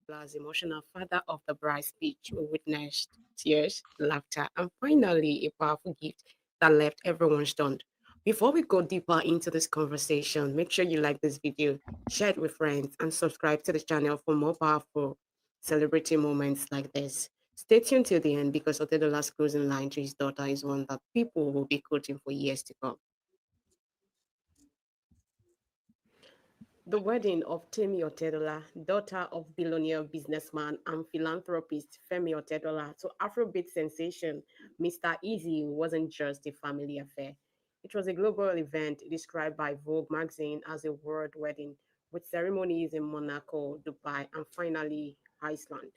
Odedola's emotional father of the bride speech, we witnessed tears, laughter, and finally a powerful gift that left everyone stunned. Before we go deeper into this conversation, make sure you like this video, share it with friends, and subscribe to the channel for more powerful celebrity moments like this. Stay tuned till the end because Odedola's closing line to his daughter is one that people will be quoting for years to come. The wedding of Temi Otedola, daughter of billionaire businessman and philanthropist Femi Otedola, to Afrobeat sensation Mr. Eazi wasn't just a family affair. It was a global event described by Vogue magazine as a world wedding, with ceremonies in Monaco, Dubai, and finally Iceland.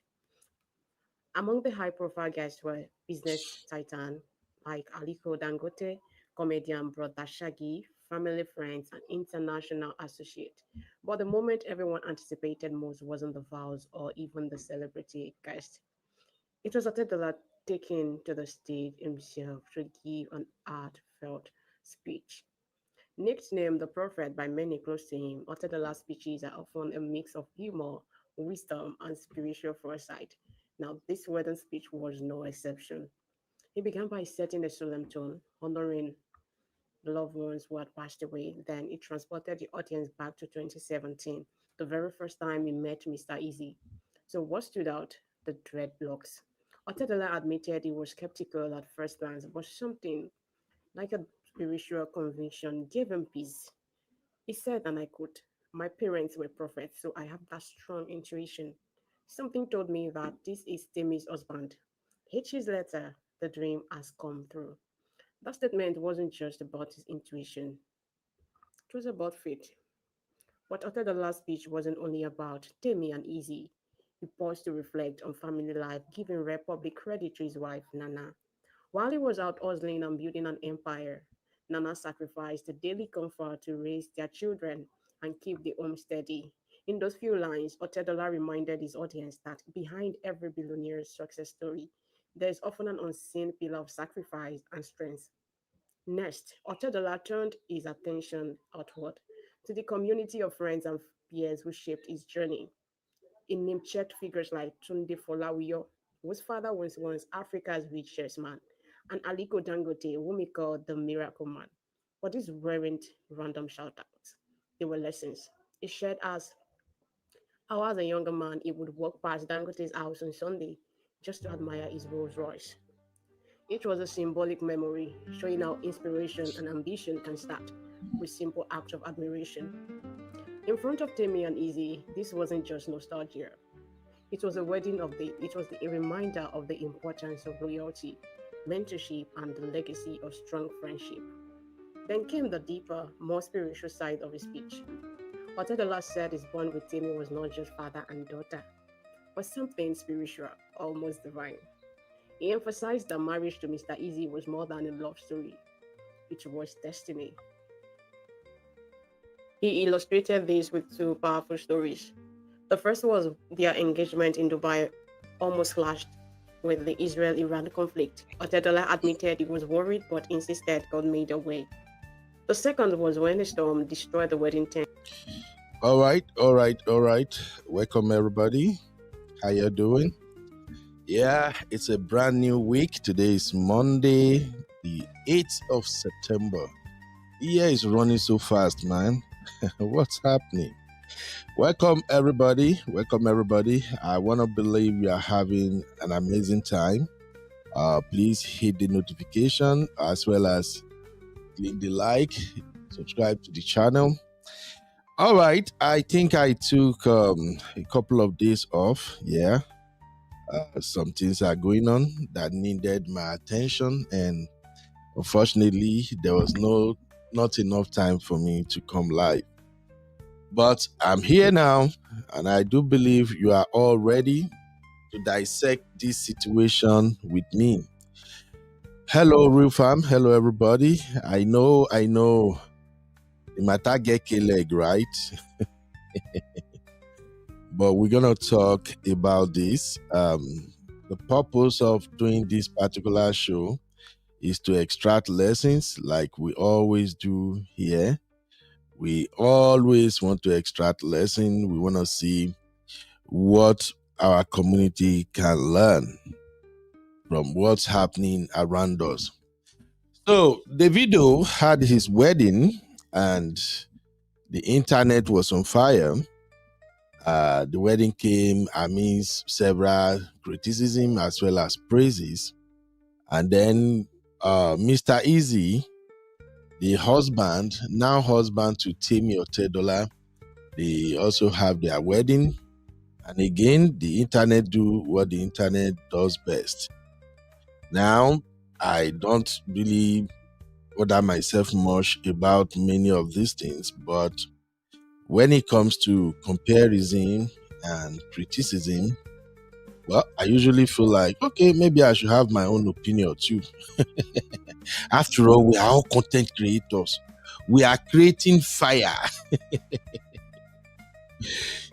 Among the high-profile guests were business titan like Aliko Dangote, comedian Brother Shaggy, family friends, and international associate. But the moment everyone anticipated most wasn't the vows or even the celebrity guest. It was Otedola taken to the stage himself to give an heartfelt speech. Nicknamed the prophet by many close to him, Otedola's speeches are often a mix of humor, wisdom, and spiritual foresight. Now, this wedding speech was no exception. He began by setting a solemn tone, honoring the loved ones who had passed away. Then he transported the audience back to 2017, the very first time he met Mr. Easy. So, what stood out? The dreadlocks. Otedola admitted he was skeptical at first glance, but something like a spiritual conviction gave him peace. He said, and I quote, "My parents were prophets, so I have that strong intuition. Something told me that this is Timmy's husband. H's letter, the dream has come through." That statement wasn't just about his intuition, it was about faith. But after the last speech wasn't only about Timmy and Easy. He paused to reflect on family life, giving Republic credit to his wife, Nana. While he was out hustling and building an empire, Nana sacrificed the daily comfort to raise their children and keep the home steady. In those few lines, Otedola reminded his audience that behind every billionaire's success story, there is often an unseen pillar of sacrifice and strength. Next, Otedola turned his attention outward to the community of friends and peers who shaped his journey. He name-checked figures like Tunde Folawiyo, whose father was once Africa's richest man, and Aliko Dangote, whom he called the Miracle Man. But these weren't random shoutouts. They were lessons. He shared how, as a younger man, he would walk past Dangote's house on Sunday just to admire his Rolls Royce. It was a symbolic memory showing how inspiration and ambition can start with simple acts of admiration. In front of Temi and Izzy, this wasn't just nostalgia. It was a reminder of the importance of loyalty, mentorship, and the legacy of strong friendship. Then came the deeper, more spiritual side of his speech. Otedola said his bond with Timmy was not just father and daughter, but something spiritual, almost divine. He emphasized that marriage to Mr. Easy was more than a love story, it was destiny. He illustrated this with two powerful stories. The first was their engagement in Dubai almost clashed with the Israel Iran conflict. Otedola admitted he was worried but insisted God made a way. The second was when a storm destroyed the wedding tent. All right. Welcome everybody. How you doing? Yeah, it's a brand new week. Today is Monday, the 8th of September. The year is running so fast, man. What's happening? Welcome everybody. I want to believe you are having an amazing time. Please hit the notification as well as click the like, subscribe to the channel. All right, I think I took a couple of days off. Yeah, some things are going on that needed my attention, and unfortunately, there was not enough time for me to come live. But I'm here now, and I do believe you are all ready to dissect this situation with me. Hello, real fam. Hello, everybody. I know. The matter get leg, right? But we're gonna talk about this. The purpose of doing this particular show is to extract lessons, like we always do here. We always want to extract lesson. We want to see what our community can learn from what's happening around us. So, Davido had his wedding and the internet was on fire. The wedding came amidst several criticism as well as praises. And then Mr. Eazi, the husband, now husband to Temi Otedola, they also have their wedding. And again, the internet do what the internet does best. Now, I don't really bother myself much about many of these things, but when it comes to comparison and criticism, well, I usually feel like, okay, maybe I should have my own opinion too. After all, we are all content creators. We are creating fire.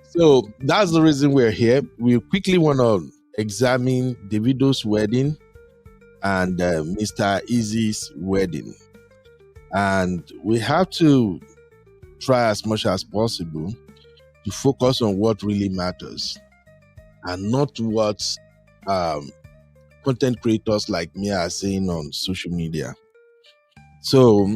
So that's the reason we're here. We quickly want to examine Davido's wedding and Mr. Easy's wedding. And we have to try as much as possible to focus on what really matters and not what content creators like me are saying on social media. So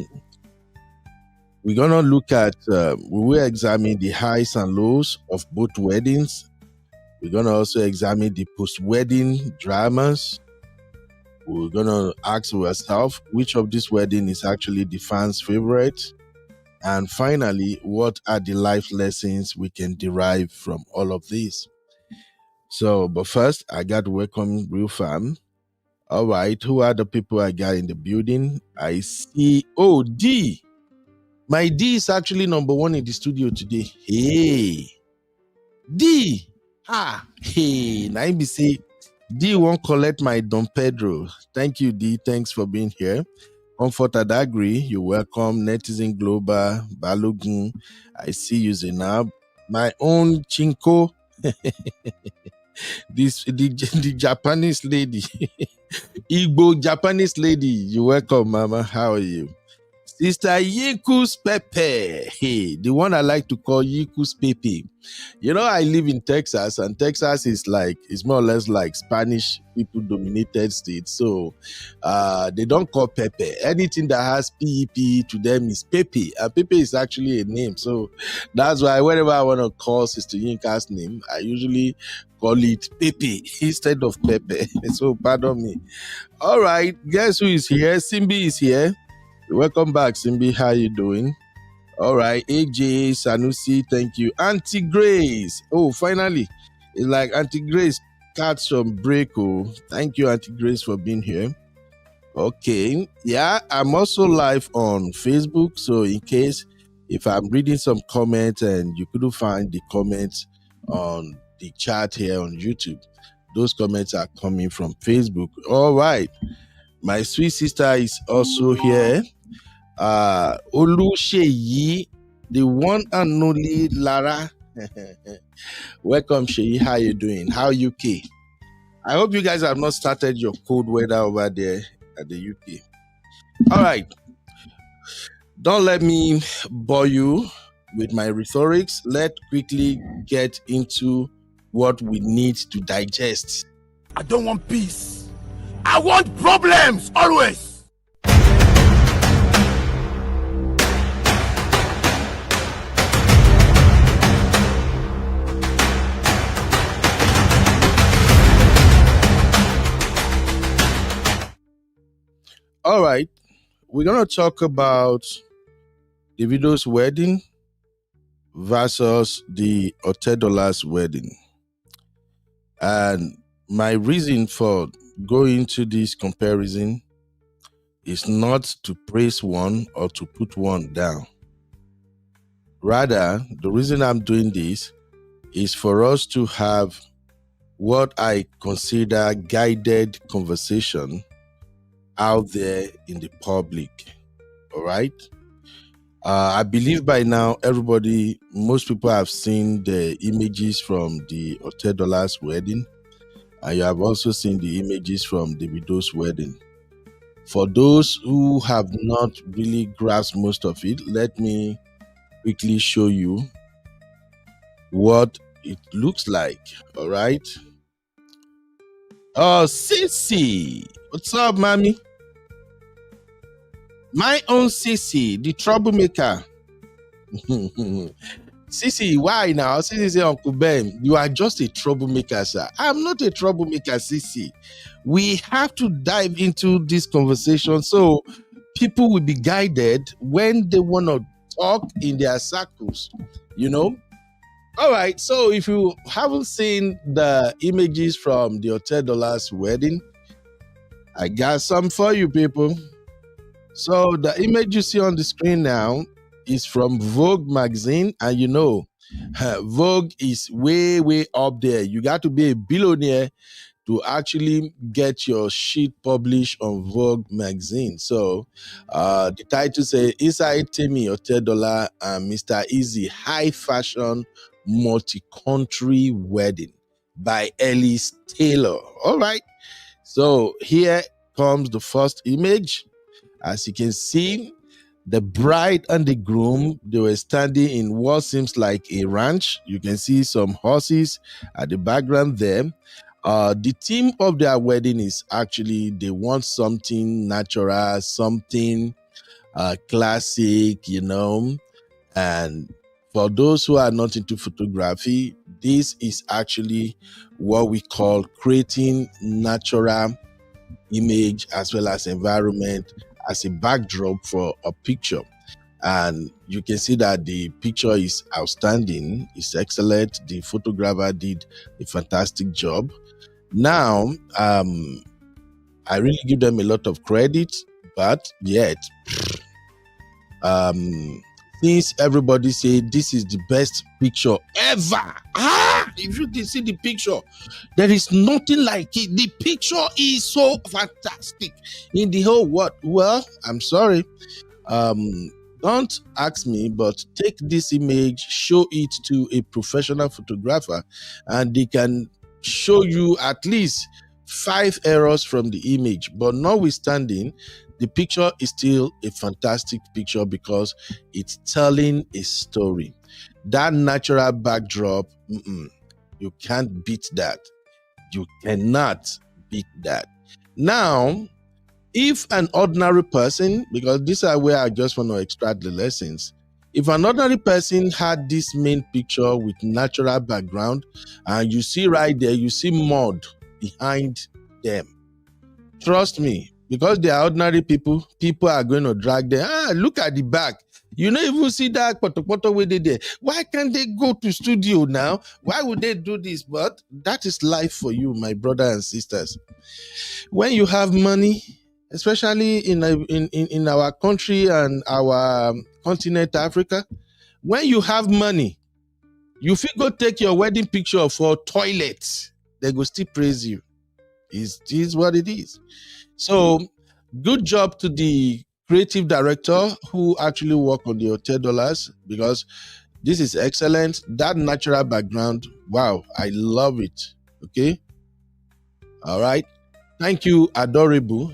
we're going to look at, we will examine the highs and lows of both weddings. We're going to also examine the post-wedding dramas. We're going to ask ourselves which of this wedding is actually the fans' favorite. And finally, what are the life lessons we can derive from all of this? So, but first, I got to welcome Real Fam. All right, who are the people I got in the building? I see, oh, D. My D is actually number one in the studio today. Hey, D. Ah, hey, now me say, D won't collect my Don Pedro. Thank you, D. Thanks for being here. Comfort Adagri, you're welcome. Netizen Global, Balogun, I see you, Zainab. My own Chinko, the Japanese lady, Igbo Japanese lady, you're welcome, Mama. How are you? Sister Yikus Pepe, hey, the one I like to call Yikus Pepe. You know, I live in Texas, and Texas is it's more or less like Spanish people dominated state. So they don't call Pepe. Anything that has PEP to them is Pepe. And Pepe is actually a name. So that's why whenever I want to call Sister Yinka's name, I usually call it Pepe instead of Pepe. So pardon me. All right, guess who is here? Simbi is here. Welcome back, Simbi. How you doing? All right, AJ, Sanusi, thank you. Auntie Grace. Oh, finally. It's like Auntie Grace got some break. Oh, thank you, Auntie Grace, for being here. Okay. Yeah, I'm also live on Facebook. So in case if I'm reading some comments and you couldn't find the comments on the chat here on YouTube, those comments are coming from Facebook. All right. My sweet sister is also here. Olu the one and only Lara. Welcome, Sheyi. How you doing? How UK? I hope you guys have not started your cold weather over there at the UK. All right. Don't let me bore you with my rhetorics. Let's quickly get into what we need to digest. I don't want peace. I want problems always. All right, we're going to talk about Davido's wedding versus the Otedola's wedding. And my reason for going to this comparison is not to praise one or to put one down. Rather, the reason I'm doing this is for us to have what I consider guided conversation out there in the public. All right. I believe by now most people have seen the images from the Otedola's wedding, and you have also seen the images from Davido's wedding. For those who have not really grasped most of it, let me quickly show you what it looks like. All right. Oh, Sissy. What's up, mommy? My own Sissy, the troublemaker. Sissy, why now? Sissy say, Uncle Ben, you are just a troublemaker, sir. I'm not a troublemaker, Sissy. We have to dive into this conversation so people will be guided when they want to talk in their circles, you know? All right, so if you haven't seen the images from the Hotel Dollars wedding, I got some for you people. So the image you see on the screen now is from Vogue magazine, and you know, Vogue is way, way up there. You got to be a billionaire to actually get your shit published on Vogue magazine. So the title says Inside Temi Hotel Dollar and Mr. Eazi High Fashion Multi-Country Wedding by Ellis Taylor. All right. So here comes the first image. As you can see, the bride and the groom, they were standing in what seems like a ranch. You can see some horses at the background there. The theme of their wedding is actually they want something natural, something classic, you know. And for those who are not into photography, this is actually what we call creating natural image as well as environment as a backdrop for a picture. And you can see that the picture is outstanding, it's excellent. The photographer did a fantastic job. Now, I really give them a lot of credit, but yet, since everybody say this is the best picture ever, if you can see the picture, there is nothing like it. The picture is so fantastic in the whole world. Well, I'm sorry. Don't ask me, but take this image, show it to a professional photographer, and they can show you at least 5 errors from the image. But notwithstanding, the picture is still a fantastic picture because it's telling a story. That natural backdrop, you can't beat that. You cannot beat that. Now, if an ordinary person, because these are where I just want to extract the lessons. If an ordinary person had this main picture with natural background, and you see right there, you see mud behind them. Trust me, because they are ordinary people, people are going to drag them. Look at the back. You don't even see that poto way they there. Why can't they go to studio now? Why would they do this? But that is life for you, my brothers and sisters. When you have money, especially in our country and our continent, Africa, when you have money, you fit go take your wedding picture for toilets. They go still praise you. It is what it is. So, good job to the creative director who actually worked on the Hotel Dollars, because this is excellent. That natural background, wow, I love it. Okay. All right. Thank you, Adorable.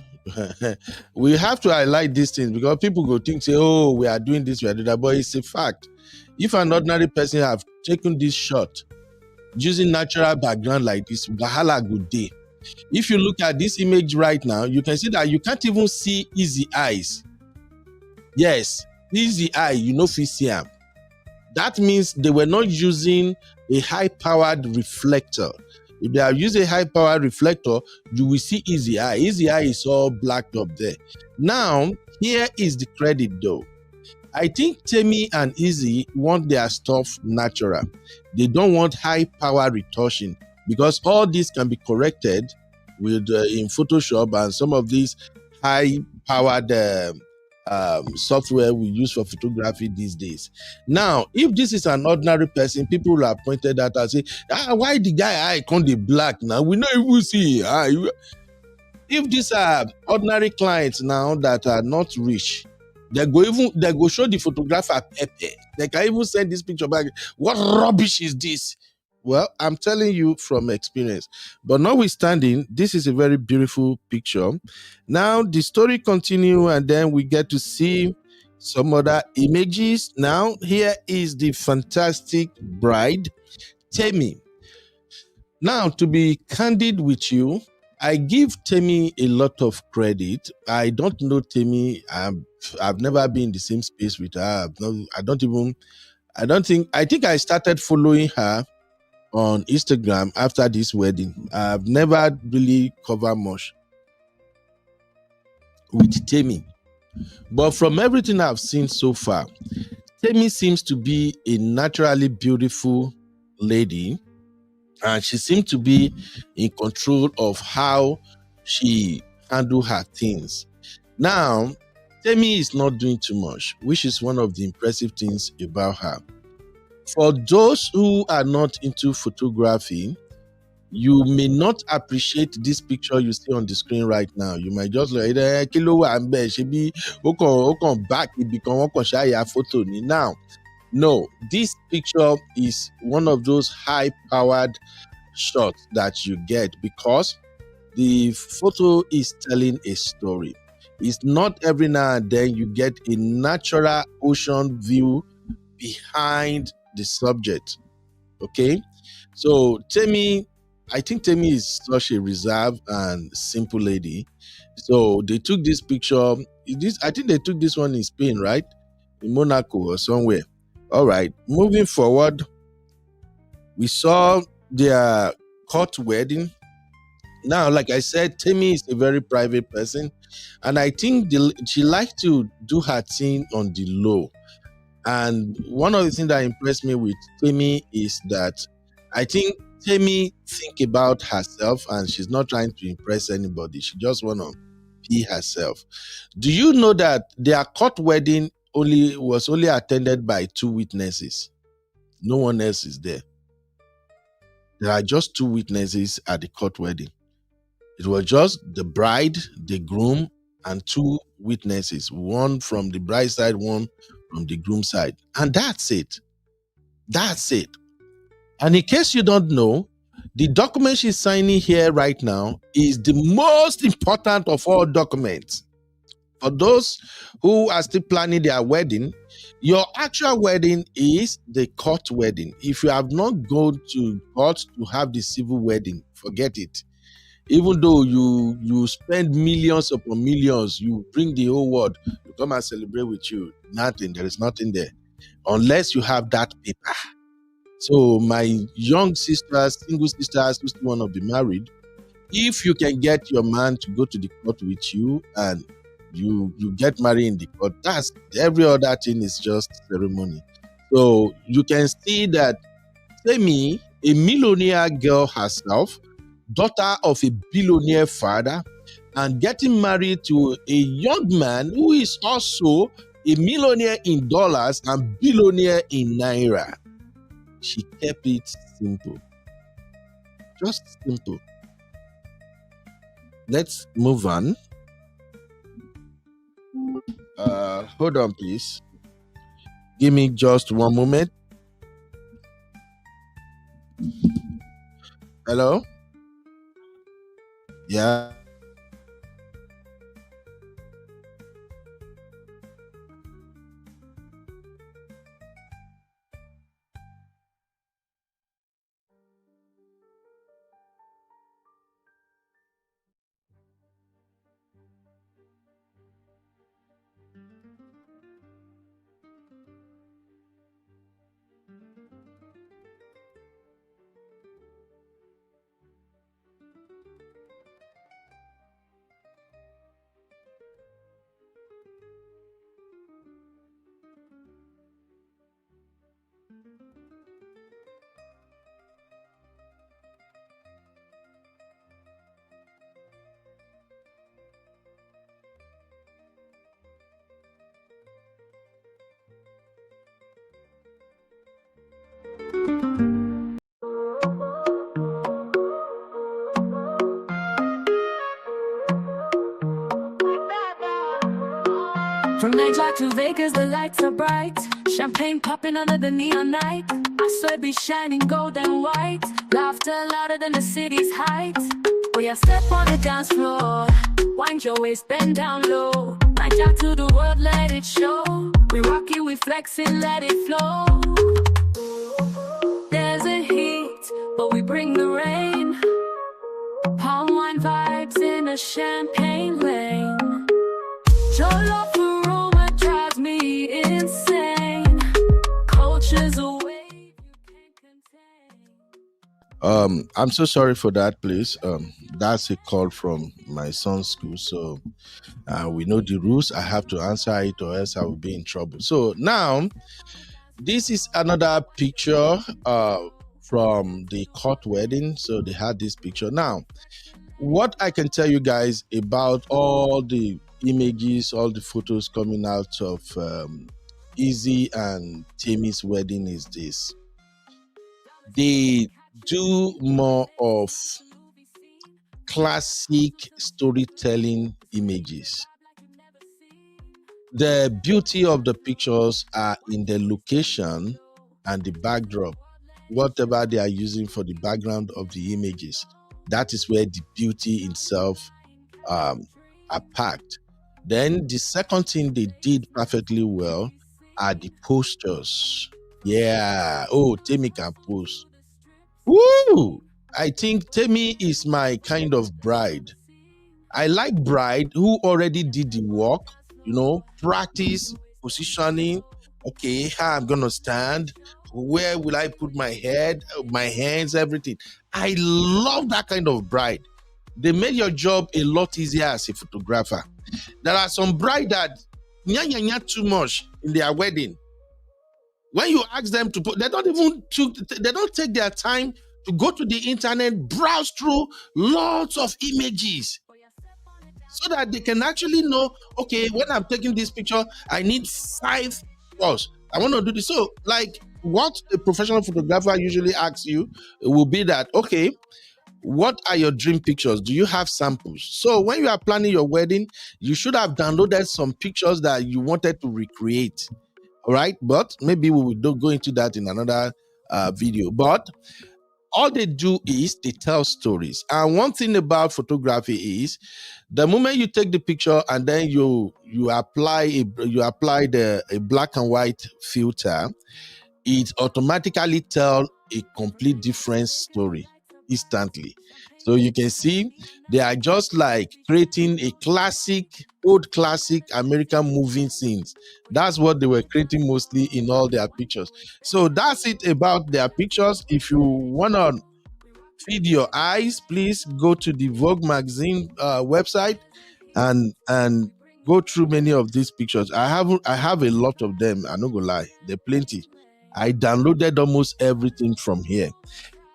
We have to highlight these things because people go think, say, oh, we are doing this, we are doing that, but it's a fact. If an ordinary person have taken this shot using natural background like this, wahala good day. If you look at this image right now, you can see that you can't even see Eazi eyes. Yes, Eazi eye, you know, see him. That means they were not using a high-powered reflector. If they are using a high-powered reflector, you will see Eazi eye. Eazi eye is all blacked up there. Now, here is the credit though. I think Temi and Eazi want their stuff natural. They don't want high-power retouching, because all this can be corrected with in Photoshop and some of these high-powered software we use for photography these days. Now, if this is an ordinary person, people will have pointed at and say, why the guy eye can't be black now? We don't even see eye. If these are ordinary clients now that are not rich, they go show the photographer Pepe. They can even send this picture back. What rubbish is this? Well, I'm telling you from experience. But notwithstanding, this is a very beautiful picture. Now the story continues, and then we get to see some other images. Now here is the fantastic bride Temi. Now, to be candid with you, I give Temi a lot of credit. I don't know Temi. I've never been in the same space with her. I think I started following her on Instagram after this wedding. I've never really covered much with Temi. But from everything I've seen so far, Temi seems to be a naturally beautiful lady. And she seemed to be in control of how she handled her things. Now, Temi is not doing too much, which is one of the impressive things about her. For those who are not into photography, you may not appreciate this picture you see on the screen right now. You might just like, now. No, this picture is one of those high-powered shots that you get because the photo is telling a story. It's not every now and then you get a natural ocean view behind the subject. Okay? So I think Temi is such a reserved and simple lady. So they took this picture. I think they took this one in Spain, right? In Monaco or somewhere. All right. Moving forward, we saw their court wedding. Now, like I said, Temi is a very private person, and I think she likes to do her thing on the low. And one of the things that impressed me with Temi is that I think Temi think about herself, and she's not trying to impress anybody. She just want to be herself. Do you know that their court wedding was only attended by 2 witnesses? No one else is there. There are just 2 witnesses at the court wedding. It was just the bride, the groom, and 2 witnesses. One from the bride side, one from the groom side. And that's it. That's it. And in case you don't know, the document she's signing here right now is the most important of all documents. For those who are still planning their wedding, your actual wedding is the court wedding. If you have not gone to court to have the civil wedding, forget it. Even though you spend millions upon millions, you bring the whole world to come and celebrate with you. Nothing. There is nothing there. Unless you have that paper. So my young sisters, single sisters who still want to be married, if you can get your man to go to the court with you and you get married in the court, that's every other thing is just ceremony. So you can see that Temi, a millionaire girl herself, daughter of a billionaire father, and getting married to a young man who is also a millionaire in dollars and billionaire in naira. She kept it simple. Just simple. Let's move on. Hold on, please. Give me just one moment. Hello? Yeah. From Nigeria to Vegas, the lights are bright. Champagne popping under the neon night. I swear be shining gold and white. Laughter louder than the city's heights. Oh yeah, step on the dance floor. Wind your waist, bend down low. Nigeria to the world, let it show. We rock it, we flex it, let it flow. There's a heat but we bring the rain. Palm wine vibes in a champagne lane. Jollof aroma drives me insane. Culture's a wave you can't contain. I'm so sorry for that, please. That's a call from my son's school, so we know the rules. I have to answer it, or else I will be in trouble. So now, this is another picture from the court wedding. So they had this picture. Now, what I can tell you guys about all the images, all the photos coming out of Eazi and Temi's wedding is this. They do more of classic storytelling images. The beauty of the pictures are in the location and the backdrop. Whatever they are using for the background of the images, that is where the beauty itself are packed. Then the second thing they did perfectly well are the postures. Yeah. Oh, Temi can pose. Woo! I think Temi is my kind of bride. I like bride who already did the work, practice positioning. Okay, how I'm gonna stand, where will I put my head, my hands, everything. I love that kind of bride. They made your job a lot easier as a photographer. There are some bride that too much in their wedding. When you ask them to put, they don't take their time to go to the internet, browse through lots of images, so that they can actually know, okay, when I'm taking this picture, I need 5 photos. I want to do this. So, like, what a professional photographer usually asks you will be that, okay, what are your dream pictures? Do you have samples? So when you are planning your wedding, you should have downloaded some pictures that you wanted to recreate. All right, but maybe we will go into that in another video. But all they do is they tell stories. And one thing about photography is the moment you take the picture and then you apply a black and white filter, it automatically tells a complete different story instantly. So you can see they are just like creating a old classic American movie scenes. That's what they were creating mostly in all their pictures. So that's it about their pictures. If you want to feed your eyes, please go to the Vogue magazine website and go through many of these pictures. I have a lot of them. I'm not gonna lie, they're plenty. I downloaded almost everything from here.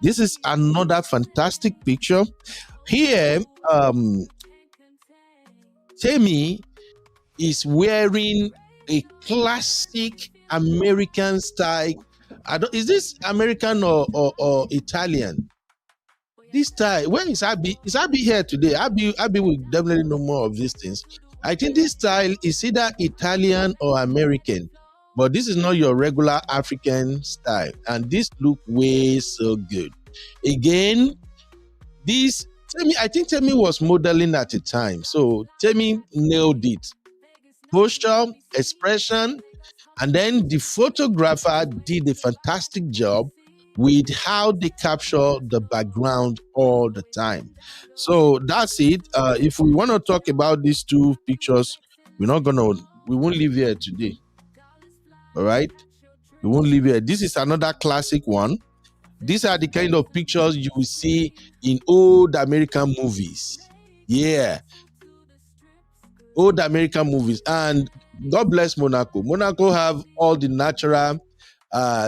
This is another fantastic picture. Here, Temi is wearing a classic American style. Is this American or Italian? This style, where is Abby? Is Abby here today? Abby will definitely know more of these things. I think this style is either Italian or American, but this is not your regular African style. And this look way so good. Again, I think Temi was modeling at the time. So Temi nailed it. Posture, expression, and then the photographer did a fantastic job with how they capture the background all the time. So that's it. If we want to talk about these two pictures, we won't leave here today. All right? We won't leave here. This is another classic one. These are the kind of pictures you will see in old American movies. Yeah. Old American movies. And God bless Monaco. Monaco have all the natural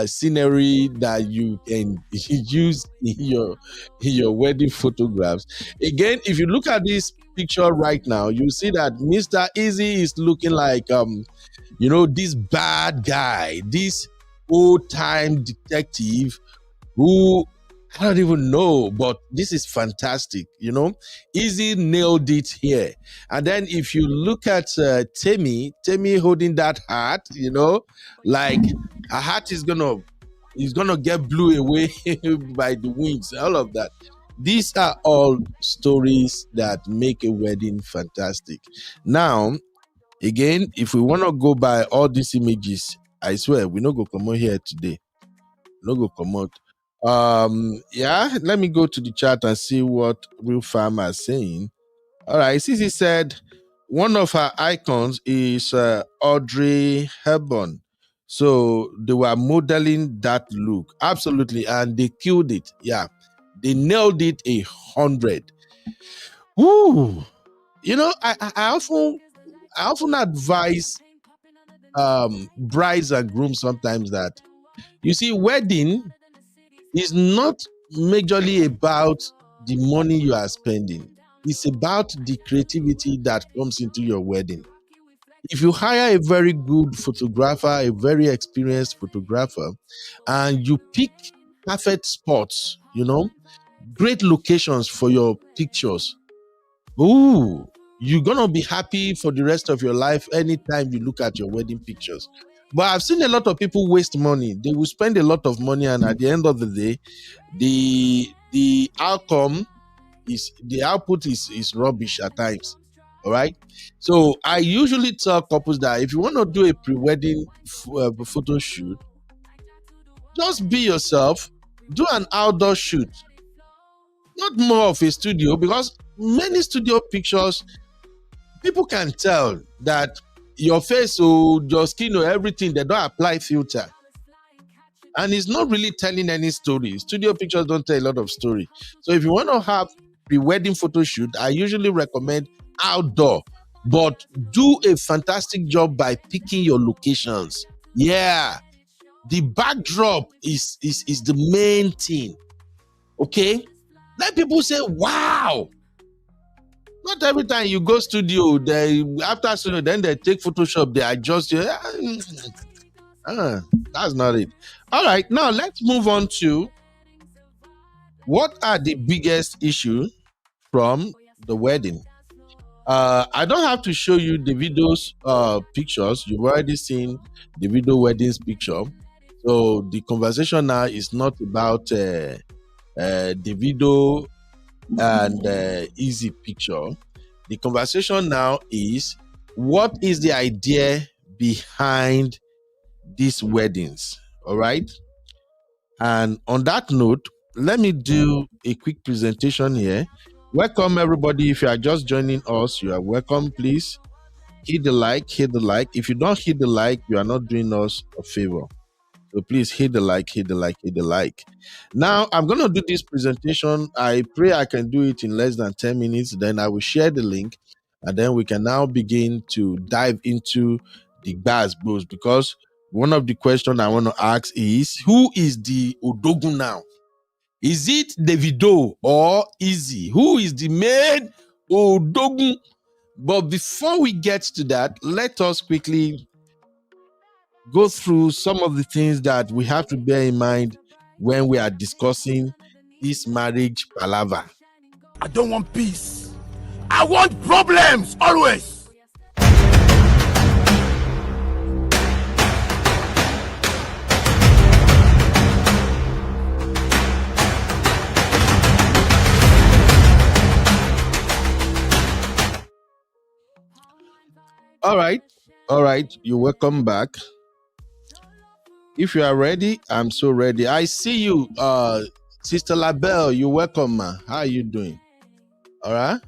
scenery that you can use in your wedding photographs. Again, if you look at this picture right now, you see that Mr. Eazi is looking like this bad guy, this old-time detective who I don't even know, but this is fantastic. Eazi nailed it here. And then if you look at Temi holding that hat, like a hat is gonna get blew away by the winds, all of that. These are all stories that make a wedding fantastic. Now, again, if we want to go by all these images, I swear we no go come out here today. No go come out. Yeah, let me go to the chat and see what Real Farmer is saying. All right, Sissy said one of her icons is Audrey Hepburn. So they were modeling that look. Absolutely. And they killed it. Yeah. They nailed it 100. Woo. You know, I often advise brides and grooms sometimes that you see, wedding is not majorly about the money you are spending. It's about the creativity that comes into your wedding. If you hire a very good photographer, a very experienced photographer, and you pick perfect spots, great locations for your pictures, ooh, you're gonna be happy for the rest of your life anytime you look at your wedding pictures. But I've seen a lot of people waste money. They will spend a lot of money, and at the end of the day, the outcome is the output is rubbish at times. All right. So I usually tell couples that if you want to do a pre-wedding photo shoot, just be yourself. Do an outdoor shoot, not more of a studio, because many studio pictures, people can tell that your face or your skin or everything, they don't apply filter. And it's not really telling any story. Studio pictures don't tell a lot of story. So if you want to have pre-wedding photo shoot, I usually recommend outdoor, but do a fantastic job by picking your locations. Yeah, the backdrop is the main thing. Okay, let people say, "Wow." Not every time you go studio, after studio, then they take Photoshop, they adjust. That's not it. All right, now let's move on to what are the biggest issues from the wedding. I don't have to show you Davido's pictures. You've already seen Davido wedding's picture. So the conversation now is not about Davido and Eazi picture. The conversation now is what is the idea behind these weddings? All right. And on that note, let me do a quick presentation here. Welcome, everybody. If you are just joining us, you are welcome. Please hit the like, hit the like. If you don't hit the like, you are not doing us a favor. So please hit the like, hit the like, hit the like. Now, I'm going to do this presentation. I pray I can do it in less than 10 minutes. Then I will share the link. And then we can now begin to dive into the bars, bros. Because one of the questions I want to ask is, who is the Odogun now? Is it Davido or Eazi? Who is the main Odogun? But before we get to that, let us quickly go through some of the things that we have to bear in mind when we are discussing this marriage palaver. I don't want peace. I want problems always. All right, you're welcome back. If you are ready, I'm so ready. I see you, Sister Labelle. You're welcome, ma. How are you doing? All right.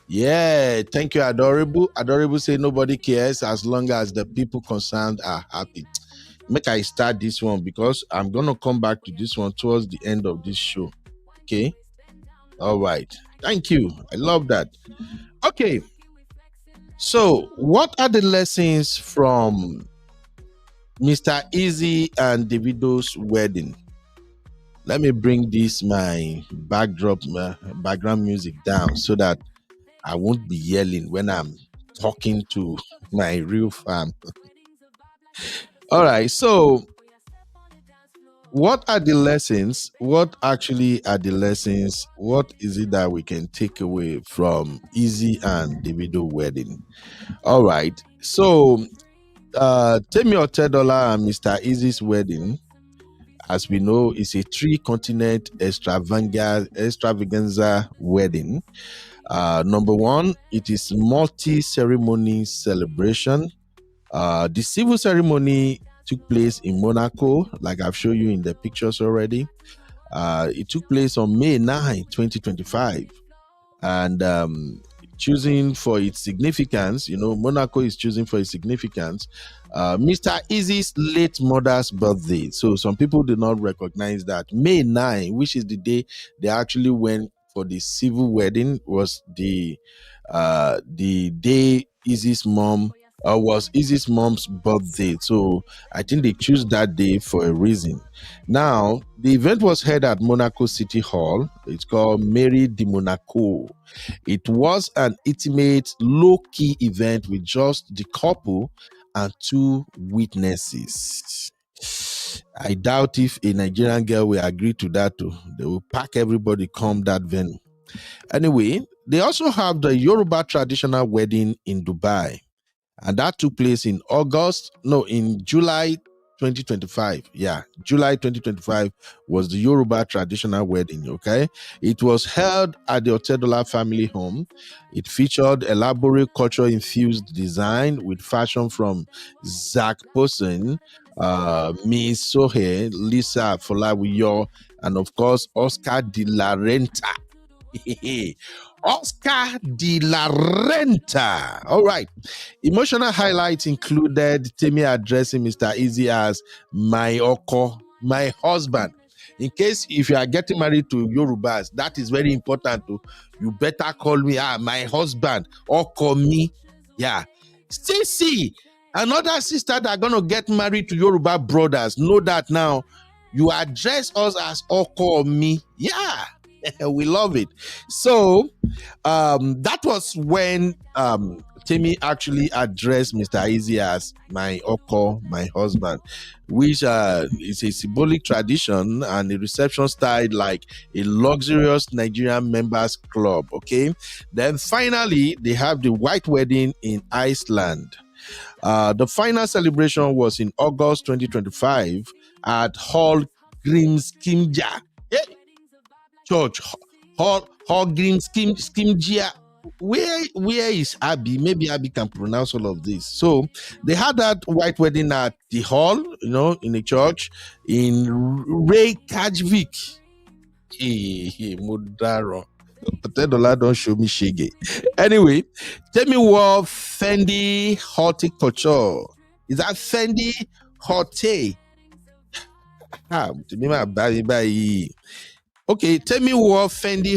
Yeah, thank you, Adorable. Adorable say nobody cares as long as the people concerned are happy. Make I start this one because I'm gonna come back to this one towards the end of this show. Okay. All right. Thank you. I love that. Okay. So, what are the lessons from Mr. Eazi and Davido's wedding? Let me bring my background music down so that I won't be yelling when I'm talking to my real fam. All right. So, what are the lessons? What actually are the lessons? What is it that we can take away from Eazi and Davido wedding? All right. So, Temi Otedola and Mr. Eazi's wedding, as we know, is a 3-continent extravaganza wedding. Number one, it is multi-ceremony celebration. The civil ceremony took place in Monaco, like I've shown you in the pictures already. It took place on May 9, 2025. And choosing for its significance, Monaco is choosing for its significance, Mr. Eazi's late mother's birthday. So some people do not recognize that May 9, which is the day they actually went for the civil wedding, was the day Eazi's mom was Easy's mom's birthday. So I think they choose that day for a reason. Now, the event was held at Monaco City Hall. It's called Mairie de Monaco. It was an intimate, low-key event with just the couple and two witnesses. I doubt if a Nigerian girl will agree to that too. They will pack everybody come that venue. Anyway, they also have the Yoruba traditional wedding in Dubai. And that took place in July 2025. Yeah, July 2025 was the Yoruba traditional wedding, okay? It was held at the Otedola family home. It featured elaborate culture-infused design with fashion from Zach Posen, Miss Sohe, Lisa Folawiyo, and of course, Oscar de la Renta. Oscar de la Renta. All right. Emotional highlights included Temi addressing Mr. Eazi as my oko, my husband. In case if you are getting married to Yorubas, that is very important. You better call me my husband, oko me. Yeah. Stacy, another sister that are going to get married to Yoruba brothers, know that now. You address us as oko me. Yeah. We love it. So that was when Temi actually addressed Mr. Eazi as my oko, my husband, which is a symbolic tradition and a reception style like a luxurious Nigerian members club. Okay. Then finally, they have the white wedding in Iceland. The final celebration was in August 2025 at Hall Grimskimja. Church Hall Skimjia. Where is Abby? Maybe Abby can pronounce all of this. So they had that white wedding at the hall, in a church in Reykjavik. Mudaro. $10 don't show me shege. Anyway, tell me what Fendi Horticulture. Is that Fendi Horte? Okay, tell me what Fendi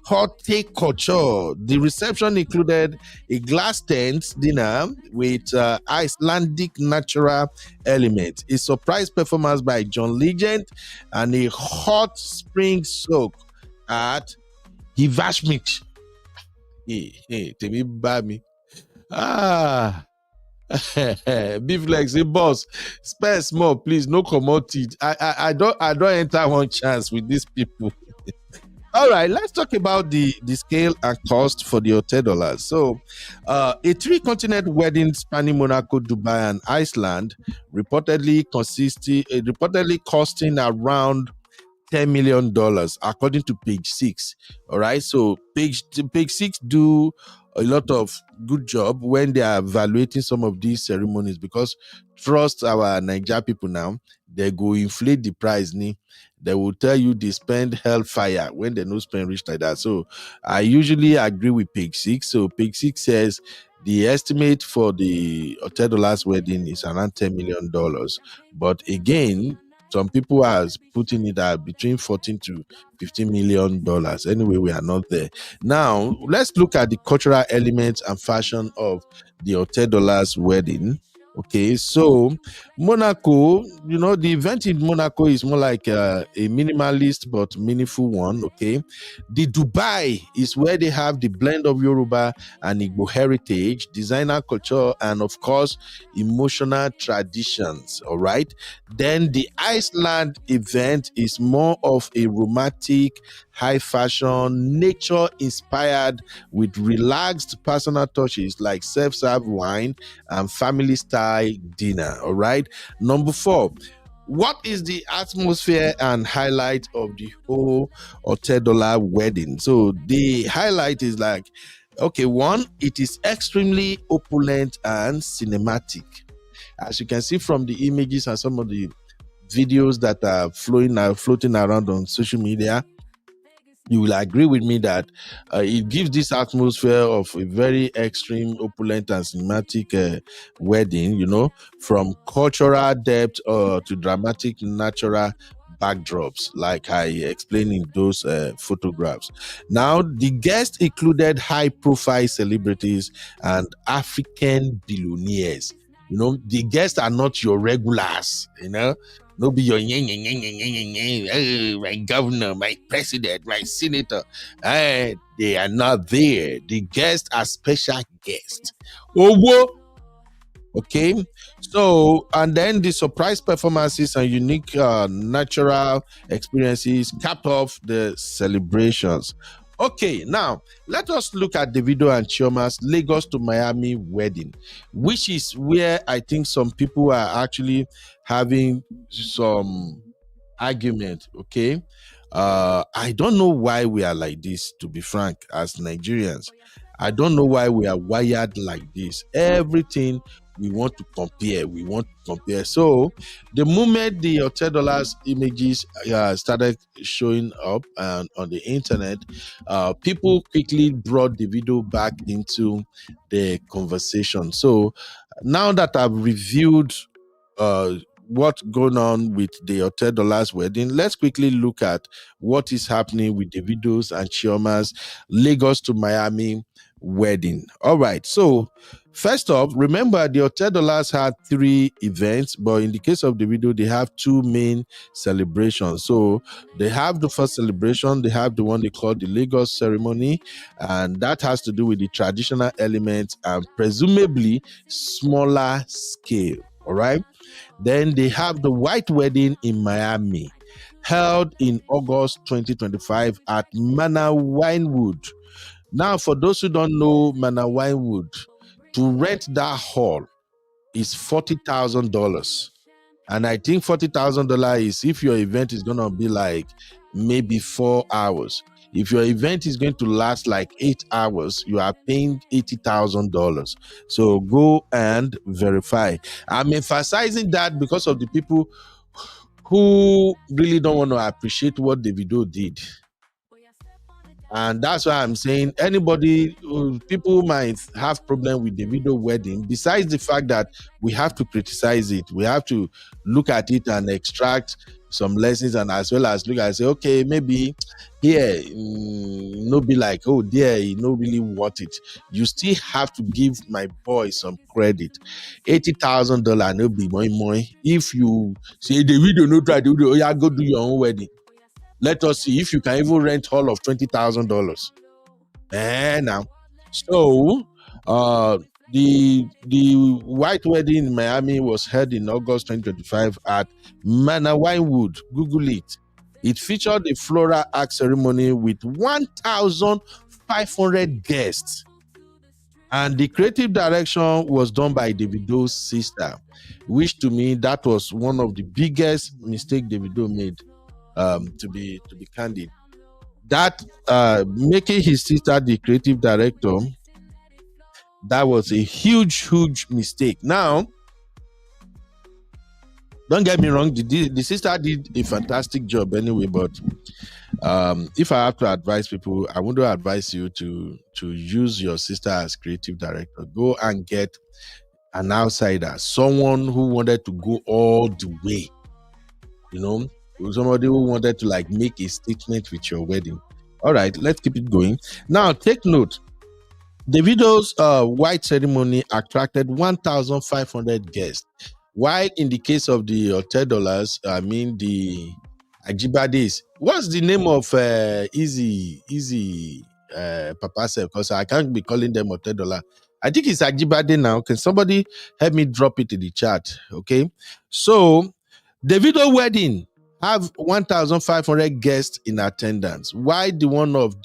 Horticulture. The reception included a glass tent dinner with Icelandic natural element, a surprise performance by John Legend, and a hot spring soak at Hivashmich. Hey, tell me about me. Beef legs, say boss, spare small, please. No commodity. I don't enter one chance with these people. All right, let's talk about the scale and cost for the $10. So, a 3-continent wedding spanning Monaco, Dubai, and Iceland reportedly costing around $10 million, according to page 6. All right, so page 6 do a lot of good job when they are evaluating some of these ceremonies, because trust our Niger people now, they go inflate the price. They will tell you they spend hellfire when they no spend rich like that. So I usually agree with page 6. So page 6 says the estimate for the $10 wedding is around $10 million. But again, some people are putting it at between $14 to $15 million. Anyway, we are not there. Now, let's look at the cultural elements and fashion of the $10 wedding. Okay, so Monaco, the event in Monaco is more like a minimalist but meaningful one. Okay, the Dubai is where they have the blend of Yoruba and Igbo heritage, designer culture, and of course, emotional traditions. All right, then the Iceland event is more of a romantic, high fashion, nature inspired with relaxed personal touches like self-serve wine and family style dinner. All right. Number 4, what is the atmosphere and highlight of the whole $10 wedding? So the highlight is like, okay, 1, it is extremely opulent and cinematic. As you can see from the images and some of the videos that are floating around on social media, you will agree with me that it gives this atmosphere of a very extreme, opulent, and cinematic wedding, from cultural depth to dramatic natural backdrops, like I explained in those photographs. Now, the guests included high profile celebrities and African billionaires. The guests are not your regulars, no be your my governor, my president, my senator. They are not there. The guests are special guests. Oh, okay. So, and then the surprise performances and unique natural experiences capped off the celebrations. Okay, now let us look at Davido and Chioma's Lagos to Miami wedding, which is where I think some people are actually having some argument. Okay, I don't know why we are like this, to be frank, as Nigerians. I don't know why we are wired like this. Everything we want to compare. We want to compare. So the moment the Hotel Dollars images started showing up on the internet, people quickly brought the video back into the conversation. So now that I've reviewed what's going on with the Hotel Dollars wedding, let's quickly look at what is happening with the videos and Chioma's Lagos to Miami wedding. All right. So first off, remember the Hotel Dollars had 3 events, but in the case of the video, they have 2 main celebrations. So they have the first celebration, they have the one they call the Lagos ceremony, and that has to do with the traditional elements and presumably smaller scale. All right. Then they have the white wedding in Miami, held in August 2025 at Manor Winewood. Now, for those who don't know Manor Winewood, to rent that hall is $40,000. And I think $40,000 is if your event is going to be like maybe 4 hours. If your event is going to last like 8 hours, you are paying $80,000. So go and verify. I'm emphasizing that because of the people who really don't want to appreciate what Davido did. And that's why I'm saying people might have problem with the video wedding, besides the fact that we have to criticize it. We have to look at it and extract some lessons, and as well as look and say, okay, maybe here, no be like, oh, there, you know, really worth it. You still have to give my boy some credit. $80,000 no be more. If you say the video no try to do, oh yeah, go do your own wedding. Let us see if you can even rent hall of $20,000. Now, so the white wedding in Miami was held in August 2025 at Manor Winewood. Google it. It featured a floral act ceremony with 1,500 guests, and the creative direction was done by Davido's sister, which to me that was one of the biggest mistake Davido made. To be candid, that making his sister the creative director, that was a huge mistake. Now, don't get me wrong, the sister did a fantastic job anyway, but if I have to advise people, I want to advise you to use your sister as creative director. Go and get an outsider, someone who wanted to go all the way, somebody who wanted to like make a statement with your wedding. All right, let's keep it going. Now, take note. Davido's white ceremony attracted 1,500 guests, while in the case of the Hotel Dollars, the Ajibades. What's the name of Eazi Papa Sef? Because I can't be calling them Hotel Dollar. I think it's Ajibade now. Can somebody help me drop it in the chat? Okay. So, Davido wedding have 1,500 guests in attendance, while the one of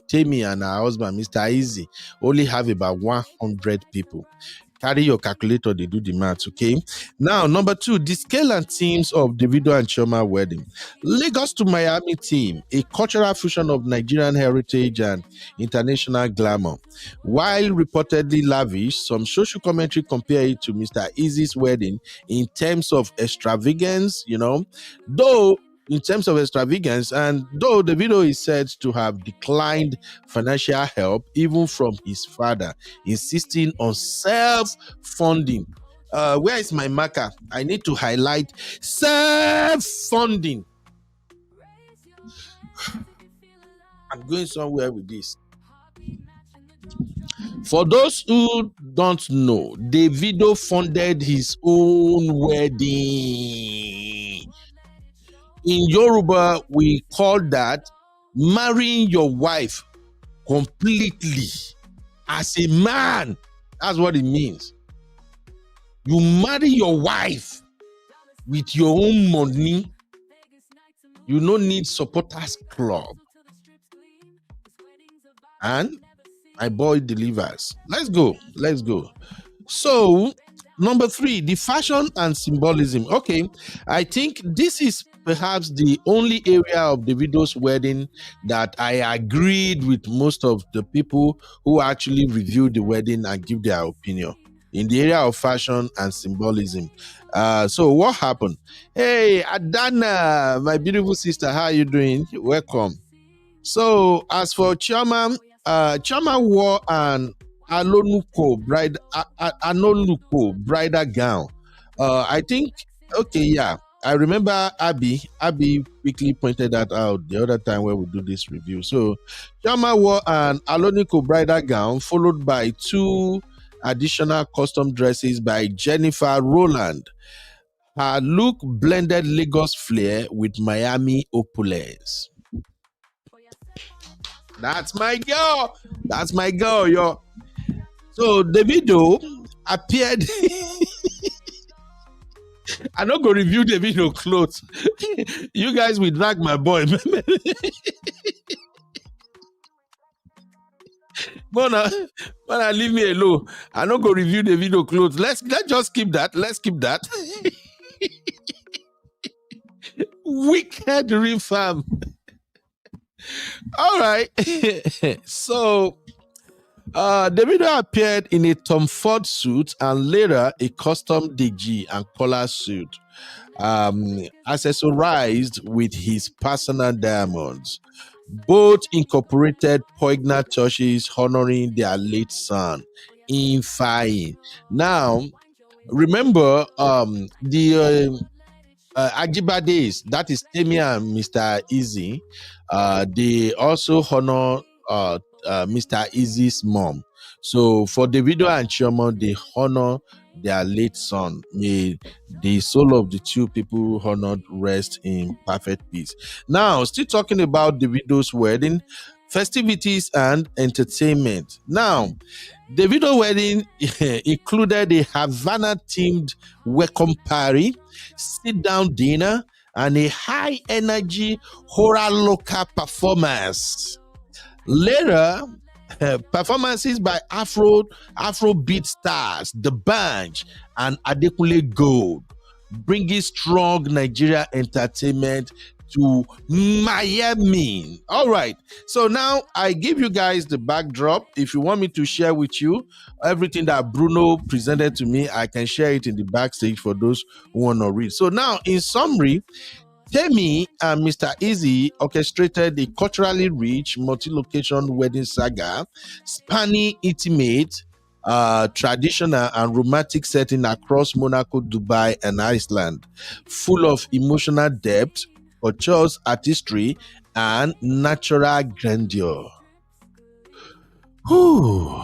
Temi and her husband, Mr. Eazi, only have about 100 people. Carry your calculator, they do the math, okay? Now, number 2, the scale and themes of Davido and Chioma wedding. Lagos to Miami theme, a cultural fusion of Nigerian heritage and international glamour. While reportedly lavish, some social commentary compare it to Mr. Eazi's wedding in terms of extravagance, though in terms of extravagance, and though Davido is said to have declined financial help even from his father, insisting on self-funding. Where is my marker? I need to highlight self-funding. I'm going somewhere with this. For those who don't know, Davido funded his own wedding. In Yoruba, we call that marrying your wife completely as a man. That's what it means. You marry your wife with your own money. You don't need supporters club. And my boy delivers. Let's go. So, number 3, the fashion and symbolism. Okay, I think this is perhaps the only area of Davido's wedding that I agreed with most of the people who actually reviewed the wedding and give their opinion in the area of fashion and symbolism. So what happened? Hey, Adana, my beautiful sister, how are you doing? Welcome. So as for Chioma wore an Anoluko bridal gown. I think, okay, yeah. I remember Abby quickly pointed that out the other time when we do this review. So Chioma wore an Alonico bridal gown followed by 2 additional custom dresses by Jennifer Rowland. Her look blended Lagos flair with Miami opulence. That's my girl, yo. So Davido appeared. I don't go review Davido clothes. You guys will drag my boy. Mona, leave me alone. I don't go review Davido clothes. Let's just keep that. Let's keep that. Wicked refam. All right. So Davido appeared in a Tom Ford suit and later a custom DG and collar suit, accessorized with his personal diamonds. Both incorporated poignant touches honoring their late son, Ifeanyi. Now, remember the Ajibades, that is Temi and Mr. Eazi, they also honor Mr. Eazi's mom. So for Davido and Chioma, they honor their late son. May the soul of the 2 people honored rest in perfect peace. Now, still talking about Davido's wedding, festivities and entertainment. Now, Davido wedding included a Havana-themed welcome party, sit-down dinner, and a high-energy horror local performance. Later, performances by Afrobeat stars, The Bunch, and Adekunle Gold, bringing strong Nigeria entertainment to Miami. All right. So now I give you guys the backdrop. If you want me to share with you everything that Bruno presented to me, I can share it in the backstage for those who want to read. So now, in summary, Temi and Mr. Eazi orchestrated a culturally rich multi-location wedding saga spanning intimate, traditional and romantic setting across Monaco, Dubai, and Iceland, full of emotional depth, culture's artistry, and natural grandeur. Whew.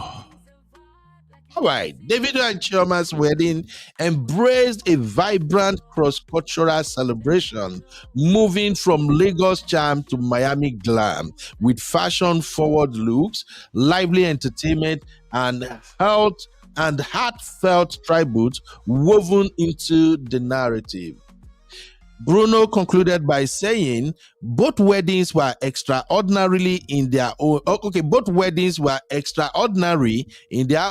All right, Davido and Chioma's wedding embraced a vibrant cross-cultural celebration, moving from Lagos charm to Miami glam, with fashion-forward looks, lively entertainment, and heartfelt tributes woven into the narrative. Bruno concluded by saying both weddings were extraordinary in their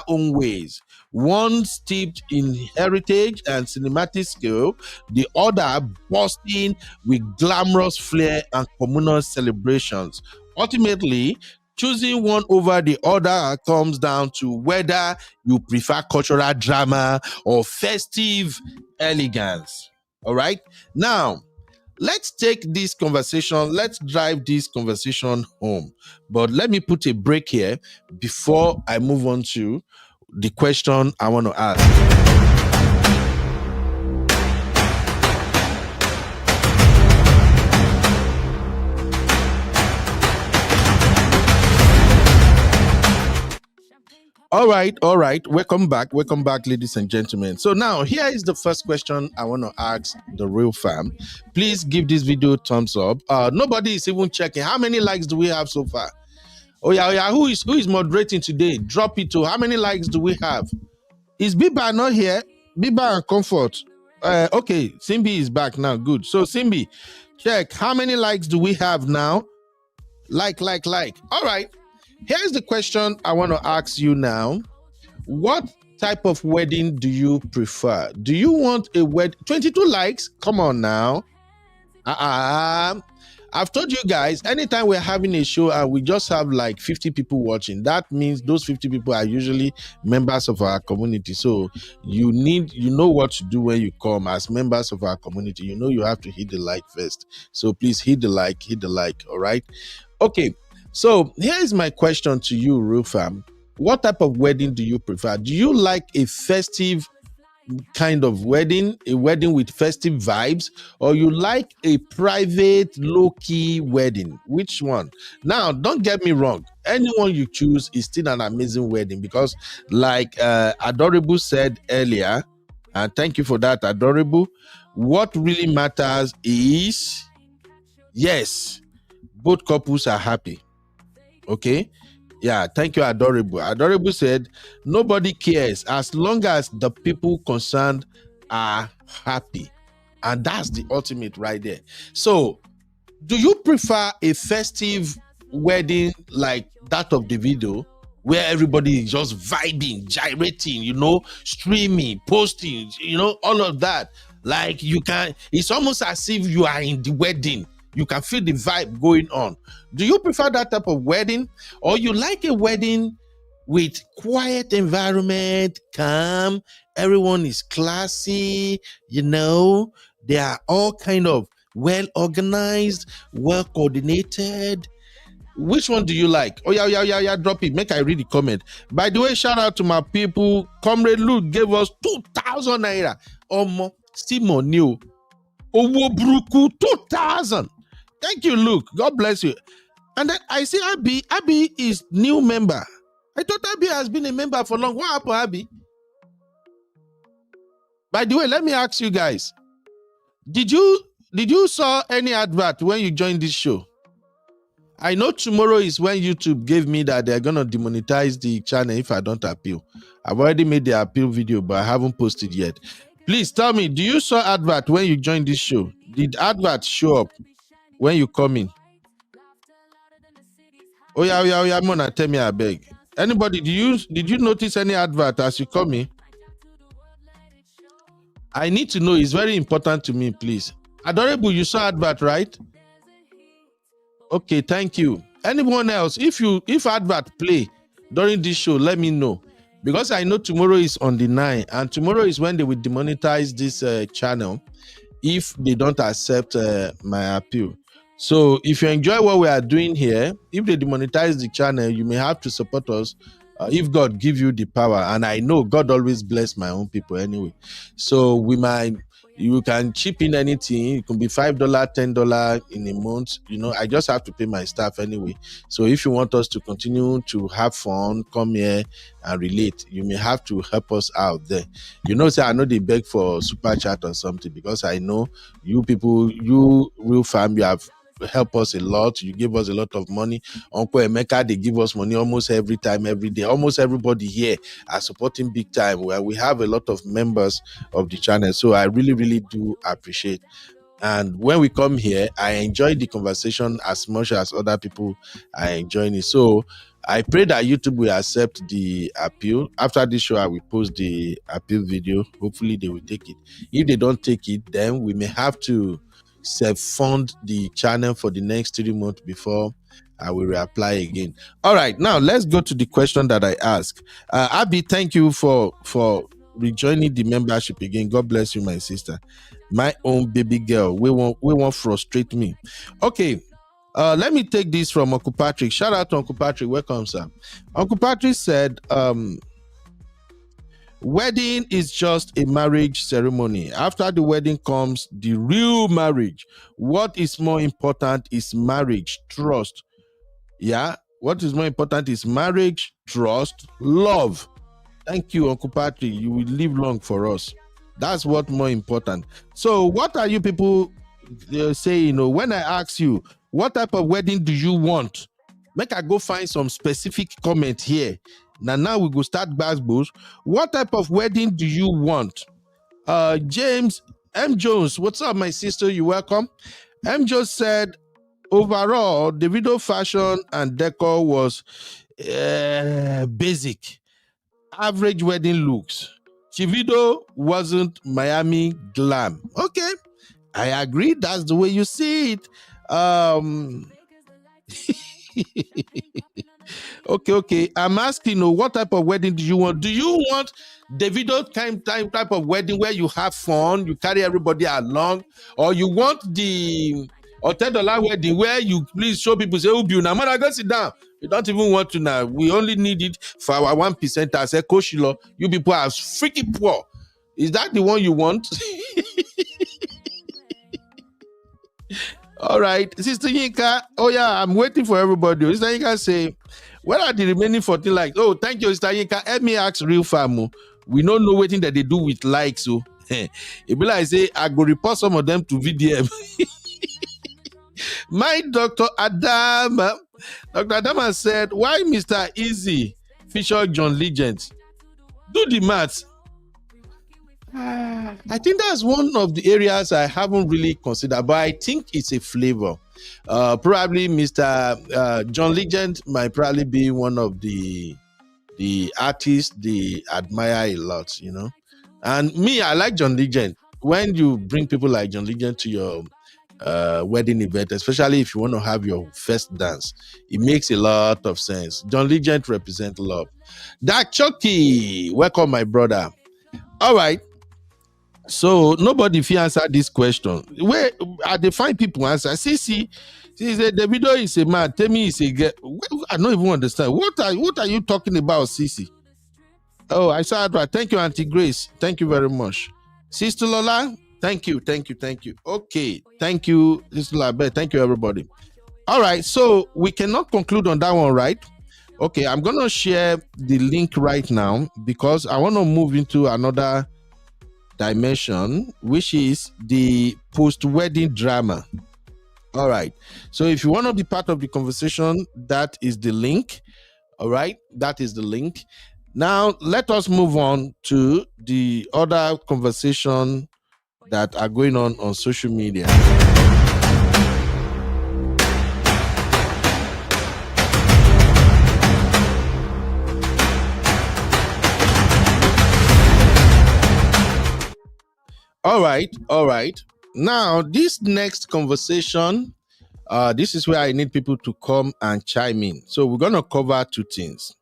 own ways, one steeped in heritage and cinematic skill, the other bursting with glamorous flair and communal celebrations. Ultimately, choosing one over the other comes down to whether you prefer cultural drama or festive elegance. All right. Now, let's take this conversation, let's drive this conversation home. But let me put a break here before I move on to the question I want to ask. All right. Welcome back, ladies and gentlemen. So now here is the first question I want to ask the real fam. Please give this video a thumbs up. Nobody is even checking. How many likes do we have so far? Oh yeah. Who is moderating today? Drop it to how many likes do we have? Is Biba not here? Biba and Comfort. Okay, Simbi is back now. Good. So Simbi, check how many likes do we have now? Like. All right. Here's the question I want to ask you now. What type of wedding do you prefer? Do you want a wedding? 22 likes? Come on now. I've told you guys, anytime we're having a show and we just have like 50 people watching, that means those 50 people are usually members of our community. So you know what to do when you come as members of our community. You know you have to hit the like first. So please hit the like, all right? Okay, so here is my question to you, real fam. What type of wedding do you prefer? Do you like a festive kind of wedding, a wedding with festive vibes, or you like a private, low-key wedding? Which one? Now, don't get me wrong. Anyone you choose is still an amazing wedding because, like Adorable said earlier, and thank you for that, Adorable, what really matters is, yes, both couples are happy. Okay? Yeah, thank you, Adorable. Adorable said, nobody cares as long as the people concerned are happy. And that's the ultimate right there. So, do you prefer a festive wedding like that of Davido, where everybody is just vibing, gyrating, streaming, posting, all of that? Like it's almost as if you are in the wedding. You can feel the vibe going on. Do you prefer that type of wedding, or you like a wedding with quiet environment, calm, everyone is classy, they are all kind of well organized, well coordinated? Which one do you like? Oh yeah, drop it. Make I read the comment. By the way, shout out to my people. Comrade Luke gave us 2,000 naira. Simon New. Owo Bruku 2,000. Thank you, Luke. God bless you. And then I see Abby. Abby is new member. I thought Abby has been a member for long. What happened, Abby? By the way, let me ask you guys. Did you saw any advert when you joined this show? I know tomorrow is when YouTube gave me that they're gonna demonetize the channel if I don't appeal. I've already made the appeal video, but I haven't posted yet. Please tell me, do you saw advert when you joined this show? Did advert show up when you come in? Oh yeah, Mona, tell me I beg. Anybody, did you notice any advert as you come in? I need to know. It's very important to me, please. Adorable, you saw advert, right? Okay, thank you. Anyone else? If advert play during this show, let me know. Because I know tomorrow is on the 9th, and tomorrow is when they will demonetize this channel if they don't accept my appeal. So if you enjoy what we are doing here, if they demonetize the channel, you may have to support us if God give you the power. And I know God always bless my own people anyway. So you can chip in anything. It can be $5, $10 in a month. I just have to pay my staff anyway. So if you want us to continue to have fun, come here and relate, you may have to help us out there. Say I know they beg for super chat or something, because I know you people, you real fam, you have help us a lot. You give us a lot of money. Uncle Emeka, they give us money almost every time, every day. Almost everybody here are supporting big time, where we have a lot of members of the channel. So I really, really do appreciate. And when we come here, I enjoy the conversation as much as other people are enjoying it. So I pray that YouTube will accept the appeal. After this show, I will post the appeal video. Hopefully, they will take it. If they don't take it, then we may have to self-fund the channel for the next 3 months before I will reapply again. All right, now let's go to the question that I asked. Abby, thank you for rejoining the membership again. God bless you, my sister. My own baby girl. We won't frustrate me. Okay. Let me take this from Uncle Patrick. Shout out to Uncle Patrick. Welcome, sir. Uncle Patrick said, wedding is just a marriage ceremony. After the wedding comes the real marriage. What is more important is marriage, trust. Yeah. What is more important is marriage, trust, love. Thank you, Uncle Patrick. You will live long for us. That's what more important. So what are you people saying? When I ask you, what type of wedding do you want? Make I go find some specific comment here. Now we go start basketballs. What type of wedding do you want? James M. Jones, what's up, my sister? You welcome. M. Jones said, overall, Davido fashion and decor was basic, average wedding looks. Davido wasn't Miami glam. Okay, I agree. That's the way you see it. Okay. I'm asking, what type of wedding do you want? Do you want Davido type of wedding where you have fun, you carry everybody along, or you want the $10 wedding where you please show people, say, "Ubi, now man, I go sit down." You don't even want to now. We only need it for our 1%. I say, Koshilo, you people are freaking poor. Is that the one you want? All right, Sister Yinka. Oh yeah, I'm waiting for everybody. Sister Yinka say, where are the remaining 14 likes? Oh, thank you, Sister Yinka. Help me ask real fam. We don't know what they do with likes. So it be like say I go report some of them to VDM. My Dr. Adama said, why Mr. Eazi featured John Legend? Do the maths. I think that's one of the areas I haven't really considered, but I think it's a flavor. Probably Mr. John Legend might probably be one of the artists they admire a lot, And me, I like John Legend. When you bring people like John Legend to your wedding event, especially if you want to have your first dance, it makes a lot of sense. John Legend represents love. Dak Chucky, welcome, my brother. All right. So nobody if you answer this question. Where are they find people answer? See, Davido is a man. Tell me is a girl. I don't even understand. What are you talking about, Sisi? Oh, I saw that. Thank you, Auntie Grace. Thank you very much. Sister Lola, thank you. Okay, thank you, Sister Lola. Thank you, everybody. All right, so we cannot conclude on that one, right? Okay, I'm gonna share the link right now because I want to move into another dimension, which is the post-wedding drama. All right, so if you want to be part of the conversation, that is the link. All right, that is the link. Now let us move on to the other conversation that are going on social media. All right. Now, this next conversation, this is where I need people to come and chime in. So we're going to cover two things.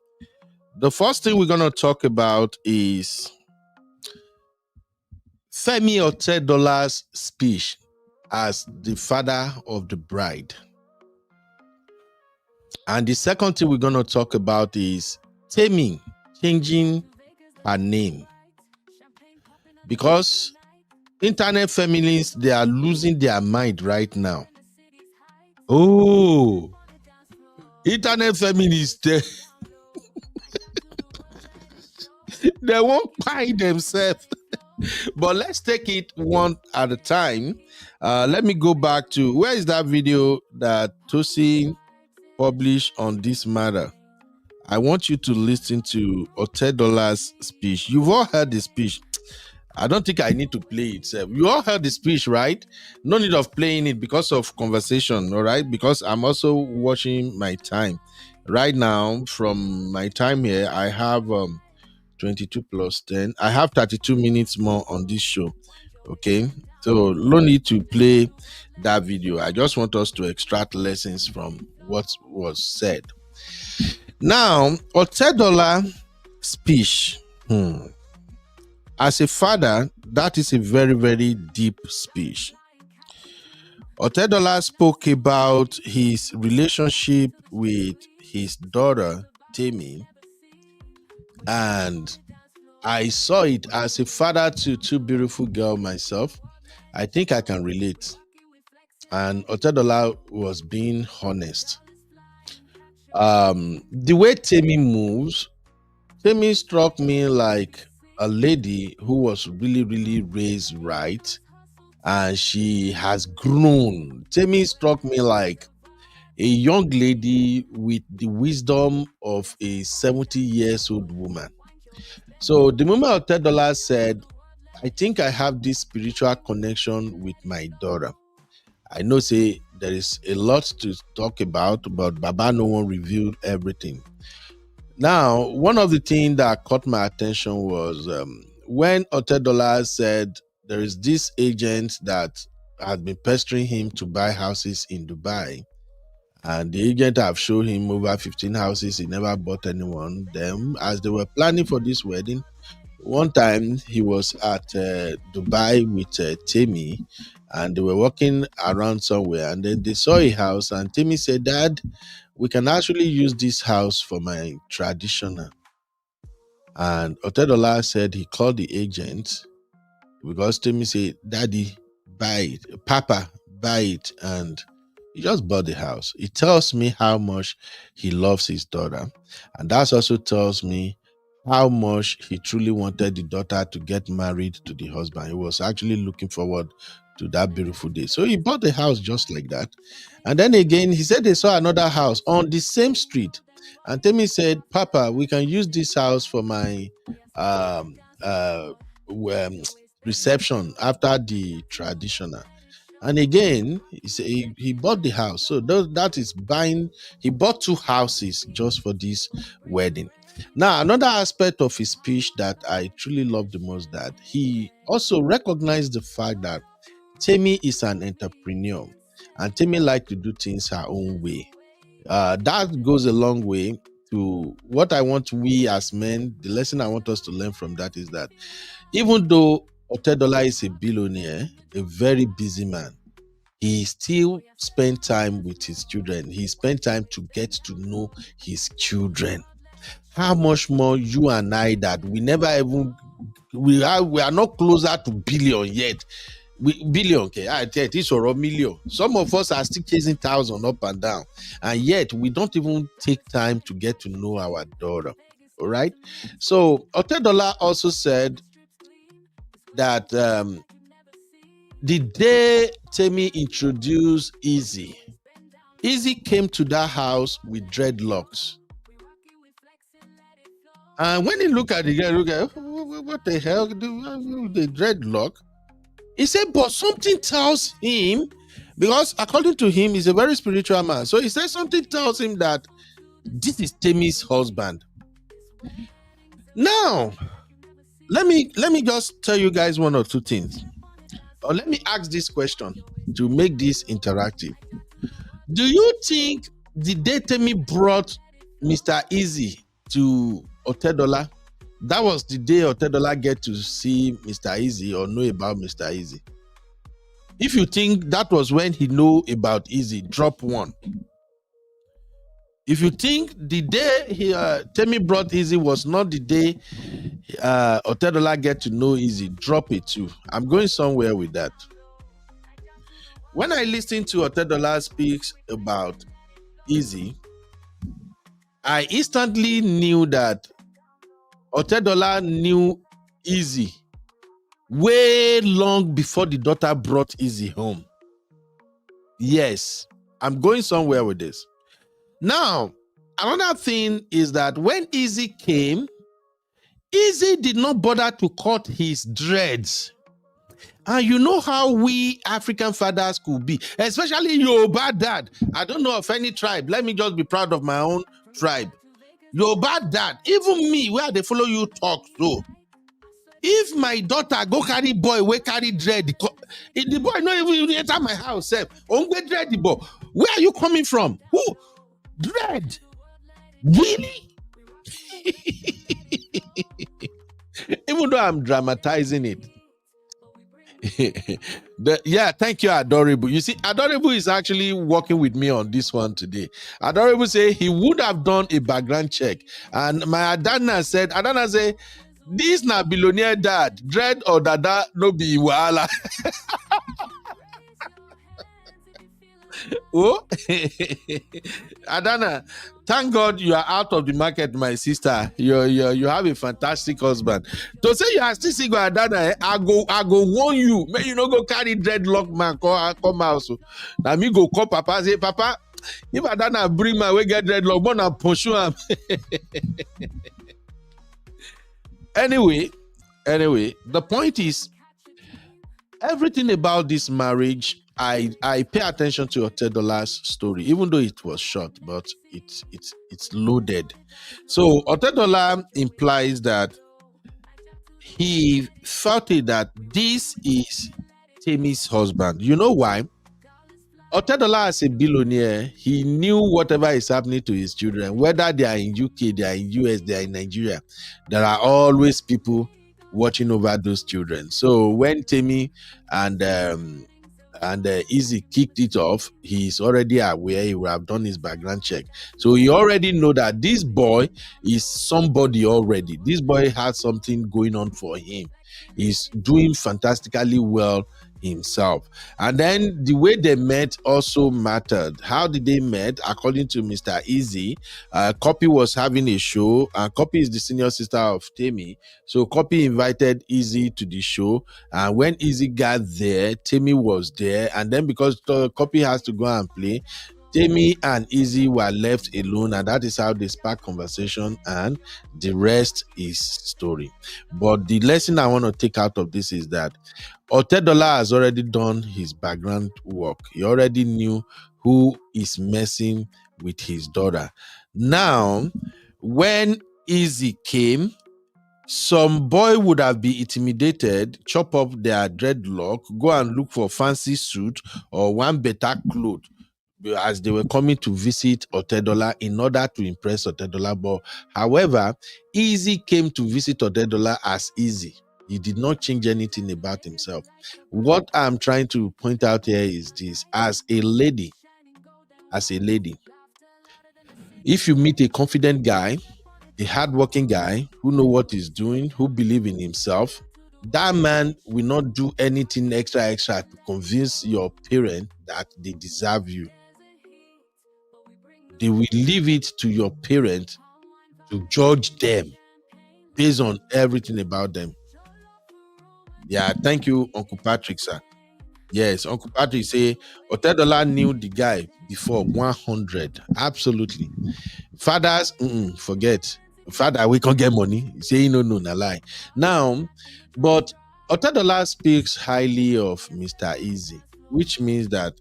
The first thing we're going to talk about is Femi Otedola's speech as the father of the bride. And the second thing we're going to talk about is Temi changing her name. Because internet feminists, they are losing their mind right now. Oh, internet feminists, they won't buy themselves. But let's take it one at a time. Let me go back to, where is that video that Tosin published on this matter? I want you to listen to Otedola's speech. You've all heard the speech. I don't think I need to play it. You all heard the speech, right? No need of playing it because of conversation, all right? Because I'm also watching my time. Right now, from my time here, I have 22 plus 10. I have 32 minutes more on this show. Okay. So no need to play that video. I just want us to extract lessons from what was said. Now, Otedola speech. As a father, that is a very, very deep speech. Otedola spoke about his relationship with his daughter, Temi, and I saw it as a father to two beautiful girls myself. I think I can relate. And Otedola was being honest. The way Temi moves, Temi struck me like a lady who was really, really raised right, and she has grown. Temi struck me like a young lady with the wisdom of a 70 years old woman. So the moment Otedola said, I think I have this spiritual connection with my daughter. I know say there is a lot to talk about, but Baba no one revealed everything. Now, one of the things that caught my attention was when Otedola said there is this agent that had been pestering him to buy houses in Dubai. And the agent have shown him over 15 houses. He never bought anyone. Then, as they were planning for this wedding, one time he was at Dubai with Temi, and they were walking around somewhere, and then they saw a house, and Temi said, Dad, we can actually use this house for my traditional. And Otedola said he called the agent because Temi said, Daddy, buy it. Papa, buy it. And he just bought the house. It tells me how much he loves his daughter. And that also tells me how much he truly wanted the daughter to get married to the husband. He was actually looking forward to that beautiful day. So he bought the house just like that. And then again, he said they saw another house on the same street. And Temi said, Papa, we can use this house for my reception after the traditional. And again, he bought the house. So that is buying. He bought two houses just for this wedding. Now, another aspect of his speech that I truly love the most, that he also recognized the fact that Temi is an entrepreneur and Temi likes to do things her own way. That goes a long way to what I want we as men, the lesson I want us to learn from that is that even though Otedola is a billionaire, a very busy man, he still spent time with his children. He spent time to get to know his children. How much more you and I that we never even we are not closer to billion yet. Billion, okay, I tell this or a million. Some of us are still chasing thousand up and down, and yet we don't even take time to get to know our daughter. All right. So Otedola also said that the day Temi introduced Eazi, Eazi came to that house with dreadlocks. And when he looked at the guy, what the hell, the dreadlock? He said, but something tells him, because according to him, he's a very spiritual man. So he said something tells him that this is Temi's husband. Now, let me just tell you guys one or two things. Or let me ask this question to make this interactive. Do you think the day Temi brought Mr. Eazi to Otedola, that was the day Otedola get to see Mr. Eazi or know about Mr. Eazi? If you think that was when he know about Eazi, drop one. If you think the day Temi brought Eazi was not the day Otedola get to know Eazi, drop it too. I'm going somewhere with that. When I listened to Otedola speaks about Eazi, I instantly knew that Otedola knew Eazi way long before the daughter brought Eazi home. Yes, I'm going somewhere with this. Now, another thing is that when Eazi came, Eazi did not bother to cut his dreads. And you know how we African fathers could be, especially Yoruba dad. I don't know of any tribe. Let me just be proud of my own tribe. Your bad dad, even me, where they follow you talk so. If my daughter go carry boy, we carry dread, the boy not even enter my house. Say, dread the boy. Where are you coming from? Who? Dread? Really? Even though I'm dramatizing it. Yeah, thank you, Adorable. You see, Adorable is actually working with me on this one today. Adorable say he would have done a background check, and my Adana said, this na billionaire dad, dread or dada no be wahala. Oh, Adana, thank God you are out of the market, my sister. You have a fantastic husband. To say you are still single, Adana, I go warn you. May you not go carry dreadlock man come out. So now me go call Papa, say, Papa, if Adana bring my way get dreadlock, but I pursue him. Anyway, the point is, everything about this marriage, I pay attention to Otedola's story, even though it was short, but it's loaded. So Otedola implies that he felt it that this is Temi's husband. You know why? Otedola, as a billionaire, he knew whatever is happening to his children, whether they are in UK, they are in US, they are in Nigeria, there are always people watching over those children. So when Temi and Eazi kicked it off, he's already aware. He will have done his background check, so he already know that this boy is somebody already. This boy has something going on for him. He's doing fantastically well himself. And then the way they met also mattered. How did they met? According to Mr. Eazi, Copy was having a show, and Copy is the senior sister of Temi. So Copy invited Eazi to the show, and when Eazi got there, Temi was there. And then because Copy has to go and play, Temi and Eazi were left alone, and that is how they sparked conversation, and the rest is story. But the lesson I want to take out of this is that Otedola has already done his background work. He already knew who is messing with his daughter. Now, when Eazi came, some boy would have been intimidated, chop up their dreadlock, go and look for fancy suit or one better clothes as they were coming to visit Otedola in order to impress Otedola. But however, Eazi came to visit Otedola as Eazi. He did not change anything about himself. What I'm trying to point out here is this: as a lady, if you meet a confident guy, a hardworking guy who know what he's doing, who believe in himself, that man will not do anything extra to convince your parent that they deserve you. They will leave it to your parent to judge them based on everything about them. Yeah, thank you, Uncle Patrick, sir. Yes, Uncle Patrick say Otedola knew the guy before 100. Absolutely. Fathers, forget. Father, we can't get money. Say no, na lie. Now, but Otedola speaks highly of Mr. Eazi, which means that,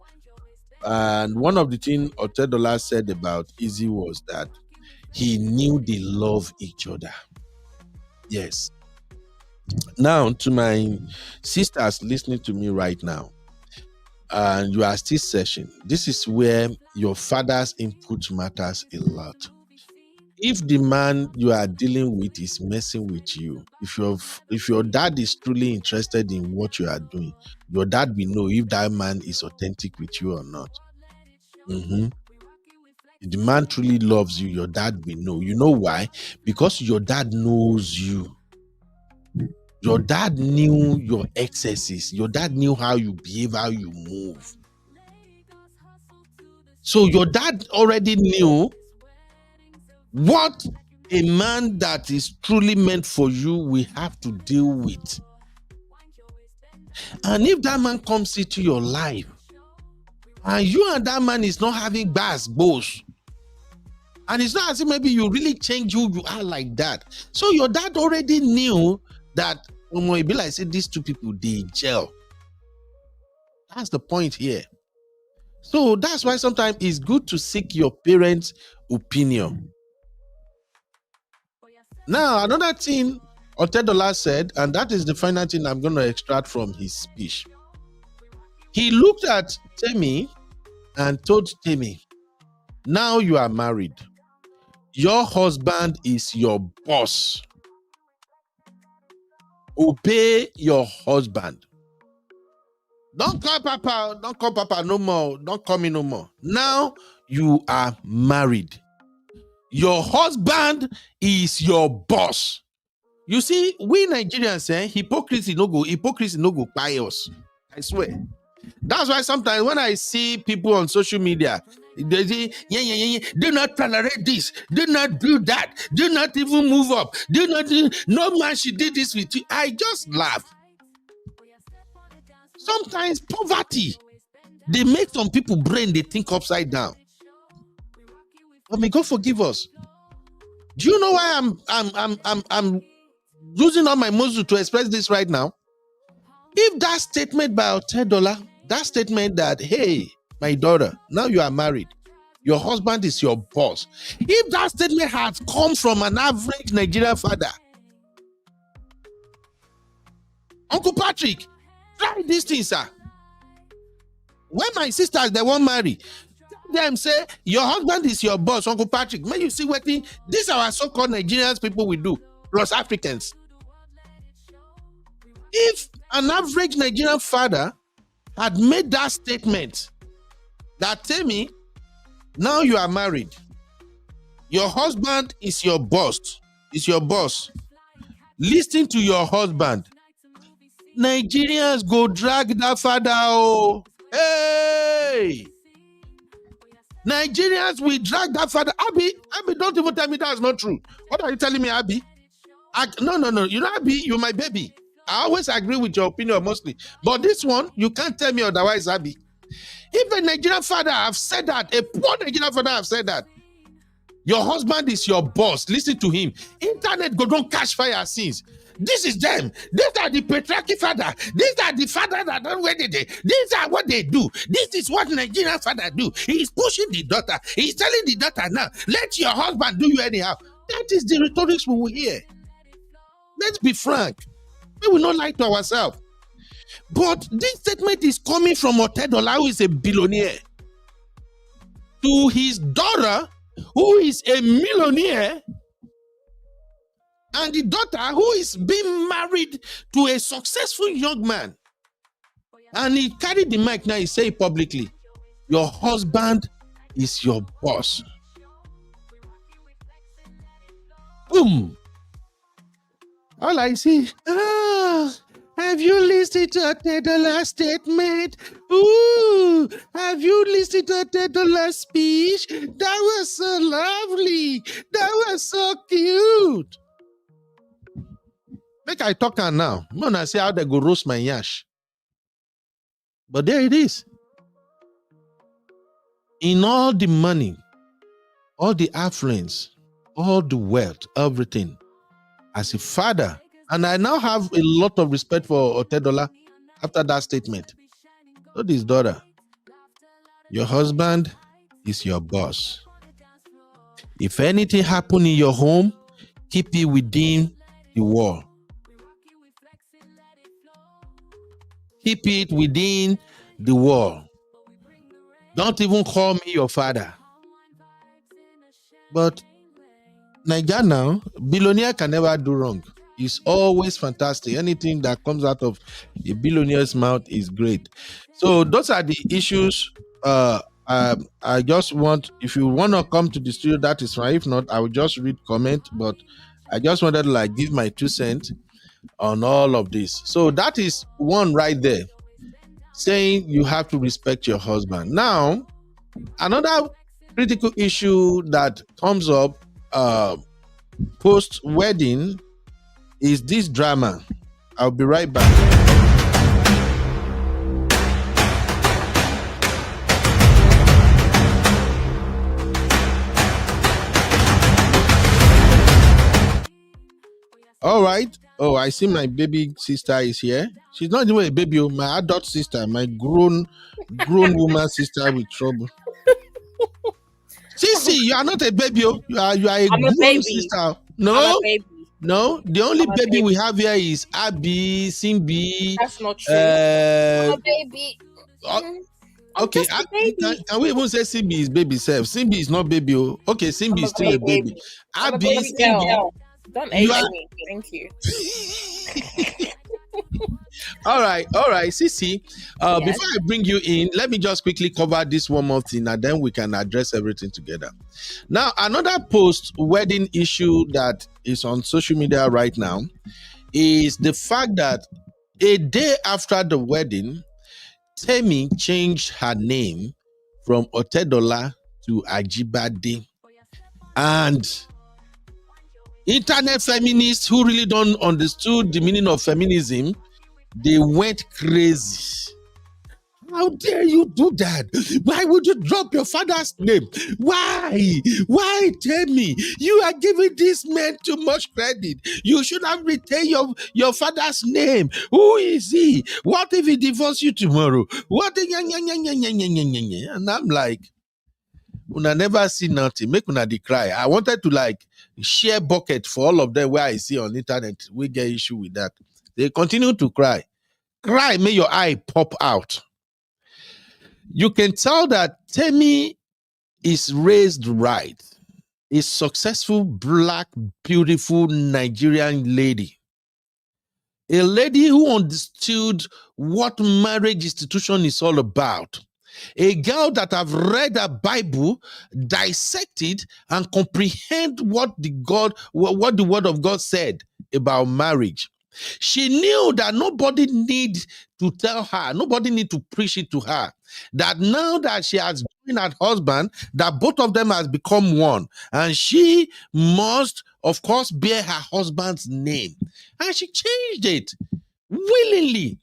and one of the things Otedola said about Eazi was that he knew they love each other. Yes. Now, to my sisters listening to me right now, and you are still searching, this is where your father's input matters a lot. If the man you are dealing with is messing with you, if your dad is truly interested in what you are doing, your dad will know if that man is authentic with you or not. If the man truly loves you, your dad will know. You know why? Because your dad knows you. Your dad knew your excesses. Your dad knew how you behave, how you move. So your dad already knew what a man that is truly meant for you will have to deal with. And if that man comes into your life, and you and that man is not having both, and it's not as if maybe you really change who you are like that. So your dad already knew that it be like, say, these two people, they gel. That's the point here. So that's why sometimes it's good to seek your parents' opinion. Now, another thing Otedola said, and that is the final thing I'm going to extract from his speech. He looked at Temi and told Temi, now you are married. Your husband is your boss. Obey your husband. Don't call Papa no more. Don't call me no more. Now you are married. Your husband is your boss. You see, we Nigerians say hypocrisy no go buy us. I swear. That's why sometimes when I see people on social media, they say, do not tolerate this, do not do that, do not even move up, no man should do this with you. I just laugh. Sometimes poverty, they make some people brain, they think upside down. But may God forgive us. Do you know why I'm losing all my muscle to express this right now? If that statement by Otedola, that statement that, hey, my daughter, now you are married, your husband is your boss. If that statement had come from an average Nigerian father, Uncle Patrick, try this thing, sir. When my sisters, they won't marry, them say, your husband is your boss, Uncle Patrick. May you see what these are our so-called Nigerians people will do, plus Africans. If an average Nigerian father had made that statement, that Temi, now you are married, your husband is your boss, listen to your husband. Nigerians go drag that father. Oh, hey! Nigerians will drag that father. Abby, don't even tell me that's not true. What are you telling me, Abby? No. You know, Abby, you're my baby. I always agree with your opinion mostly. But this one, you can't tell me otherwise, Abby. If a Nigerian father have said that, a poor Nigerian father have said that, your husband is your boss, listen to him. Internet go don't catch fire since. This is them. These are the patriarchy father. These are the father that don't where they. These are what they do. This is what Nigerian father do. He's pushing the daughter. He's telling the daughter now, let your husband do you anyhow. That is the rhetorics we will hear. Let's be frank. We will not lie to ourselves. But this statement is coming from Otedola, who is a billionaire, to his daughter, who is a millionaire, and the daughter who is being married to a successful young man. And he carried the mic now, he say it publicly, your husband is your boss. Boom. All I see, have you listened to Otedola's statement? Ooh, have you listened to Otedola's speech? That was so lovely. That was so cute. Make I talk on now. I'm gonna say how they go roast my yash. But there it is. In all the money, all the affluence, all the wealth, everything, as a father, and I now have a lot of respect for Otedola after that statement. Not his daughter. Your husband is your boss. If anything happen in your home, keep it within the wall. Keep it within the wall. Don't even call me your father. But Nigeria now, billionaire can never do wrong. It's always fantastic. Anything that comes out of a billionaire's mouth is great. So those are the issues. I just want, if you want to come to the studio, that is fine. If not, I will just read comment. But I just wanted to like give my 2 cents on all of this. So that is one right there, saying you have to respect your husband. Now, another critical issue that comes up post-wedding is this drama. I'll be right back. All right. Oh, I see my baby sister is here. She's not even a baby, my adult sister, my grown woman sister with trouble. Sisi, you are not a baby. You are a I'm a grown baby. sister. I'm No, a baby. No, the only Our baby we baby. have here is Abby, Simbi. That's not true. Our baby. Uh, I'm okay, just a baby. can we even say Simbi is baby self? Simbi is not baby. Oh. Okay, Simbi I'm is a still a baby. baby. I'm a Abby, baby Simbi, girl. Don't you age are me. Thank you. all right. Sisi, Yes. before I bring you in, let me just quickly cover this one more thing and then we can address everything together. Now, another post-wedding issue that is on social media right now is the fact that a day after the wedding, Temi changed her name from Otedola to Ajibade. And internet feminists who really don't understood the meaning of feminism, they went crazy. How dare you do that? Why would you drop your father's name? Why? Why, tell me? You are giving this man too much credit. You should have retained your father's name. Who is he? What if he divorces you tomorrow? What? And I'm like, una never see nothing. Make una dey cry. I wanted to like share bucket for all of them where I see on internet. We get issue with that. They continue to cry. Cry, may your eye pop out. You can tell that Temi is raised right. A successful, black, beautiful Nigerian lady. A lady who understood what marriage institution is all about. A girl that have read a Bible, dissected and comprehend what the word of God said about marriage. She knew that nobody need to tell her, nobody need to preach it to her, that now that she has joined her husband, that both of them has become one, and she must, of course, bear her husband's name. And she changed it willingly.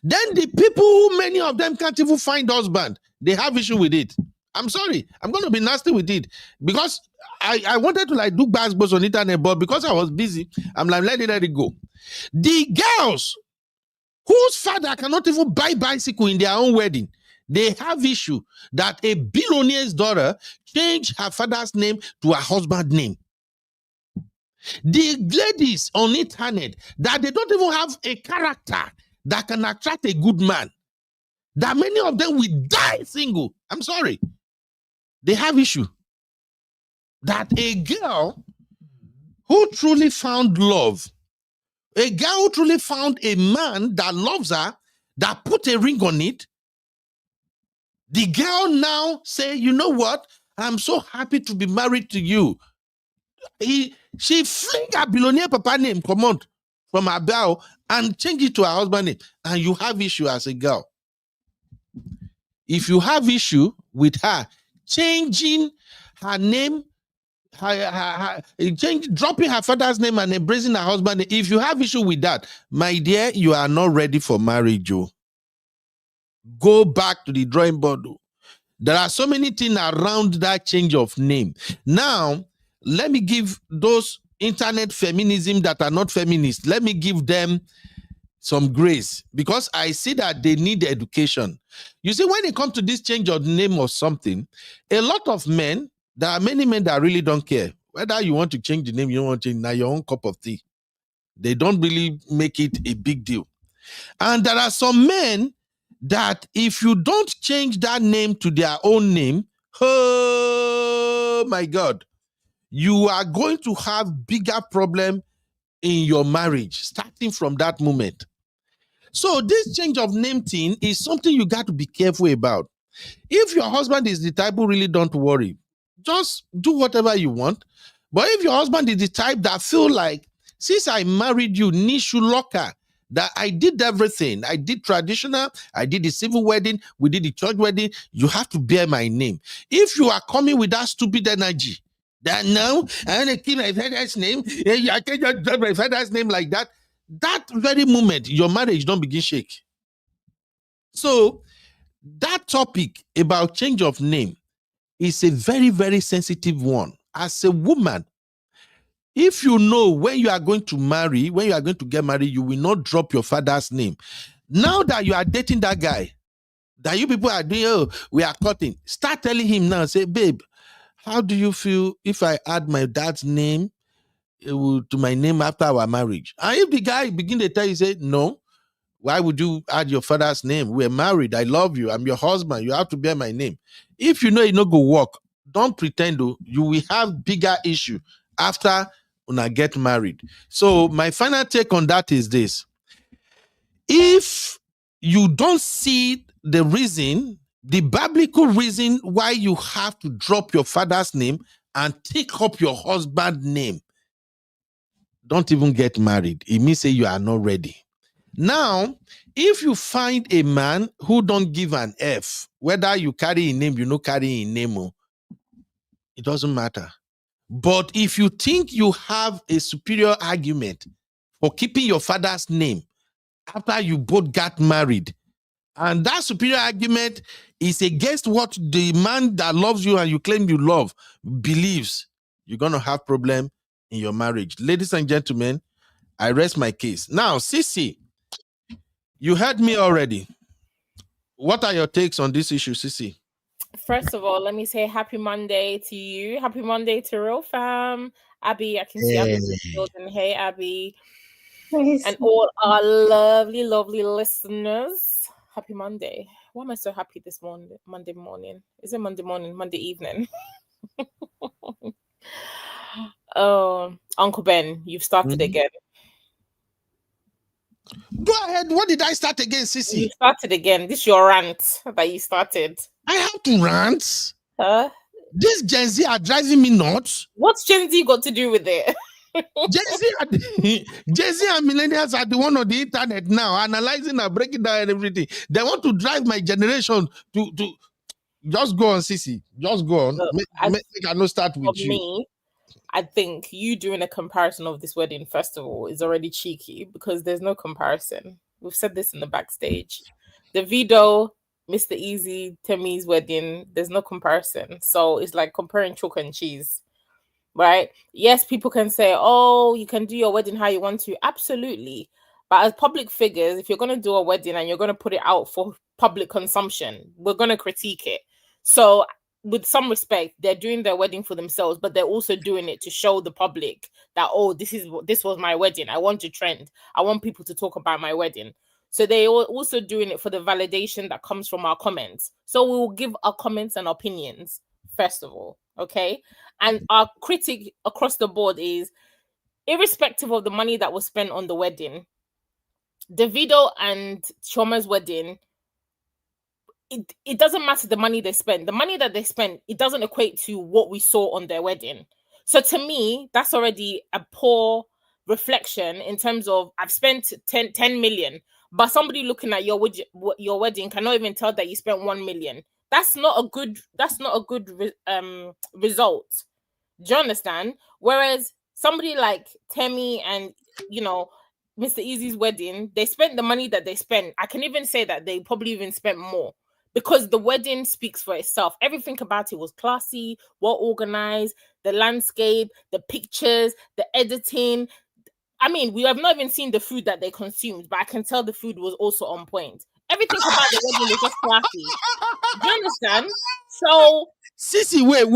Then the people who many of them can't even find husband, they have issue with it. I'm sorry, I'm going to be nasty with it because I wanted to like do basketballs on internet, but because I was busy, I'm like, let it go. The girls whose father cannot even buy bicycle in their own wedding, they have issue that a billionaire's daughter changed her father's name to her husband's name. The ladies on internet that they don't even have a character that can attract a good man, that many of them will die single. I'm sorry. They have issue that a girl who truly found love, a girl who truly found a man that loves her, that put a ring on it, the girl now say, you know what? I'm so happy to be married to you. She fling her billionaire papa name, come on, from her bell and change it to her husband name. And you have issue as a girl. If you have issue with her changing her name, dropping her father's name and embracing her husband name, if you have issue with that, my dear, you are not ready for marriage, Joe. Go back to the drawing board. There are so many things around that change of name. Now, let me give those internet feminism that are not feminists, let me give them some grace because I see that they need education. You see, when it comes to this change of name or something, a lot of men, there are many men that really don't care. Whether you want to change the name, you don't want to change, now your own cup of tea. They don't really make it a big deal. And there are some men that if you don't change that name to their own name, oh my God, you are going to have bigger problem in your marriage starting from that moment. So this change of name thing is something you got to be careful about. If your husband is the type who really don't worry, just do whatever you want. But if your husband is the type that feel like, since I married you, Nishu Loka, that I did everything. I did traditional, I did the civil wedding, we did the church wedding, you have to bear my name. If you are coming with that stupid energy, that no, I want to keep my father's name, I can't just drop my father's name like that, that very moment, your marriage don't begin shake. So that topic about change of name is a very, very sensitive one. As a woman, if you know when you are going to marry, when you are going to get married, you will not drop your father's name. Now that you are dating that guy, that you people are doing, oh, we are cutting, start telling him now, say, babe, how do you feel if I add my dad's name to my name after our marriage. And if the guy begin to tell you, say, no, why would you add your father's name? We're married. I love you. I'm your husband. You have to bear my name. If you know you no go work, don't pretend you will have bigger issue after una get married. So my final take on that is this. If you don't see the reason, the biblical reason why you have to drop your father's name and take up your husband's name, don't even get married. It means say you are not ready. Now, if you find a man who don't give an F, whether you carry a name, you no carry a name, it doesn't matter. But if you think you have a superior argument for keeping your father's name after you both got married, and that superior argument is against what the man that loves you and you claim you love believes, you're going to have problem in your marriage. Ladies and gentlemen, I rest my case. Now, Sissy, you heard me already. What are your takes on this issue, Sissy? First of all, let me say happy Monday to you. Happy Monday to Real Fam. Abby, I can see Abby in the building. Hey, Abby. And all our lovely, lovely listeners. Happy Monday. Why am I so happy this morning? Monday morning. Is it Monday morning? Monday evening? Uncle Ben, you've started again. Go ahead. What did I start again, Sissy? You started again. This is your rant that you started. I have to rant. Huh? This Gen Z are driving me nuts. What's Gen Z got to do with it? Gen Z and millennials are the one on the internet now, analyzing and breaking down and everything. They want to drive my generation to just go on, Sissy. Just go on. Look, make I not start with you. Me, I think you doing a comparison of this wedding, first of all, is already cheeky because there's no comparison. We've said this in the backstage. Davido, Mr. Eazi, Temi's wedding, there's no comparison. So it's like comparing chalk and cheese, right? Yes, people can say, oh, you can do your wedding how you want to. Absolutely. But as public figures, if you're going to do a wedding and you're going to put it out for public consumption, we're going to critique it. So with some respect, they're doing their wedding for themselves, but they're also doing it to show the public that, oh, this was my wedding. I want to trend. I want people to talk about my wedding. So they are also doing it for the validation that comes from our comments. So we will give our comments and opinions, first of all, okay? And our critique across the board is, irrespective of the money that was spent on the wedding, Davido and Chioma's wedding, it doesn't matter the money they spend. The money that they spend, it doesn't equate to what we saw on their wedding. So to me, that's already a poor reflection in terms of, I've spent 10 million, but somebody looking at your wedding cannot even tell that you spent 1 million. That's not a good result. Do you understand? Whereas somebody like Temi and, Mr. Eazi's wedding, they spent the money that they spent. I can even say that they probably even spent more, because the wedding speaks for itself. Everything about it was classy, well organized, the landscape, the pictures, the editing. I mean, we have not even seen the food that they consumed, but I can tell the food was also on point. Everything about the wedding is just classy. Do you understand? So, Sissy, wait.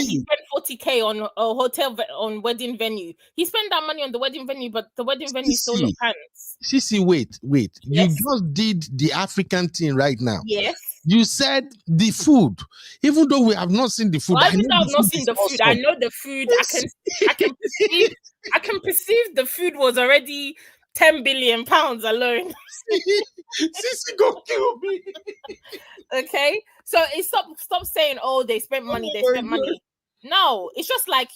He spent 40K on a hotel on wedding venue. He spent that money on the wedding venue, but the wedding venue still look pants. Sissy, wait. Yes. You just did the African thing right now. Yes. You said the food, even though we have not seen the food. Well, even though I've not seen the food, I know the food. I can perceive the food was already 10 billion pounds alone. Sissy go kill me. Okay, so it stop saying, oh, they spent money. Money. No, it's just like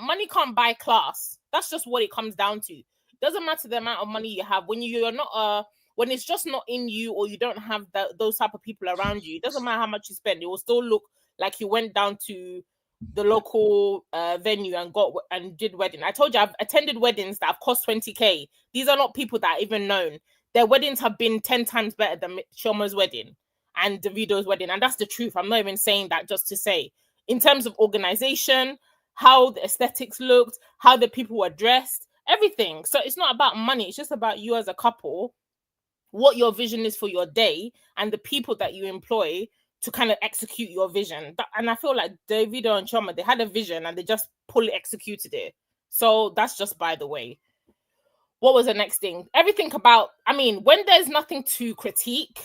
money can't buy class. That's just what it comes down to. It doesn't matter the amount of money you have when you're not when it's just not in you, or you don't have those type of people around you. It doesn't matter how much you spend. It will still look like you went down to the local venue and did wedding. I told you I've attended weddings that have cost 20K. These are not people that are even known. Their weddings have been 10 times better than Chioma's wedding and Davido's wedding. And that's the truth. I'm not even saying that just to say. In terms of organization, how the aesthetics looked, how the people were dressed, everything. So it's not about money. It's just about you as a couple, what your vision is for your day, and the people that you employ to kind of execute your vision. And I feel like Davido and Choma, they had a vision and they just fully executed it. So that's just by the way. What was the next thing? Everything about, I mean, when there's nothing to critique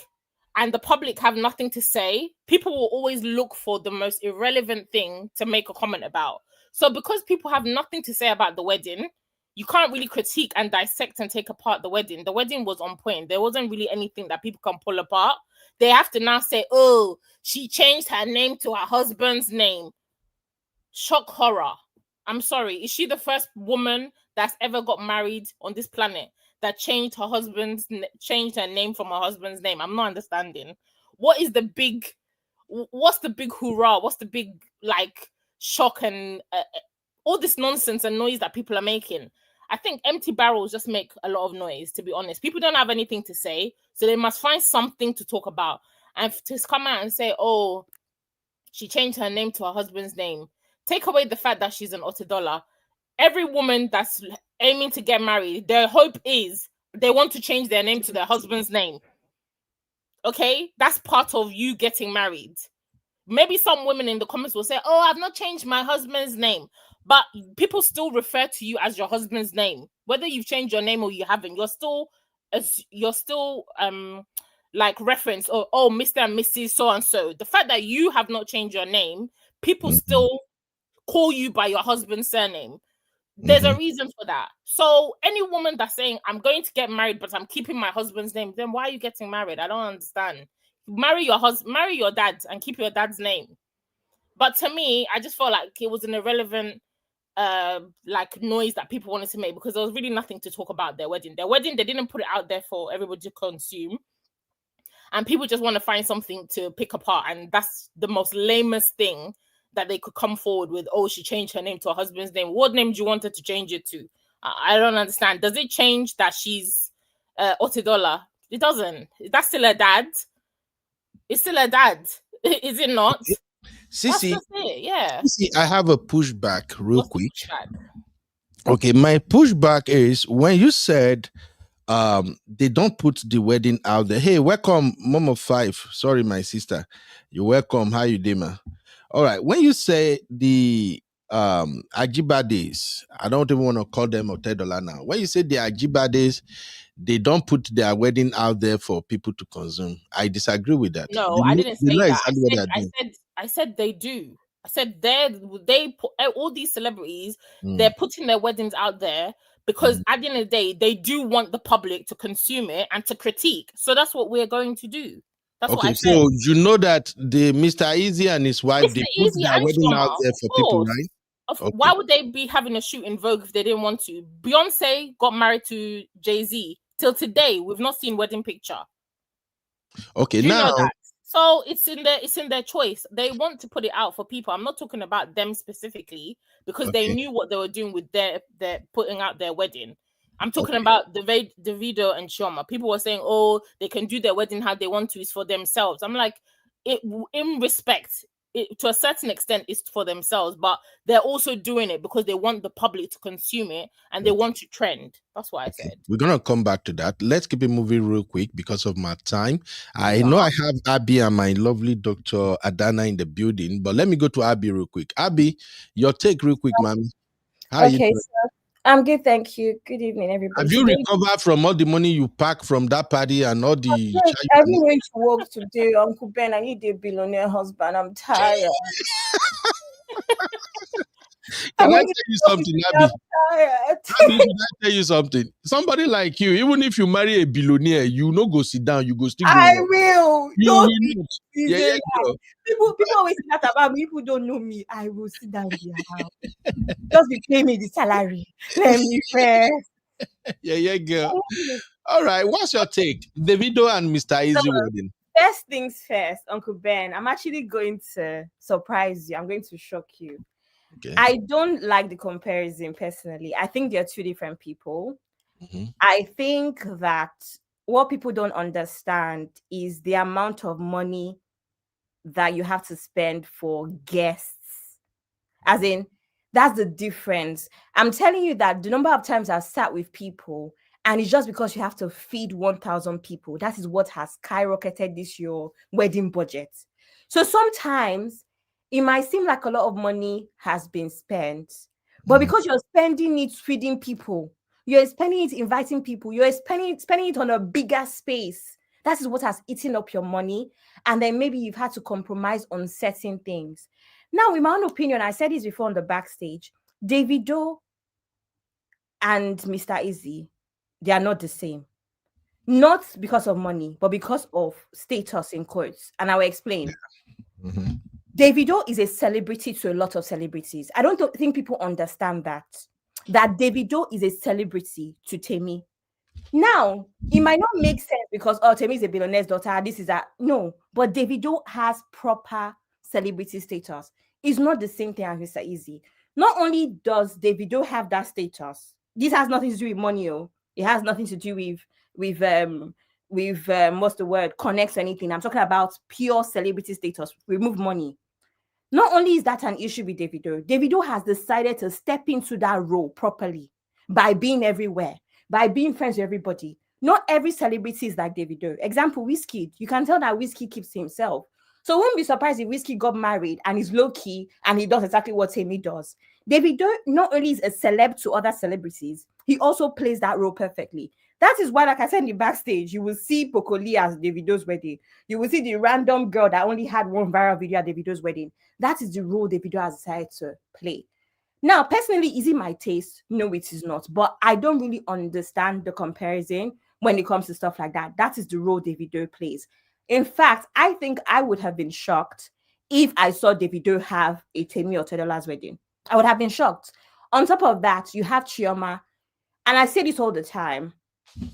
and the public have nothing to say, people will always look for the most irrelevant thing to make a comment about. So because people have nothing to say about the wedding, you can't really critique and dissect and take apart the wedding. The wedding was on point. There wasn't really anything that people can pull apart. They have to now say, oh, she changed her name to her husband's name. Shock horror. I'm sorry. Is she the first woman that's ever got married on this planet that changed her name from her husband's name? I'm not understanding. What's the big hoorah? What's the big like shock and all this nonsense and noise that people are making? I think empty barrels just make a lot of noise, to be honest. People don't have anything to say, so they must find something to talk about. And to come out and say, oh, she changed her name to her husband's name. Take away the fact that she's an Otedola. Every woman that's aiming to get married, their hope is they want to change their name to their husband's name. Okay? That's part of you getting married. Maybe some women in the comments will say, oh, I've not changed my husband's name. But people still refer to you as your husband's name. Whether you've changed your name or you haven't, you're still like reference or Mr. and Mrs. so-and-so. The fact that you have not changed your name, people still call you by your husband's surname. There's a reason for that. So any woman that's saying, I'm going to get married, but I'm keeping my husband's name, then why are you getting married? I don't understand. Marry your dad and keep your dad's name. But to me, I just felt like it was an irrelevant like noise that people wanted to make because there was really nothing to talk about their wedding. Their wedding, they didn't put it out there for everybody to consume. And people just want to find something to pick apart. And that's the most lamest thing that they could come forward with. Oh, she changed her name to her husband's name. What name do you want her to change it to? I don't understand. Does it change that she's Otedola? It doesn't. That's still her dad. It's still her dad. Is it not? Sissy, That's it, yeah. Sissy, I have a pushback real quick. Okay, my pushback is when you said they don't put the wedding out there. Hey, welcome, mom of five. Sorry, my sister. You're welcome. How you doing, ma? All right. When you say the Ajibades, I don't even want to call them Otedola now. When you say the Ajibades, they don't put their wedding out there for people to consume. I disagree with that. No, I didn't say that. I said they do. I said they put all these celebrities, they're putting their weddings out there because at the end of the day, they do want the public to consume it and to critique. So that's what we're going to do. That's what I said. So you know that the Mr. Eazi and his wife, they put their wedding out there for people, right? Why would they be having a shoot in Vogue if they didn't want to? Beyonce got married to Jay-Z. Till today, we've not seen wedding picture. Okay, do you now know that? So it's in their choice. They want to put it out for people. I'm not talking about them specifically because they knew what they were doing with their putting out their wedding. I'm talking about Davido and Chioma. People were saying, oh, they can do their wedding how they want to. It's for themselves. I'm like, in respect, to a certain extent, it's for themselves, but they're also doing it because they want the public to consume it and they want to trend. That's what I said. We're going to come back to that. Let's keep it moving real quick because of my time. I know I have Abby and my lovely Dr. Adana in the building, but let me go to Abby real quick. Abby, your take real quick, ma'am. How are you doing? So I'm good, thank you. Good evening, everybody. Have you recovered from all the money you packed from that party and all the... I've been going to work today, Uncle Ben. I need a billionaire husband. I'm tired. Can I tell you something, Abby? Abby, can I tell you something? Somebody like you, even if you marry a billionaire, you no go sit down, you go still go. I will. You will not. Yeah, people always say that about me. People don't know me. I will sit down in their house. Just be paying me the salary. Let me first. Yeah, girl. All right, what's your take? Davido and Mr. Eazi wedding. First things first, Uncle Ben. I'm actually going to surprise you. I'm going to shock you. Okay. I don't like the comparison personally. I think they're two different people. I think that what people don't understand is the amount of money that you have to spend for guests. As in, that's the difference. I'm telling you that the number of times I've sat with people and it's just because you have to feed 1,000 people. That is what has skyrocketed this your wedding budget. So sometimes it might seem like a lot of money has been spent, but because you're spending it feeding people, you're spending it inviting people, you're spending it on a bigger space. That is what has eaten up your money. And then maybe you've had to compromise on certain things. Now, in my own opinion, I said this before on the backstage, Davido and Mr. Eazi, they are not the same. Not because of money, but because of status in quotes. And I will explain. Davido is a celebrity to a lot of celebrities. I don't think people understand that. That Davido is a celebrity to Temi. Now, it might not make sense because Temi is a billionaire's daughter. This is a no, but Davido has proper celebrity status. It's not the same thing as Mr. Eazi. Not only does Davido have that status, this has nothing to do with money. It has nothing to do with what's the word, connects or anything. I'm talking about pure celebrity status. Remove money. Not only is that an issue with Davido, Davido has decided to step into that role properly by being everywhere, by being friends with everybody. Not every celebrity is like Davido. Example, Whiskey. You can tell that Whiskey keeps to himself. So won't be surprised if Whiskey got married and is low-key and he does exactly what Tammy does. Davido not only is a celeb to other celebrities, he also plays that role perfectly. That is why, like I said in the backstage, you will see Pokoli as Davido's wedding. You will see the random girl that only had one viral video at Davido's wedding. That is the role Davido has decided to play. Now, personally, is it my taste? No, it is not. But I don't really understand the comparison when it comes to stuff like that. That is the role Davido plays. In fact, I think I would have been shocked if I saw Davido have a Temi or Tedola's wedding. I would have been shocked. On top of that, you have Chioma. And I say this all the time.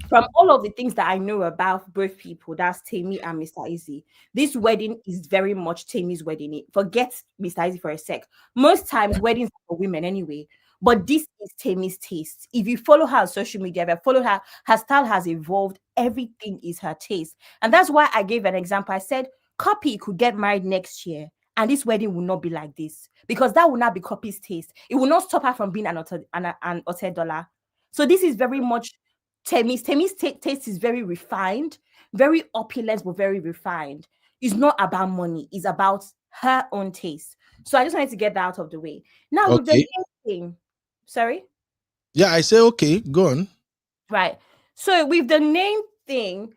From all of the things that I know about both people, that's Temi and Mr. Eazi, this wedding is very much Temi's wedding. Forget Mr. Eazi for a sec. Most times, weddings are for women anyway. But this is Temi's taste. If you follow her on social media, if you follow her style has evolved. Everything is her taste. And that's why I gave an example. I said, Copy could get married next year, and this wedding will not be like this. Because that will not be Copy's taste. It will not stop her from being an Otedola. So this is very much Temi's taste is very refined, very opulent, but very refined. It's not about money. It's about her own taste. So I just wanted to get that out of the way. Now, with the Okay. name thing, sorry? Yeah, I say okay. Go on. Right. So with the name thing,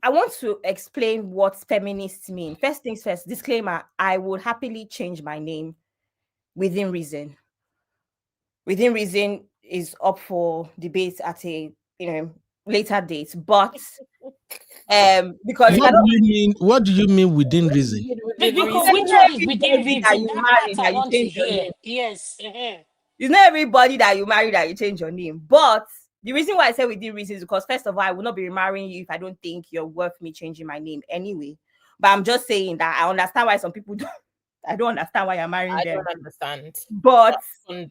I want to explain what feminists mean. First things first, disclaimer, I would happily change my name within reason. Within reason is up for debate at a later date, but because What do you mean? What do you mean within reason? Because which not one is within everybody that reason? you That marry I that you want to change your hear. name. Yes. It's not everybody that you marry that you change your name. But the reason why I say within reason is because first of all, I will not be remarrying you if I don't think you're worth me changing my name anyway. But I'm just saying that I understand why some people don't. I don't understand why you're marrying I them. don't understand. But Continue.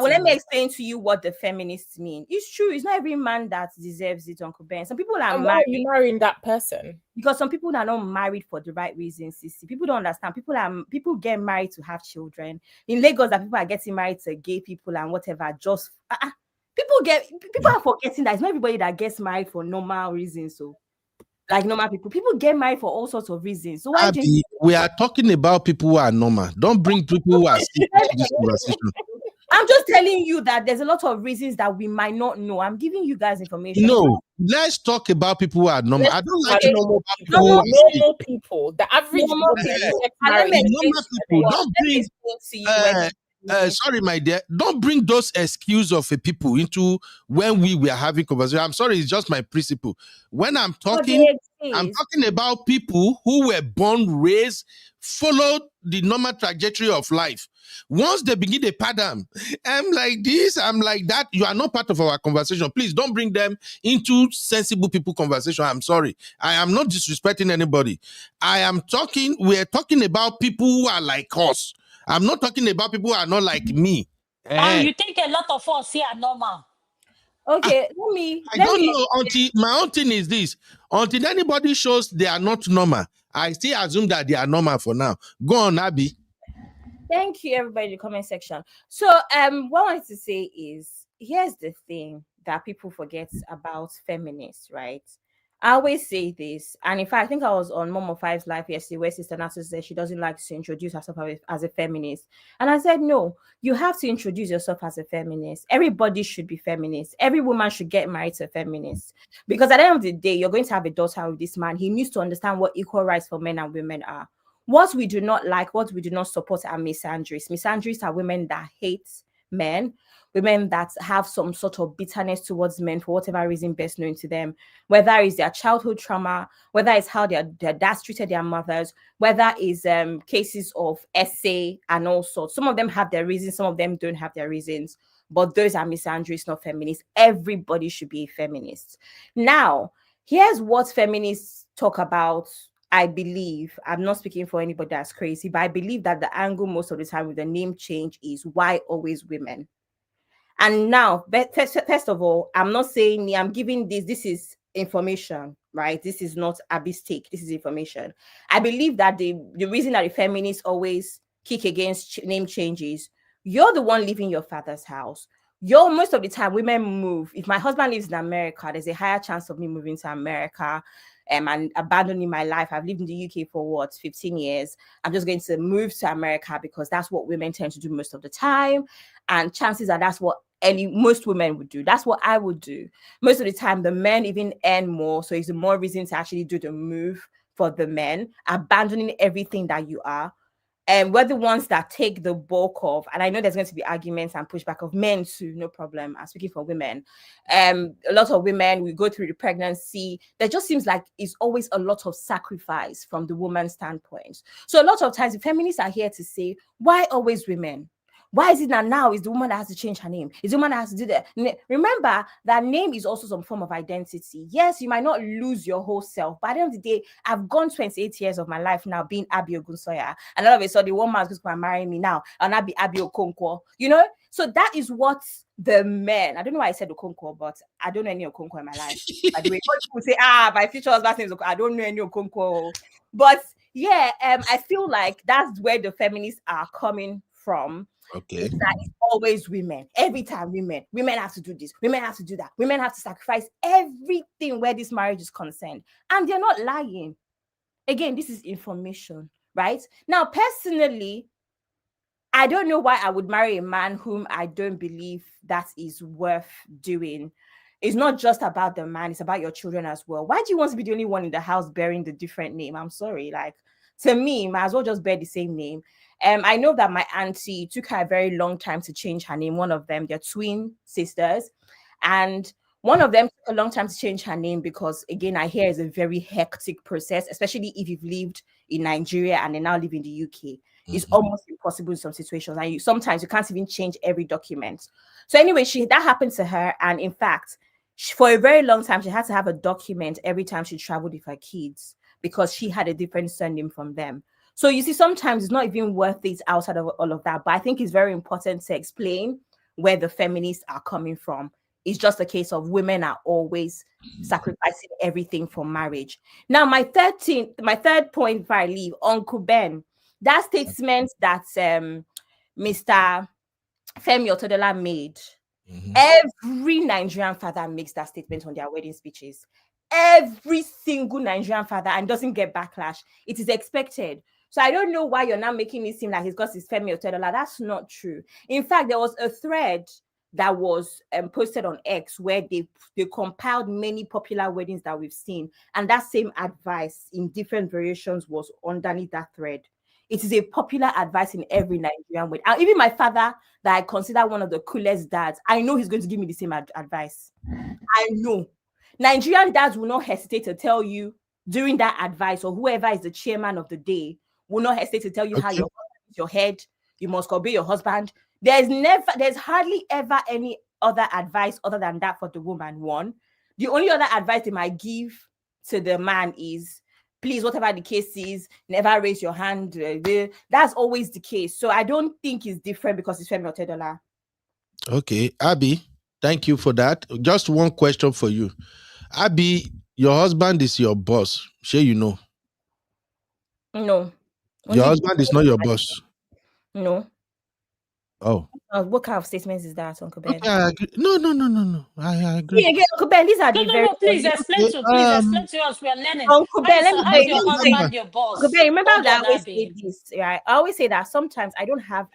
let me explain to you what the feminists mean. It's true. It's not every man that deserves it, Uncle Ben. Some people are And why are married you marrying that person? because some people are not married for the right reasons. Sissy. People don't understand. People get married to have children. In Lagos, that people are getting married to gay people and whatever. Just people are forgetting that it's not everybody that gets married for normal reasons. So, like normal people get married for all sorts of reasons. So why Abby, we are talking about people who are normal. Don't bring people who are sick into this conversation. I'm just telling you that there's a lot of reasons that we might not know. I'm giving you guys information. No, let's talk about people who are normal. I don't like Normal people who are sick. normal people. The average Normal woman people. gets And let married. me explain Normal to you people. what- Don't let me bring explain to you when sorry, my dear. Don't bring those excuse of a people into when we were having conversation. I'm sorry, it's just my principle. When I'm talking, I'm talking about people who were born, raised, followed the normal trajectory of life. Once they begin a pattern, I'm like this, I'm like that. You are not part of our conversation. Please don't bring them into sensible people conversation. I'm sorry. I am not disrespecting anybody. We're talking about people who are like us. I'm not talking about people who are not like me. And you think a lot of us here are normal. Okay, I don't know until my own thing is this. Until anybody shows they are not normal, I still assume that they are normal for now. Go on, Abby. Thank you, everybody in the comment section. So, what I wanted to say is, here's the thing that people forget about feminists, right? I always say this, and in fact, I think I was on Mom of Five's live yesterday where Sister Nasa said she doesn't like to introduce herself as a feminist. And I said, no, you have to introduce yourself as a feminist. Everybody should be feminist. Every woman should get married to a feminist. Because at the end of the day, you're going to have a daughter with this man. He needs to understand what equal rights for men and women are. What we do not like, what we do not support are misandries. Misandries are women that hate men, women that have some sort of bitterness towards men for whatever reason best known to them, whether it's their childhood trauma, whether it's how their dads treated their mothers, whether it's cases of essay and all sorts. Some of them have their reasons, some of them don't have their reasons, but those are misandries, not feminists. Everybody should be a feminist. Now, here's what feminists talk about. I believe, I'm not speaking for anybody that's crazy, but I believe that the angle most of the time with the name change is why always women. And now, first of all, I'm not saying I'm giving this is information, right? This is not Abby's take. This is information. I believe that the reason that the feminists always kick against name changes, you're the one leaving your father's house. You're most of the time women move. If my husband lives in America, there's a higher chance of me moving to America and abandoning my life. I've lived in the UK for 15 years. I'm just going to move to America because that's what women tend to do most of the time. And chances are that's what most women would do. That's what I would do. Most of the time, the men even earn more. So it's more reason to actually do the move for the men, abandoning everything that you are. And we're the ones that take the bulk of, and I know there's going to be arguments and pushback of men too, no problem. I'm speaking for women. A lot of women, we go through the pregnancy. There just seems like it's always a lot of sacrifice from the woman's standpoint. So a lot of times the feminists are here to say, why always women? Why is it that now is the woman that has to change her name? Is the woman that has to do that? Remember that name is also some form of identity. Yes, you might not lose your whole self, but at the end of the day, I've gone 28 years of my life now being Abby Ogunsoya, and all of a sudden, the woman is going to marry me now, and I'll be Abby Okonkwo. You know, so that is what the men. I don't know why I said Okonkwo, but I don't know any Okonkwo in my life. By the way, people say, my future husband's name is Okonkwo. I don't know any Okonkwo, but yeah, I feel like that's where the feminists are coming from. Okay. It's that it's always women. Every time women have to do this, women have to do that, women have to sacrifice everything where this marriage is concerned. And they're not lying. Again, this is information, right? Now, personally, I don't know why I would marry a man whom I don't believe that is worth doing. It's not just about the man, it's about your children as well. Why do you want to be the only one in the house bearing the different name? I'm sorry. Like, to me, might as well just bear the same name. I know that my auntie took her a very long time to change her name. One of them, they're twin sisters. And one of them took a long time to change her name because, again, I hear it's a very hectic process, especially if you've lived in Nigeria and they now live in the UK. It's almost impossible in some situations. And sometimes you can't even change every document. So anyway, that happened to her. And in fact, for a very long time, she had to have a document every time she traveled with her kids because she had a different surname from them. So you see, sometimes it's not even worth it outside of all of that. But I think it's very important to explain where the feminists are coming from. It's just a case of women are always sacrificing everything for marriage. Now, my third point before I leave, Uncle Ben, that statement that Mr. Femi Otedola made, every Nigerian father makes that statement on their wedding speeches. Every single Nigerian father, and doesn't get backlash. It is expected. So I don't know why you're now making it seem like it's because it's Femi Otedola. That's not true. In fact, there was a thread that was posted on X where they compiled many popular weddings that we've seen, and that same advice in different variations was underneath that thread. It is a popular advice in every Nigerian wedding. And even my father, that I consider one of the coolest dads, I know he's going to give me the same advice. I know. Nigerian dads will not hesitate to tell you during that advice, or whoever is the chairman of the day will not hesitate to tell you how your head, you must obey your husband. There's hardly ever any other advice other than that for the woman. One, the only other advice they might give to the man is, please, whatever the case is, never raise your hand. That's always the case. So I don't think it's different because it's Femi Otedola. Okay, Abby, thank you for that. Just one question for you. Abby, your husband is your boss. Sure, you know. No. Your husband is not your boss. No. Oh, What kind of statements is that, Uncle okay. Ben? I agree. No, no, no, no, no. I agree. See again, Uncle Ben. These are No, the no, very no. Please honest. explain Okay. to. Please explain to us. We are learning. Uncle How Ben, is let me how's wait. your Let me wait. husband Adama. your Uncle boss? Ben, remember Hold that I on, always say Abby. this, right? I always say that sometimes I don't have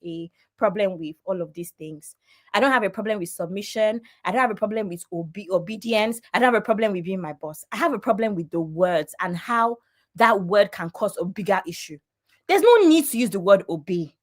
a problem with all of these things. I don't have a problem with submission. I don't have a problem with obedience. I don't have a problem with being my boss. I have a problem with the words and how that word can cause a bigger issue. There's no need to use the word obey.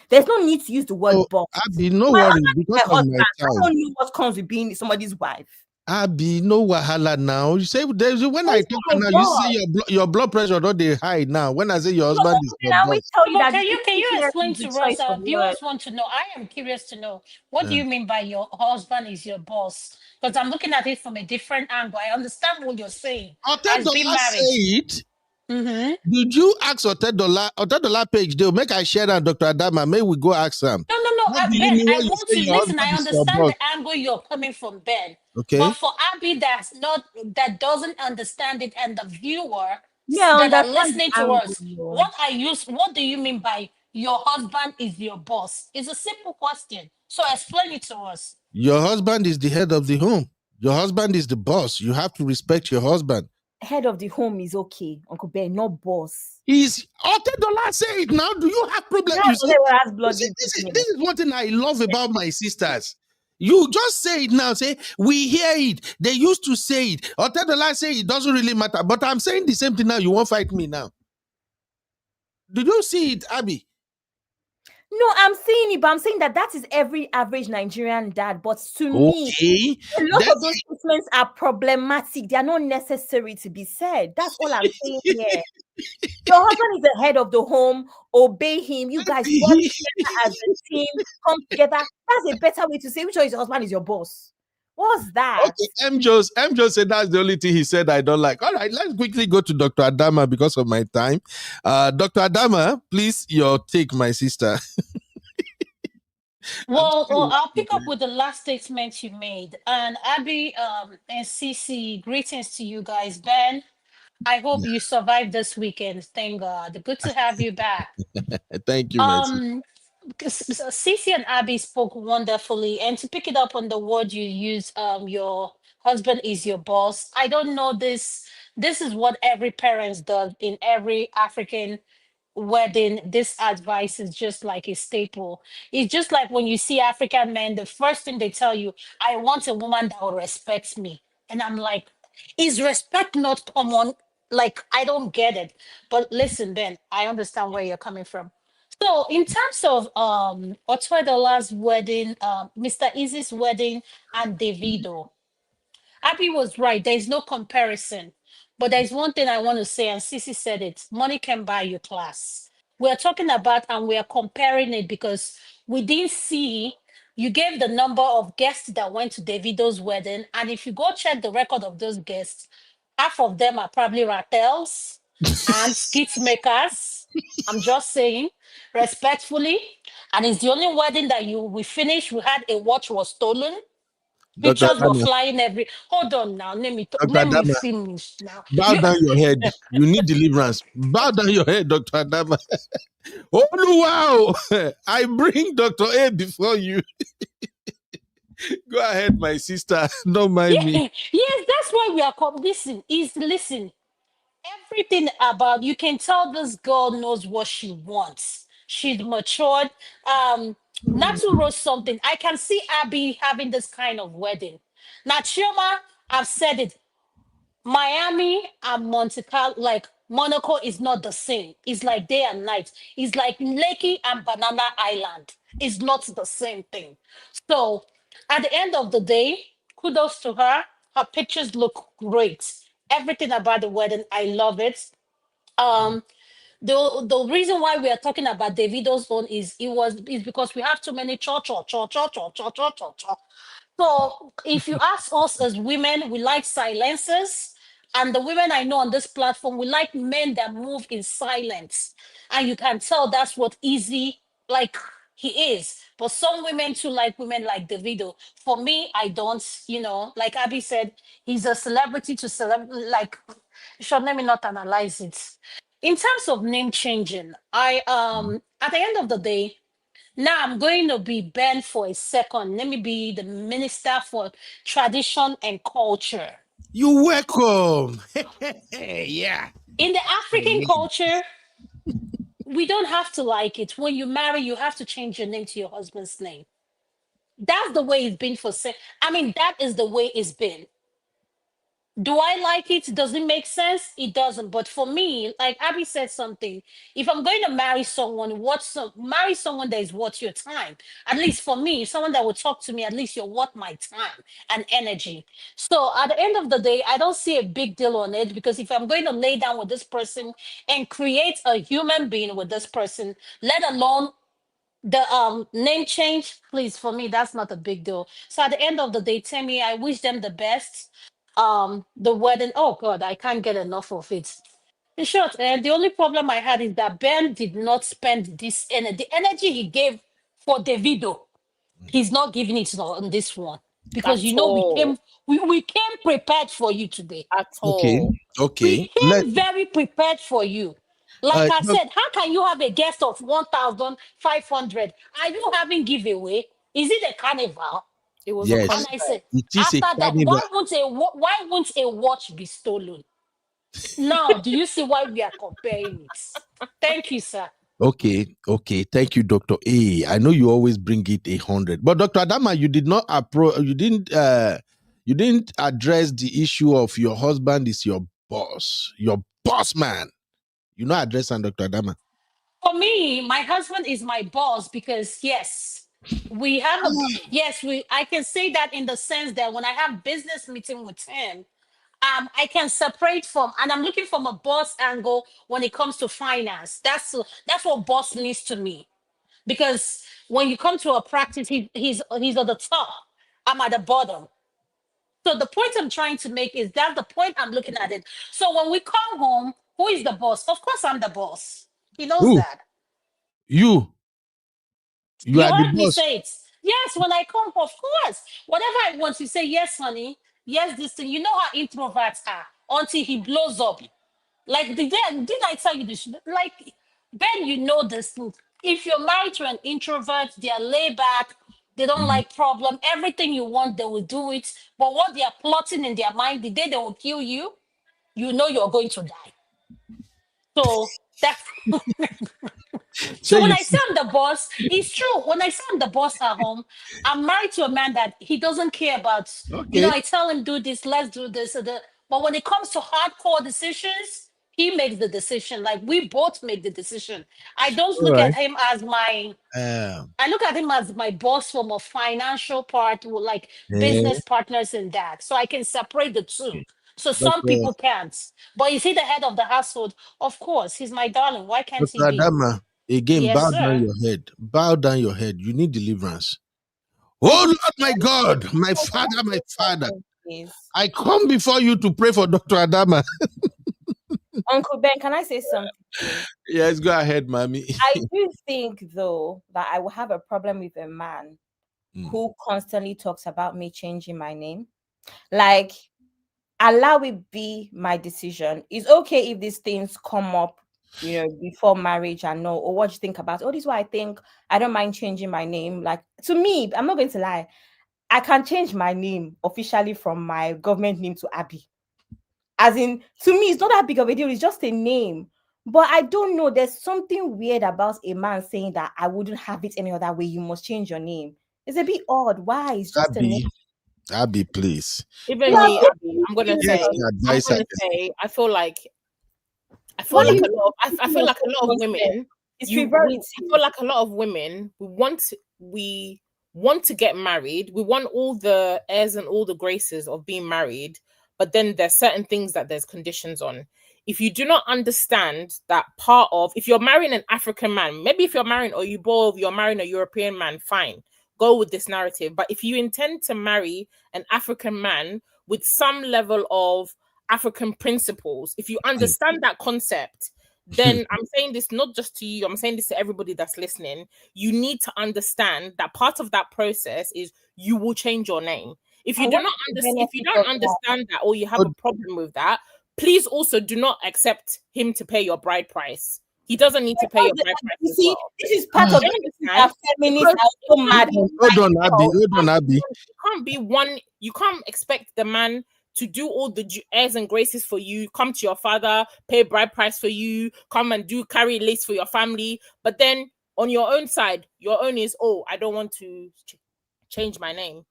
There's no need to use the So, word boss. Abby, no My worries husband is because my of husband. my I time. don't know what comes with being somebody's wife. Abi, no wahala now. You say there's when I He's talk my now, you say boss. your blood pressure not they high now. When I say your But husband is Uncle Ben, your I always boss. tell you But that can the you difference explain is the to us? choice of words. Viewers want to know. I am curious to know. What do Uh, you mean by your husband is your boss? Because I'm looking at it from a different angle. I understand what you're saying as being Otedola married. say it. Mm-hmm. Did you ask Otedola? Otedola page deal. Make I share that Dr. Adama. May we go ask him. No, no, no. What do you Ben, mean I when you want say to your listen. husband I is your understand boss? the angle you're coming from, Ben. But Okay. for Abby, that doesn't understand it, and the viewer Me, I that are understand the listening to angle. us, what do you mean by your husband is your boss? It's a simple question. So explain it to us. Your husband is the head of the home. Your husband is the boss. You have to respect your husband. Head of the home is okay, Uncle Ben, not boss. He's Otedola say it now. Do you have problem? That's You see, what has you see, bloody this is one thing I love about my sisters. You just say it now. Say we hear it. They used to say it. Otedola say it doesn't really matter. But I'm saying the same thing now. You won't fight me now. Did you see it, Abby? No, I'm saying it, but I'm saying that is every average Nigerian dad. But to me, Okay. a lot Then of those statements are problematic. They are not necessary to be said. That's all I'm saying here. Your husband is the head of the home. Obey him. You guys work together as a team. Come together. That's a better way to say which one is your husband is your boss. What's that? okay, M. Joe said that's the only thing he said I don't like. All right, let's quickly go to Dr. Adama because of my time. Dr. Adama, please, your take, my sister. Well, I'll pick up with the last statement you made. And Abby and Cece, greetings to you guys. Ben, I hope you survived this weekend. Thank God. Good to have you back. Thank you, my sister. Um, Cece and Abby spoke wonderfully, and to pick it up on the word you use, your husband is your boss. I don't know this. This is what every parent does in every African wedding. This advice is just like a staple. It's just like when you see African men, the first thing they tell you, I want a woman that will respect me. And I'm like, is respect not common? Like, I don't get it. But listen, Ben, I understand where you're coming from. So in terms of Otoedola's wedding, Mr. Easy's wedding and Davido, Abby was right. There's no comparison. But there's one thing I want to say, and Sissy said it, money can buy you class. We're talking about and we are comparing it because we didn't see, you gave the number of guests that went to Davido's wedding. And if you go check the record of those guests, half of them are probably Rattels and skit makers. I'm just saying, respectfully. And it's the only wedding that we finished. We had a watch was stolen. Dr. Pictures were Adama, flying every. Hold on now. Let me Dr. let me Adama, finish now. bow You down your head. You need deliverance. Bow down your head, Dr. Adama. Oh, wow. I bring Dr. A before you. Go ahead, my sister. Don't mind me. yeah, yes, that's why we are listen. Is listen. Everything about you can tell this girl knows what she wants. She's matured. Natu wrote something. I can see Abby having this kind of wedding. Now, Chioma, I've said it. Miami and Monte Carlo, like Monaco, is not the same. It's like day and night. It's like Lakey and Banana Island. It's not the same thing. So at the end of the day, kudos to her. Her pictures look great. Everything about the wedding, I love it. Um, the reason why we are talking about Davido's own is because we have too many cho cho cho cho cho cho cho cho cho. So if you ask us as women, we like silencers. And the women I know on this platform, we like men that move in silence. And you can tell that's what easy like he is. But some women too like women like Davido. For me, I don't, like Abby said, he's a celebrity to like let me not analyze it. In terms of name changing, I at the end of the day, Now I'm going to be Ben for a second. Let me be the minister for tradition and culture. You welcome. Yeah. In the African culture, we don't have to like it. When you marry, you have to change your name to your husband's name. That's the way it's been I mean, that is the way it's been. Do I like it? Does it make sense? It doesn't. But for me, like Abby said something, if I'm going to marry someone, marry someone that is worth your time. At least for me, someone that will talk to me, at least you're worth my time and energy. So at the end of the day, I don't see a big deal on it, because if I'm going to lay down with this person and create a human being with this person, let alone the name change, please, for me that's not a big deal. So at the end of the day, Tammy, I wish them the best. The wedding, oh god, I can't get enough of it. In short, the only problem I had is that Ben did not spend this energy, the energy he gave for Davido, he's not giving it on this one, because At all. we came prepared for you today. At Okay. all. We Okay. came very prepared for you. Like I Doc- said, how can you have a guest of 1,500? Are you having giveaway? Is it a carnival? It was a And yes, I concert. said, it is a after that, carnival. why won't a watch be stolen? Now, do you see why we are comparing it? Thank you, sir. Okay, okay. Thank you, Dr. A. I know you always bring it 100. But Dr. Adama, you did not you didn't address the issue of your husband is your boss man. You not addressing Dr. Adama. For me, my husband is my boss, because yes, we have a yes, we I can say that in the sense that when I have business meeting with him, I can separate from, and I'm looking from a boss angle when it comes to finance. That's what boss means to me. Because when you come to a practice, he's at the top, I'm at the bottom. So the point I'm trying to make is that the point I'm looking at it. So when we come home, who is the boss? Of course, I'm the boss. He knows Who? that. You. You You are the heard me boss. say it. Yes, when I come, of course. Whatever I want, you say, yes, honey. Yes, this thing. You know how introverts are until he blows up. Like, did I tell you this? Like, Ben, you know this thing. If you're married to an introvert, they are laid back. They don't Mhm. like problem. Everything you want, they will do it. But what they are plotting in their mind, the day they will kill you, you know you're going to die. So that's So So when you I say I'm the boss, it's true. When I say I'm the boss at home, I'm married to a man that he doesn't care about. okay. I tell him do this, let's do this. But when it comes to hardcore decisions, he makes the decision. Like we both make the decision. I don't All look right. at him as my. I look at him as my boss from a financial part, like Eh, business partners in that. So I can separate the two. So some Dr. people can't. But is he the head of the household? Of course, he's my darling. Why can't he Dr. be? Adama, again, Yes, bow down sir. your head. Bow down your head. You need deliverance. Oh Uncle, Lord, my God, my can I Father, my say Father. something, please? I come before you to pray for Dr. Adama. Uncle Ben, can I say something, please? Yes, go ahead, mommy. I do think, though, that I will have a problem with a man Mm. who constantly talks about me changing my name. Like, allow it be my decision. It's okay if these things come up, before marriage and know, or what you think about. Oh, this is why I think I don't mind changing my name. Like, to me, I'm not going to lie. I can change my name officially from my government name to Abby. As in, to me, it's not that big of a deal. It's just a name. But I don't know. There's something weird about a man saying that I wouldn't have it any other way. You must change your name. It's a bit odd. Why? It's just a name. Abby, Abby, please. Even You are me, so Abby, I'm gonna serious. Yes, say, the I'm advisor. gonna say, I feel Why like Mhm. you a lot of, I thinking feel of like a lot of nonsense? women, It's I frivolity. feel like a lot of women, we want to get married. We want all the airs and all the graces of being married, but then there's certain things that there's conditions on. If you do not understand that part of, if you're marrying an African man, maybe if you're marrying, or you're marrying a European man, fine, go with this narrative. But if you intend to marry an African man with some level of African principles, if you understand that concept, then I'm saying this not just to you, I'm saying this to everybody that's listening. You need to understand that part of that process is you will change your name. If you And do what not is the if you benefit don't of that? understand that, or you have But a problem with that, please also do not accept him to pay your bride price. He doesn't need to pay your Because bride price you as see, well. this is part Do of you the reason that understand? feminists Because are it so can't mad. be Hold on, one. Abby. No, it Hold on, Abby. can't be one. You can't expect the man to do all the airs and graces for you, come to your father, pay bride price for you, come and do carry lace for your family. But then on your own side, your own is, oh, I don't want to change my name.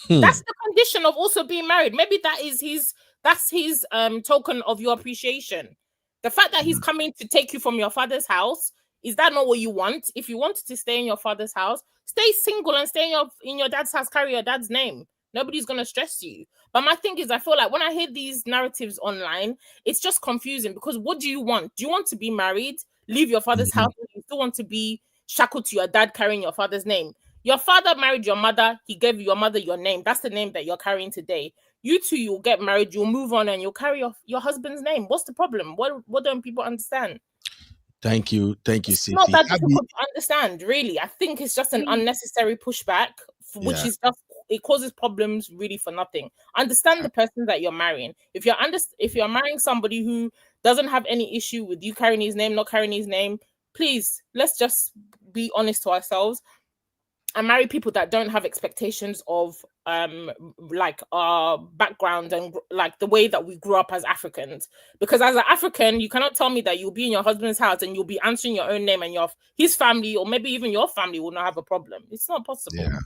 Hmm. That's the condition of also being married. Maybe that's his token of your appreciation. The fact that he's coming to take you from your father's house, is that not what you want? If you wanted to stay in your father's house, stay single and stay in your dad's house, carry your dad's name. Nobody's gonna stress you. But my thing is, I feel like when I hear these narratives online, it's just confusing because what do you want? Do you want to be married, leave your father's house, or do you still want to be shackled to your dad carrying your father's name? Your father married your mother. He gave your mother your name. That's the name that you're carrying today. You two, you'll get married. You'll move on, and you'll carry your husband's name. What's the problem? What don't people understand? Thank you, It's not Cece. that Abby, difficult to understand, really. I think it's just an unnecessary pushback, which yeah. is just it causes problems really for nothing. Understand the person that you're marrying. If you're marrying somebody who doesn't have any issue with you carrying his name, not carrying his name, please let's just be honest to ourselves and marry people that don't have expectations of like our background and like the way that we grew up as Africans. Because as an African, you cannot tell me that you'll be in your husband's house and you'll be answering your own name and his family or maybe even your family will not have a problem. It's not possible. Yeah.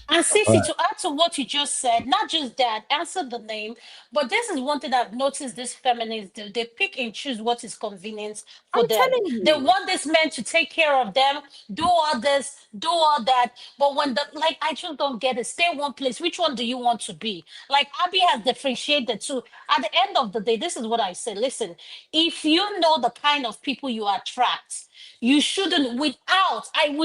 And All Sissy, right. to add to what you just said, not just that, answer the name, but this is one thing I've noticed these feminists do. They pick and choose what is convenient for I'm them. telling They you. want this man to take care of them, do all this, do all that. But when I just don't get it. Stay one place. Which one do you want to be? Like Abby has differentiated too. At the end of the day, this is what I say. Listen, if you know the kind of people you attract, you shouldn't, we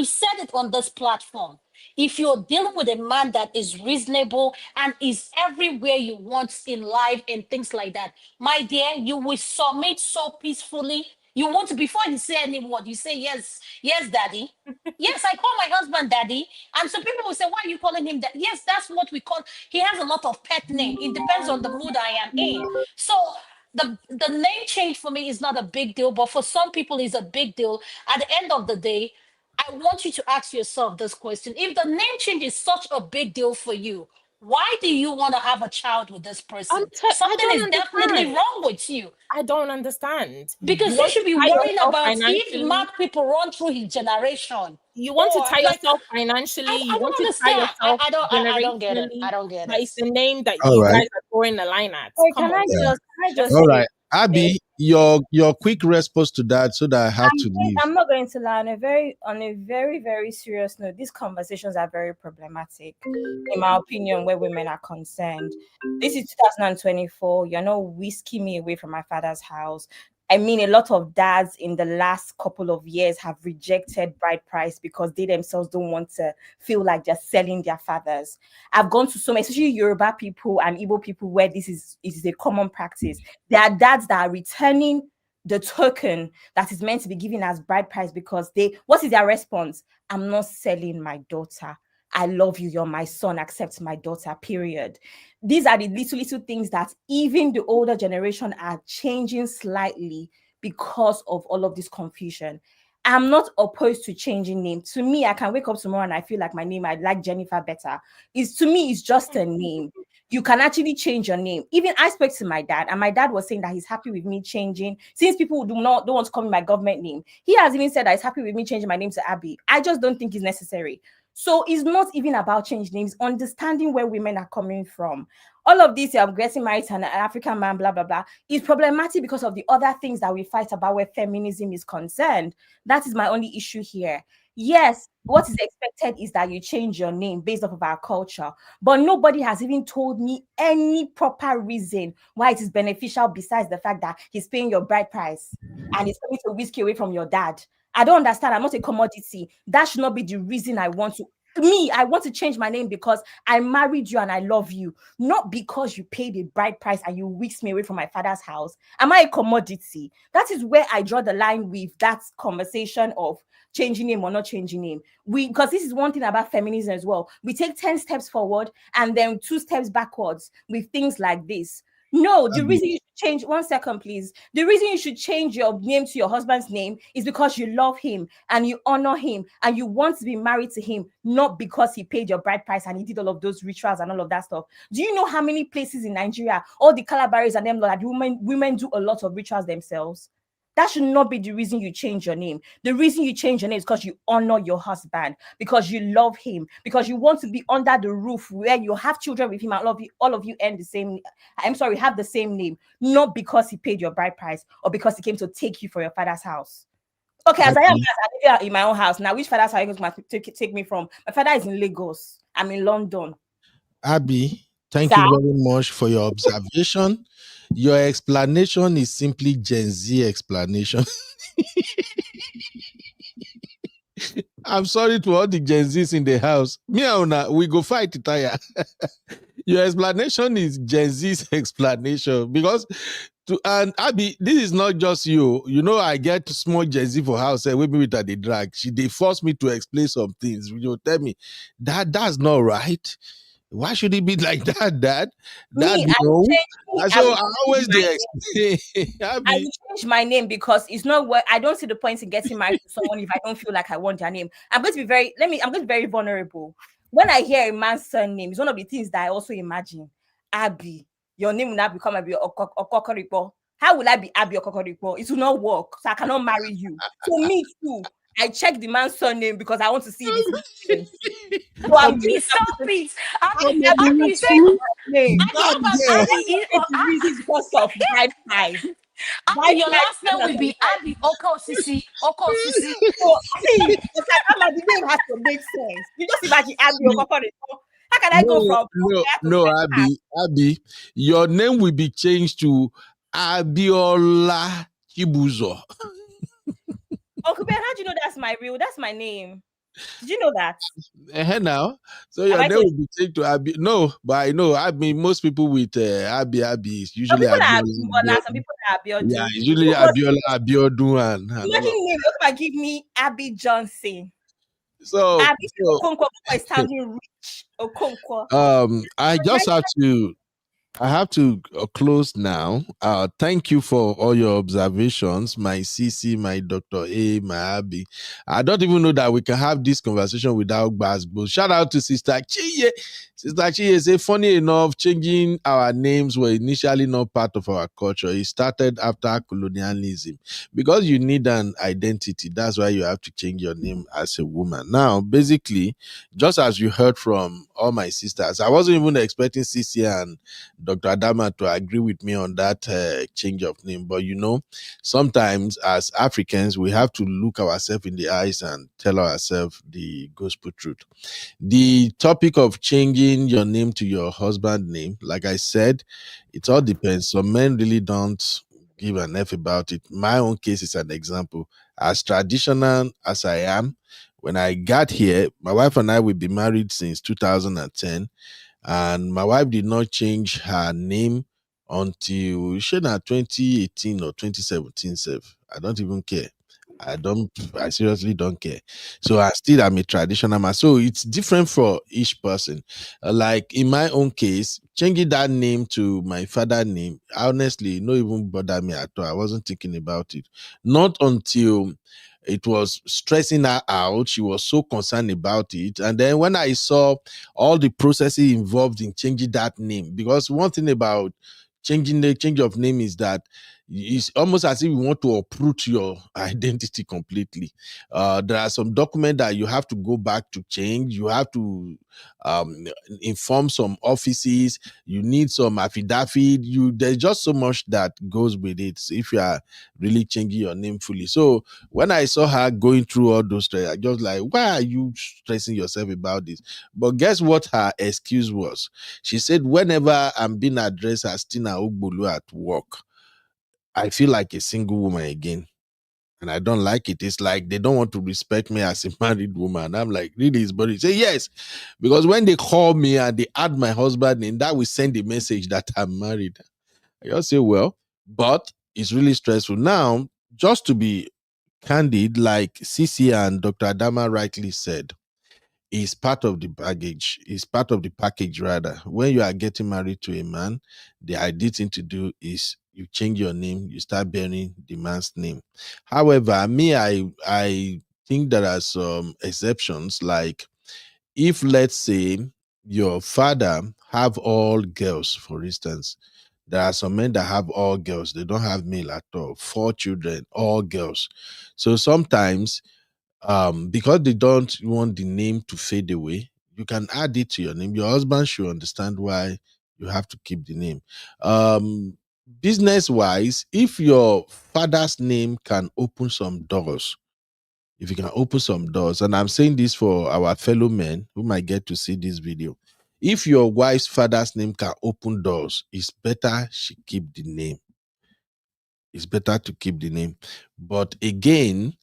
said it on this platform. If you're dealing with a man that is reasonable and is everywhere you want in life and things like that, my dear, you will submit so peacefully. You want to, before you say any word, you say, yes, yes, daddy. Yes, I call my husband daddy. And some people will say, why are you calling him that? Yes, that's what we call, he has a lot of pet name. It depends on the mood I am in. So the name change for me is not a big deal, but for some people it's a big deal. At the end of the day, I want you to ask yourself this question. If the name change is such a big deal for you, why do you want to have a child with this person? I Something don't is definitely understand. wrong with you. I don't understand. You Because you want should to be tie worrying yourself about if financially. mad people run through his generation. You want to Or tie like yourself financially. You I want don't to tie understand. yourself I don't get it. I generationally. don't get But it. it's the name that All you right. guys are drawing the line at. Sorry, Come on. Yeah. can I Let's just All not say, right. Abby, your quick response to that so that I have to leave. I'm not going to lie, on a very, very serious note, these conversations are very problematic, in my opinion, where women are concerned. This is 2024. You're not whisking me away from my father's house. I mean, a lot of dads in the last couple of years have rejected bride price because they themselves don't want to feel like they're selling their fathers. I've gone to so many, especially Yoruba people and Igbo people, where this is a common practice. There are dads that are returning the token that is meant to be given as bride price because what is their response? I'm not selling my daughter. I love you. You're my son. Accept my daughter. Period. These are the little things that even the older generation are changing slightly because of all of this confusion. I'm not opposed to changing name. To me, I can wake up tomorrow and I feel like my name, I like Jennifer better. To me, it's just a name. You can actually change your name. Even I spoke to my dad, and my dad was saying that he's happy with me changing. Since people don't want to call me my government name, he has even said that he's happy with me changing my name to Abby. I just don't think it's necessary. So it's not even about change names, understanding where women are coming from. All of this, I'm getting married to an African man, blah, blah, blah, is problematic because of the other things that we fight about where feminism is concerned. That is my only issue here. Yes, what is expected is that you change your name based off of our culture, but nobody has even told me any proper reason why it is beneficial besides the fact that he's paying your bride price and he's coming to whisk you away from your dad. I don't understand. I'm not a commodity. That should not be the reason I want to. I want to change my name because I married you and I love you, not because you paid a bride price and you whisked me away from my father's house. Am I a commodity? That is where I draw the line with that conversation of changing name or not changing name. Because this is one thing about feminism as well. We take 10 steps forward and then 2 steps backwards with things like this. No, the reason you should change, 1 second, please. The reason you should change your name to your husband's name is because you love him and you honor him and you want to be married to him, not because he paid your bride price and he did all of those rituals and all of that stuff. Do you know how many places in Nigeria, all the Calabaris and them, that women do a lot of rituals themselves? That should not be the reason you change your name. The reason you change your name is because you honor your husband, because you love him, because you want to be under the roof where you have children with him and all of you earn the same, have the same name, not because he paid your bride price or because he came to take you for your father's house. Okay, as I am in my own house now, which father's house are you going to take me from? My father is in Lagos. I'm in London. Abby, thank you very much for your observation. Your explanation is simply Gen Z explanation. I'm sorry to all the Gen Zs in the house. Me and Una, we go fight tire. Your explanation is Gen Z's explanation because and Abby, this is not just you. You know, I get small Gen Z for house with me with her the drag. They force me to explain some things. You tell me that's not right. Why should it be like that, Dad? Dad, no. So I always explain. I will change my name because it's not what I don't see the point in getting married to someone if I don't feel like I want their name. I'm going to be very vulnerable. When I hear a man's surname, it's one of the things that I also imagine. Abby, your name will not become Abby Okokoripo. How will I be Abby Okokoripo? It will not work, so I cannot marry you. So me too. I check the man's surname because I want to see if it's so I'm stop it. Abby, because of bride price. Abby, your last name will be Abby Okosisi. Okosisi. So see, the name has to make sense. You just imagine Abby Okokoripo. How can I go from no, Abby, your name will be changed to Abiola Chibuzo. Uncle Ben, how do you know that's my name? Did you know that? Now, so your name will be changed to Abby. No, but I know. I mean, most people with Abby is usually Abiola. Some people are Abiodun. Yeah, usually Abiola, Abiodun, and imagine name. Look, I give me Abby Johnson. So, Abby Okonkwo is sounding rich. Okonkwo. I have to close now. Thank you for all your observations, my CC, my Dr. A, my Abby. I don't even know that we can have this conversation without Bas. But shout out to Sister Chiye. Sister Chiye say, funny enough, changing our names were initially not part of our culture. It started after colonialism. Because you need an identity, that's why you have to change your name as a woman. Now, basically, just as you heard from all my sisters, I wasn't even expecting CC and Dr. Adama to agree with me on that change of name. But you know, sometimes as Africans, we have to look ourselves in the eyes and tell ourselves the gospel truth. The topic of changing your name to your husband's name, like I said, it all depends. Some men really don't give an F about it. My own case is an example. As traditional as I am, when I got here, my wife and I will be married since 2010. And my wife did not change her name until 2018 or 2017. I don't even care. I seriously don't care. So I still am a traditional man. So it's different for each person. Like in my own case, changing that name to my father's name, honestly, not even bother me at all. I wasn't thinking about it. Not until it was stressing her out. She was so concerned about it. And then when I saw all the processes involved in changing that name, because one thing about changing the change of name is that it's almost as if you want to uproot your identity completely. There are some documents that you have to go back to change. You have to inform some offices. You need some affidavit. There's just so much that goes with it. So if you are really changing your name fully. So when I saw her going through all those stress, I just like, why are you stressing yourself about this? But guess what her excuse was? She said, whenever I'm being addressed as Tina Ogbolu at work, I feel like a single woman again. And I don't like it. It's like they don't want to respect me as a married woman. I'm like, really? But he say yes. Because when they call me and they add my husband in, that will send a message that I'm married. I just say, well, but it's really stressful. Now, just to be candid, like Cici and Dr. Adama rightly said, is part of the baggage, is part of the package rather. When you are getting married to a man, the ideal thing to do is you change your name, you start bearing the man's name. However, me, I think there are some exceptions, like if let's say your father have all girls, for instance. There are some men that have all girls, they don't have male at all, 4 children, all girls. So sometimes, because they don't want the name to fade away, you can add it to your name. Your husband should understand why you have to keep the name. Business wise, if your father's name can open some doors, if you can open some doors, and I'm saying this for our fellow men who might get to see this video, if your wife's father's name can open doors, it's better she keep the name. It's better to keep the name. But again,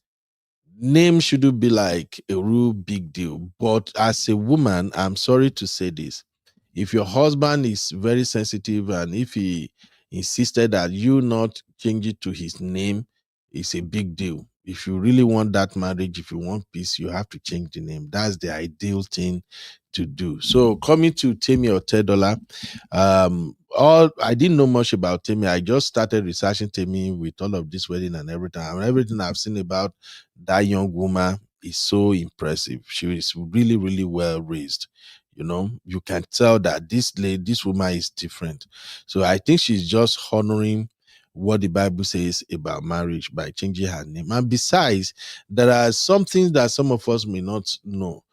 name shouldn't be like a real big deal. But as a woman, I'm sorry to say this. If your husband is very sensitive and if he insisted that you not change it to his name, it's a big deal. If you really want that marriage, if you want peace, you have to change the name. That's the ideal thing to do. So coming to Temi or Tedola, all I didn't know much about Temi. I just started researching Temi with all of this wedding and everything. And everything I've seen about that young woman is so impressive. She is really, really well raised. You know, you can tell that this lady, this woman is different. So I think she's just honoring what the Bible says about marriage by changing her name. And besides, there are some things that some of us may not know.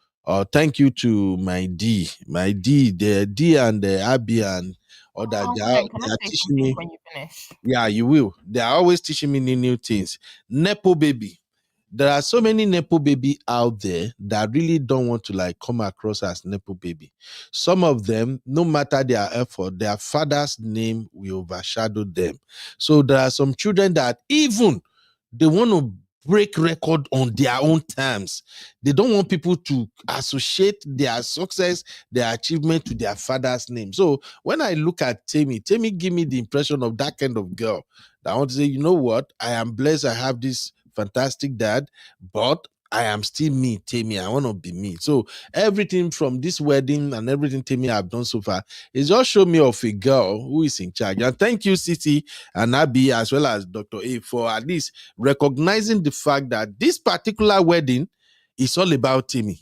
Thank you to my D, the D and the Abby and other. Uncle Ben, can I They are say teaching something me. when you finish? Yeah, you will. They are always teaching me new things. Nepo baby. There are so many nepo baby out there that really don't want to like come across as nepo baby. Some of them, no matter their effort, their father's name will overshadow them. So there are some children that even they want to break record on their own terms. They don't want people to associate their success, their achievement to their father's name. So when I look at Temi give me the impression of that kind of girl that I want to say, you know what? I am blessed. I have this fantastic dad, but I am still me, Temi. I want to be me. So everything from this wedding and everything Temi have done so far is just show me of a girl who is in charge. And thank you, City and Abby, as well as Dr. A, for at least recognizing the fact that this particular wedding is all about Temi.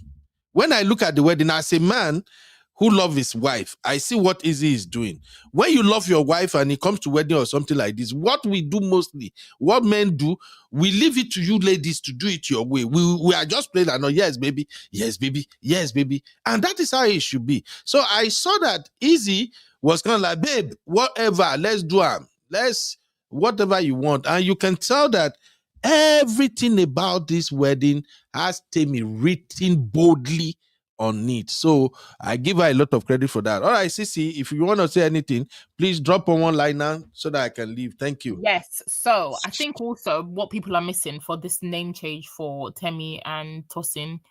When I look at the wedding as a man who love his wife, I see what Eazi is doing. When you love your wife and it comes to wedding or something like this, what we do mostly, what men do, we leave it to you ladies to do it your way. We are just playing that, no, yes, baby, yes, baby, yes, baby. And that is how it should be. So I saw that Eazi was kind of like, babe, whatever, let's do it. Let's, whatever you want. And you can tell that everything about this wedding has Temi written boldly on it. So I give her a lot of credit for that. All right, Sissy, if you want to say anything, please drop on one line now so that I can leave. Thank you. Yes. So I think also what people are missing for this name change for Temi and Tosin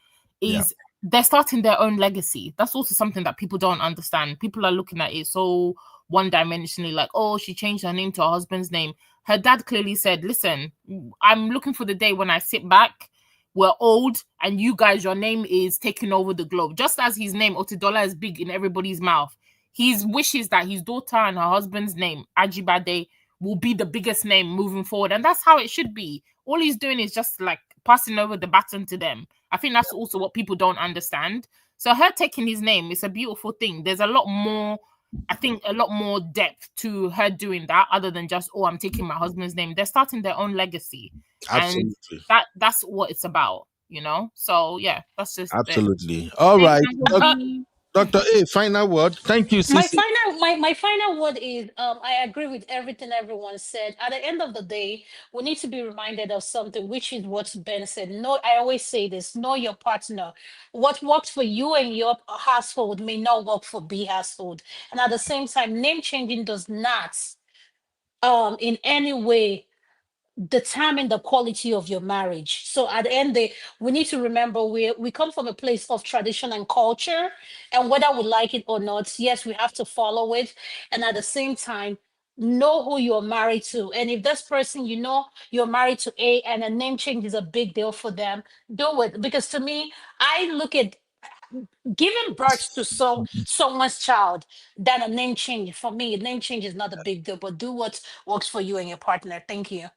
is they're starting their own legacy. That's also something that people don't understand. People are looking at it so one dimensionally, like, oh, she changed her name to her husband's name. Her dad clearly said, listen, I'm looking for the day when I sit back, we're old, and you guys, your name is taking over the globe. Just as his name, Otidola, is big in everybody's mouth. He wishes that his daughter and her husband's name, Ajibade, will be the biggest name moving forward. And that's how it should be. All he's doing is just like passing over the baton to them. I think that's also what people don't understand. So her taking his name is a beautiful thing. There's a lot more, I think, a lot more depth to her doing that other than just, oh, I'm taking my husband's name. They're starting their own legacy. Absolutely. And that's what it's about, you know? So yeah, that's just absolutely. All right. Dr. A, final word. Thank you, My Sissy. my final word is I agree with everything everyone said. At the end of the day, we need to be reminded of something, which is what Ben said. No, I always say this: know your partner. What works for you and your household may not work for B household. And at the same time, name changing does not in any way determine the quality of your marriage. So at the end, we need to remember we come from a place of tradition and culture, and whether we like it or not, yes, we have to follow it. And at the same time, know who you're married to. And if this person, you know, you're married to A and a name change is a big deal for them, do it. Because to me, I look at giving birth to someone's child than a name change. For me, a name change is not a big deal, but do what works for you and your partner. Thank you.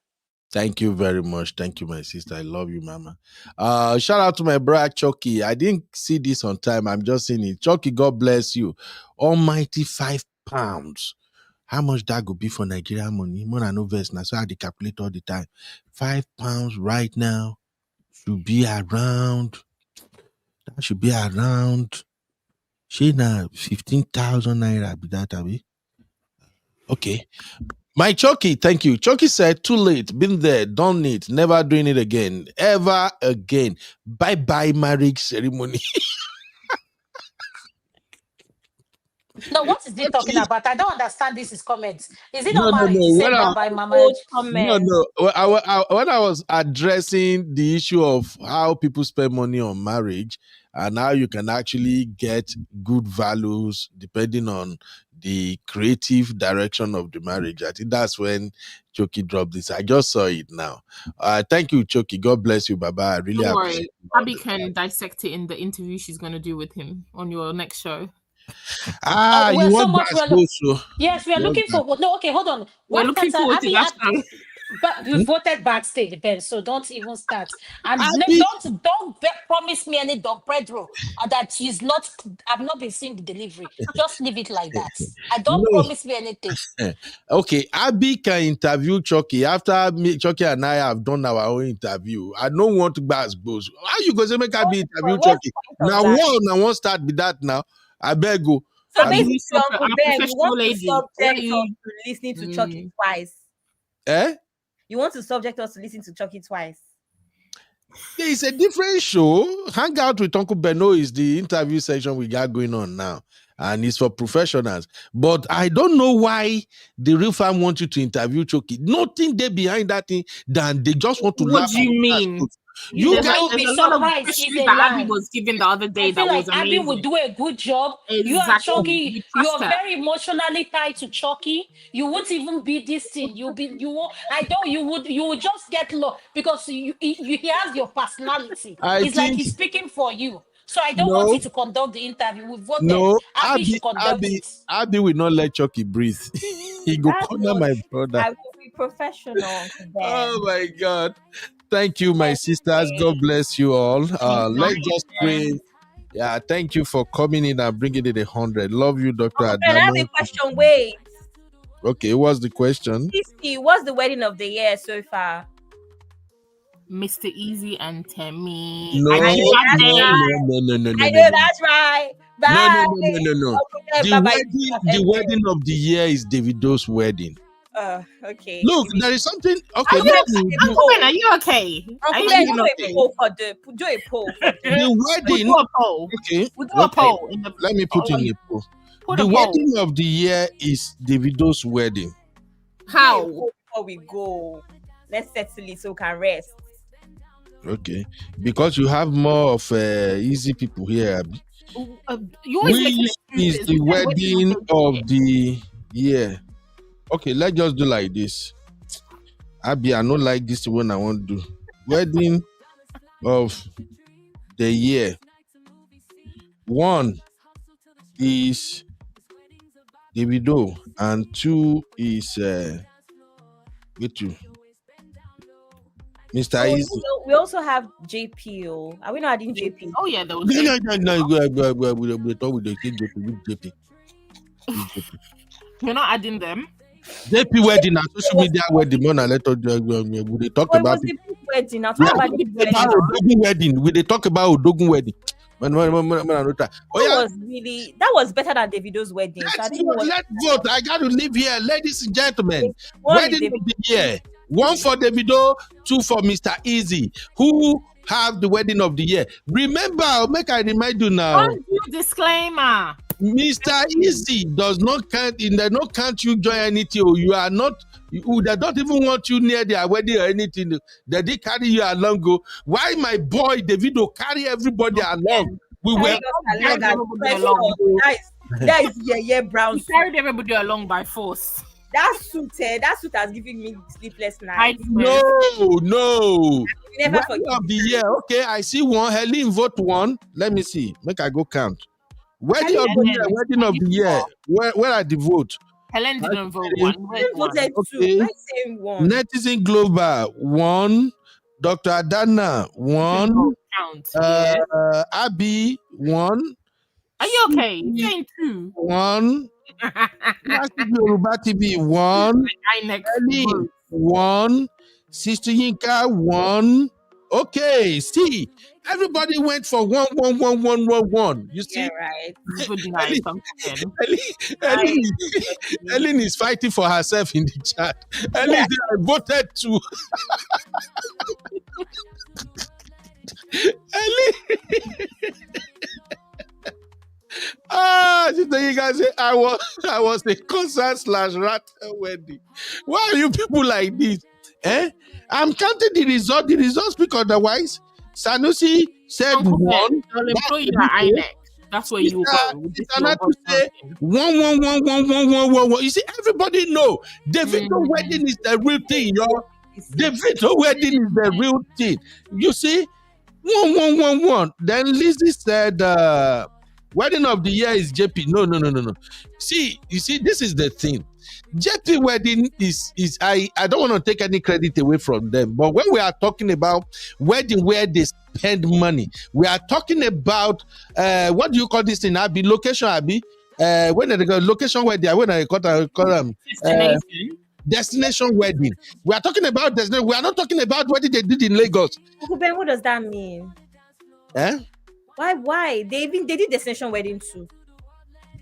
Thank you very much. Thank you, my sister. I love you, mama. Shout out to my brother Chucky. I didn't see this on time. I'm just saying it. Chucky, God bless you. Almighty £5. How much that could be for Nigerian money? More than no verse now. So I had to calculate all the time. £5 right now should be around. That should be around. She now 15,000 naira. Be that abi? Okay. My Chucky, thank you. Chucky said, too late, been there, done it, never doing it again, ever again. Bye-bye marriage ceremony. No, what is he talking about? I don't understand this. His comments. Is it No, not no, marriage? He no. said bye bye, mama. Old No, comment. no. When I was addressing the issue of how people spend money on marriage and how you can actually get good values depending on the creative direction of the marriage, I think that's when Choki dropped this. I just saw it now. Thank you, Choki. God bless you, Baba. I really Don't appreciate worry. Abby can dissect it in the interview she's going to do with him on your next show. You We're so want much. that? So Yes, we are looking for. No, okay, hold on. We're Why looking can't forward to that show. But we voted backstage, Ben. So don't even start. And Abby, don't promise me any Don Pedro that he's not. I've not been seeing the delivery. Just leave it like that. I don't no. promise me anything. Okay, Abby can interview Chucky after me, Chucky and I have done our own interview. I don't want to bash both. How you going to make Abby interview What's Chucky? the point Now, of that? I won't start with that now. I beg you. So Abby, basically, I'm Uncle a Ben, you professional want to lady. Why subject you- us to listening to Chucky twice. Eh? You want to subject us to listen to Chucky twice. There is a different show. Hang out with Uncle Beno is the interview section we got going on now. And it's for professionals. But I don't know why the real fan wants you to interview Chucky. Nothing there behind that thing than they just want to What laugh. do you mean? You There's, guys, will there's be a lot of surprised questions if they that Abby lie. was given the other day I feel that like was Abby amazing. would do a good job. Exactly. You and Chucky, You you trust are her. very emotionally tied to Chucky. You won't even be this thing. You won't. I don't. You would just get low because he has your personality. I It's like think, he's speaking for you. So I don't want no, you to conduct the interview. We voted. no, Abby should conduct it. Abby will not let Chucky breathe. He go That's corner not my true. brother. I will be professional, Uncle Ben. Oh my God. Thank you, my sisters. Anyway, God bless you all. Let's just pray. friends. Yeah, thank you for coming in and bringing it 100. Love you, Dr. Uncle Ben, I have a Adamo. question. Wait. Okay, what's the question? Sissy, what's the wedding of the year so far? Mr. Eazi and Temi. No, I know that day. no. I know that's right. Bye. No. Uncle Ben, The bye-bye. wedding of the year is Davido's wedding. Okay. Look, there is something. Okay, Are maybe you Uncle Ben, are you okay? Are Uncle you Ben, doing do okay? a poll for do a poll. the We'll wedding. do a poll. Okay, We'll do a poll. In the, let me put in a poll. Put The a poll. wedding of the year is Davido's wedding. How? Before we go, let's settle it so we can rest. Okay, because you have more of easy people here. Abi. You always make Which is the wedding of the year? Okay, let's just do like this. Abi, I don't like this one. I want to do wedding of the year. One is Davido, and two is wait you, Mr. Oh, Easy. we also have JPO. Are we not adding JP? Oh yeah, there was. No. We talk with the JP. You're not adding them. JP wedding and social media wedding. Man, let us we talk Oh, it about was the big wedding. Now yeah, talk about the big wedding. Odogun wedding. We they talk about Odogun wedding. Oh yeah, That was better than Davido's wedding. So I didn't know what let's vote. I got to live here, ladies and gentlemen. one is Wedding of Davido. the year. One for Davido, two for Mr. Easy. Who have the wedding of the year? Remember, make I remind you now. Don't do disclaimer. Mr. Easy does not count in the no count you join anything. Or you are not. They don't even want you near their wedding or anything. They carry you along. Go. Why my boy Davido carry everybody along? We were. That is brown. He carried everybody along by force. That suit has given me sleepless I nights. No. never Wedding forgive of the year. Okay, I see one. Helen vote one. Let me see. Make I go count. Wedding of the year. Helen, Wedding of the year. Where are the vote? Helen I didn't vote see. one. Where's you one? voted two. Okay. Why saying one? Netizen Global one. Dr. Adana You can one. vote. Count. Yeah. Abby one. Are you okay? You're Susie, saying two. one. Classic Yoruba TV one. INEC Ellie vote. one. Sister Yinka one. Okay, see, everybody went for one. You see, Yeah, right. Good night. Uncle Ben. Ellen, I Ellen is fighting for herself in the chat. Ellen Yeah. said, I voted to. Ellen. Sister Yinka say, I was a concert / rat wedding. Why are you people like this? I'm counting the result. The results speak otherwise. Sanusi said Uncle Ben, one. they'll That's employ you the at detail. INEC. That's where you go. With this Sister your Natu say one. You see, everybody know Davido wedding is the real thing, y'all. Davido wedding is the real thing. You see, one. Then Lizzie said, wedding of the year is JP. No. See, you see, this is the thing. JP wedding is I don't want to take any credit away from them, but when we are talking about wedding where they spend money, we are talking about what do you call this thing? Abby location, Abby. When they go location wedding, when I call them destination wedding. We are talking about destination. We are not talking about what they did in Lagos. Uncle Ben, what does that mean? Why? They did destination wedding too.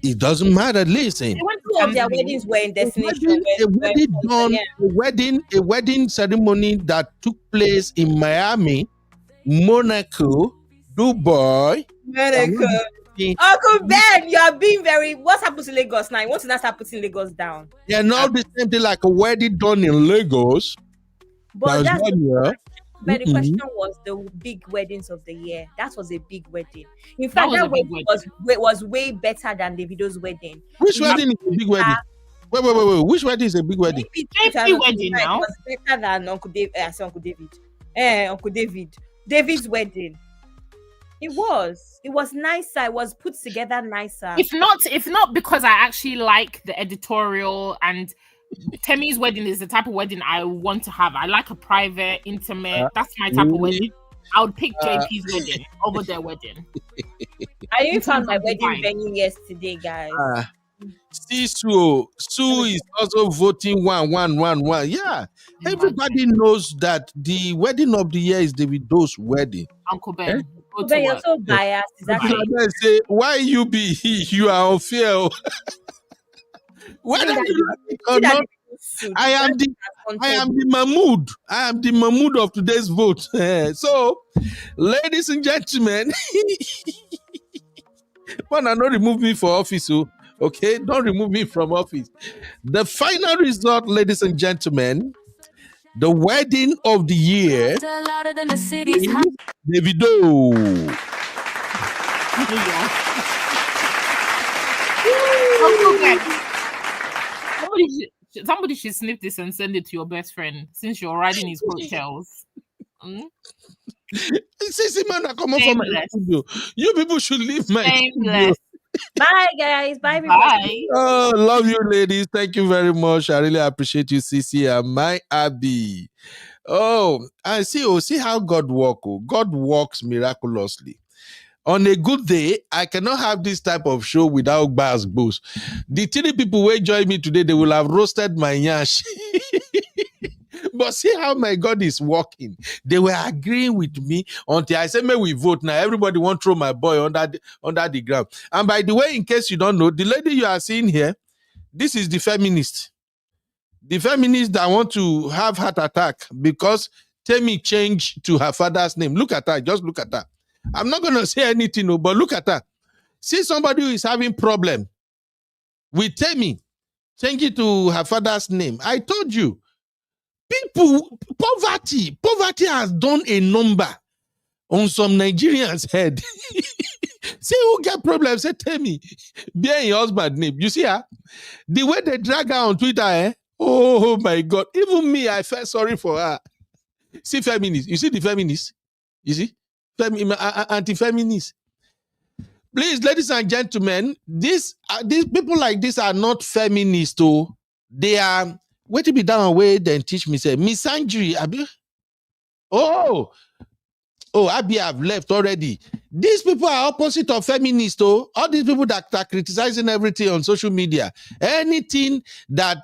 It doesn't matter. Listen, Two of their weddings were in destination. A wedding ceremony that took place in Miami, Monaco, Dubai. Uncle Ben, you are being very. What's happened to Lagos now? You want to now start putting Lagos down? Yeah, not the same thing like a wedding done in Lagos. But that's but the question was the big weddings of the year. That was a big wedding. In fact, that wedding was way better than Davido's wedding. Which wedding is a big wedding? Wait. Which wedding is a big wedding? JP wedding now. It was better than Uncle David. David's wedding. It was nicer. It was put together nicer. If not because I actually like the editorial, and Temi's wedding is the type of wedding I want to have. I like a private, intimate. That's my type of wedding. I would pick JP's wedding over their wedding. I even found my wedding venue yesterday, guys. See, Sue is also voting one. Yeah, everybody knows that the wedding of the year is Davido's wedding. Uncle Ben. Uncle Ben, you're so biased. Say, why you be you are unfair. Whether you like it or not, I am the Mahmood. I am the Mahmood of today's vote. So, ladies and gentlemen, don't remove me for office. Okay, don't remove me from office. The final result, ladies and gentlemen, the wedding of the year is Davido. Somebody should snip this and send it to your best friend since you're riding his coattails. You people should leave my studio. Bye, guys. Bye, everybody. Oh, love you, ladies. Thank you very much. I really appreciate you, Sisi and my Abby. Oh, I see how God works. God works miraculously. On a good day, I cannot have this type of show without bars boost. The 3 people who join me today, they will have roasted my yash. But see how my God is working. They were agreeing with me until I said, may we vote now. Everybody want to throw my boy under the ground. And by the way, in case you don't know, the lady you are seeing here, this is the feminist. The feminist that want to have heart attack because Temi changed to her father's name. Look at her. Just look at her. I'm not going to say anything, but look at her. See somebody who is having problem with Temi, change it to her father's name. I told you, poverty has done a number on some Nigerians' head. See who get problems, say Temi, bear your husband's name. You see her? The way they drag her on Twitter, oh my God. Even me, I felt sorry for her. See feminists. You see the feminists? You see? Anti-feminists. Please, ladies and gentlemen, these people like this are not feminists. Oh. They are, wait to be down way, then teach me, say, misandry. Abi have left already. These people are opposite of feminists, oh. All these people that are criticizing everything on social media, anything that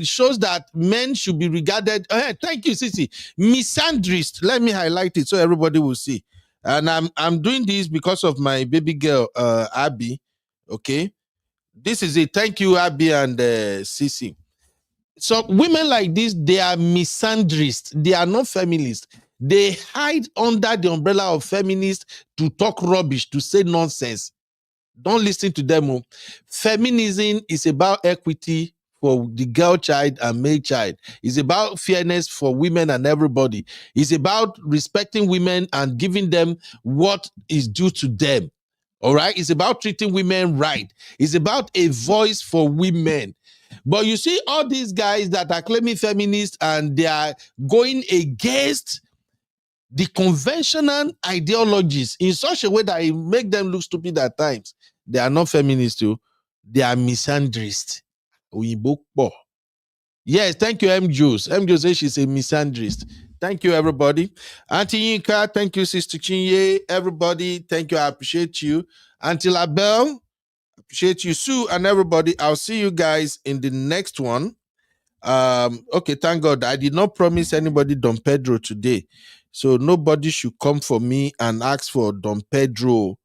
shows that men should be regarded. Thank you, Sisi. Misandrist. Let me highlight it so everybody will see. And I'm doing this because of my baby girl, Abby. Okay, this is it. Thank you, Abby and Sisi. So women like this, they are misandrists. They are not feminists. They hide under the umbrella of feminists to talk rubbish, to say nonsense. Don't listen to them. Feminism is about equity for the girl child and male child. It's about fairness for women and everybody. It's about respecting women and giving them what is due to them. All right? It's about treating women right. It's about a voice for women. But you see all these guys that are claiming feminists and they are going against the conventional ideologies in such a way that it make them look stupid at times. They are not feminists too. They are misandrists. Yes, thank you, M. Jules. M. Jules says she's a misandrist. Thank you, everybody. Auntie Yinka, thank you, Sister Chinye. Everybody, thank you. I appreciate you. Auntie Labelle, appreciate you, Sue, and everybody. I'll see you guys in the next one. Okay, thank God. I did not promise anybody Don Pedro today. So nobody should come for me and ask for Don Pedro.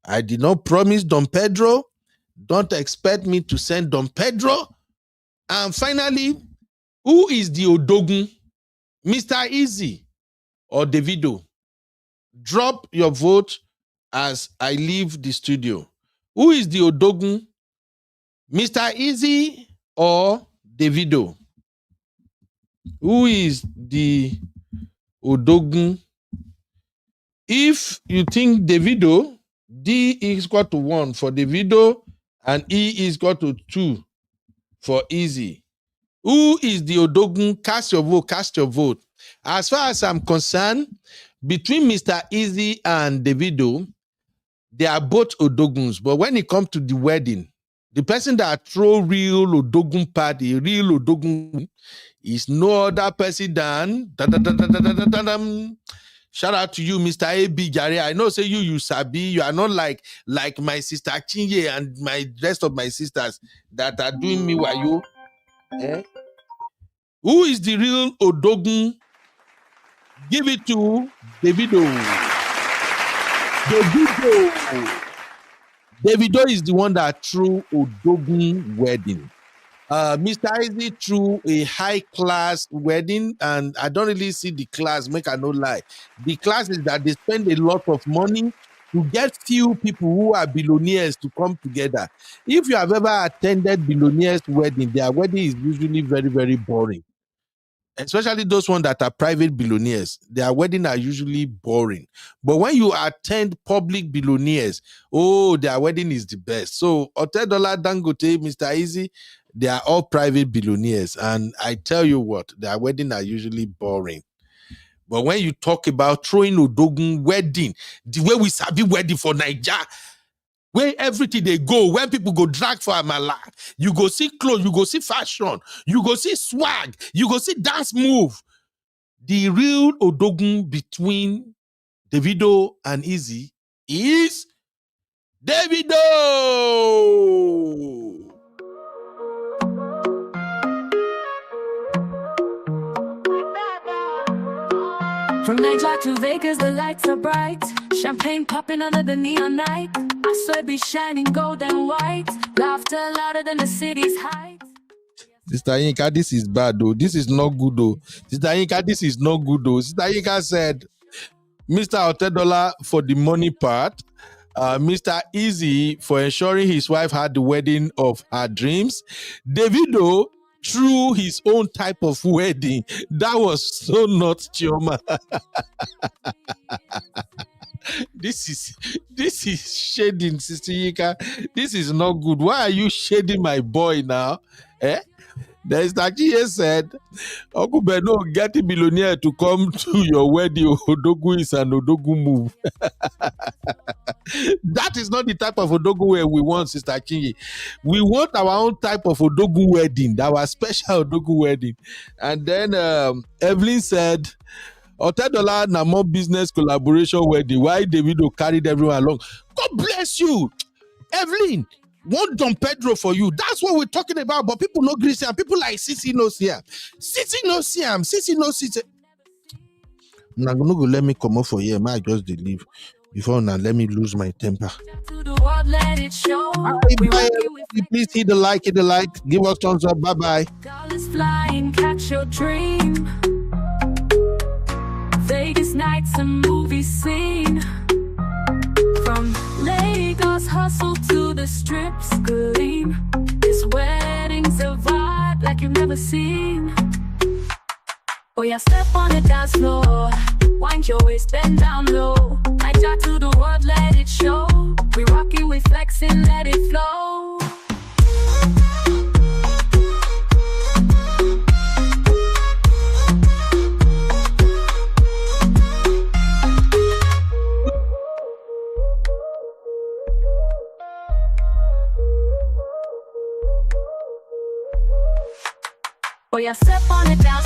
I did not promise Don Pedro. Don't expect me to send Don Pedro. And finally, who is the Odogun? Mr. Eazi or Davido? Drop your vote as I leave the studio. Who is the Odogun? Mr. Eazi or Davido? Who is the Odogun? If you think Davido, D is equal to 1 for Davido and E is equal to 2 for Eazi. Who is the Odogun? Cast your vote, cast your vote. As far as I'm concerned, between Mr. Eazi and Davido, they are both Odoguns. But when it comes to the wedding, the person that throw real Odogun party, real Odogun, is no other person than shout out to you, Mr. A.B. Jare. I know say you sabi. You are not like my sister Chinye and my rest of my sisters that are doing me wayo. Who is the real Odogun? Give it to Davido. Davido is the one that threw Odogun wedding. Mr. Eazi threw a high-class wedding, and I don't really see the class, make I no lie. The class is that they spend a lot of money to get few people who are billionaires to come together. If you have ever attended billionaires' wedding, their wedding is usually very, very boring. Especially those ones that are private billionaires, their wedding are usually boring. But when you attend public billionaires, their wedding is the best. So Otedola, Dangote, Mr. Eazi, they are all private billionaires. And I tell you what, their wedding are usually boring. But when you talk about throwing Odogun wedding, the way we sabi wedding for Naija, where everything they go, when people go drag for Amala, you go see clothes, you go see fashion, you go see swag, you go see dance move. The real Odogun between Davido and Eazi is Davido. From Nigeria to Vegas, the lights are bright. Champagne popping under the neon night. I swear be shining gold and white. Laughter louder than the city's height. Sister Yinka, this is bad though. This is not good though. Sister Yinka, this is not good though. Sister Yinka said, Mr. Otedola for the money part. Mr. Eazi for ensuring his wife had the wedding of her dreams. Davido through his own type of wedding. That was so not Chioma. This is shading, Sister Yinka. This is not good. Why are you shading my boy now? There is Tachiye said, Uncle Beno, get a billionaire to come to your wedding. Odogu is an Odogu move. That is not the type of Odogu wedding we want, Sister Chingy. We want our own type of Odogu wedding, our special Odogu wedding. And then Evelyn said, $10 na more business collaboration wedding. Why Davido carried everyone along? God bless you, Evelyn. One Don Pedro for you. That's what we're talking about. But people know Greece and people like Sissy no Siam. Sissy no Siam. Sissy no Sissy. Now no go let me come up for here. I just leave before now. Let me lose my temper. Please hit the like, give us thumbs up. Bye bye. Flying, catch your dream. Vegas nights and movie scene. From Lagos hustle to the strips gleam. This wedding's a vibe like you've never seen. Oh yeah, step on the dance floor. Wind your waist, bend down low. I got to the world, let it show. We rockin', we flexin', let it flow. Oh yeah, step on it down.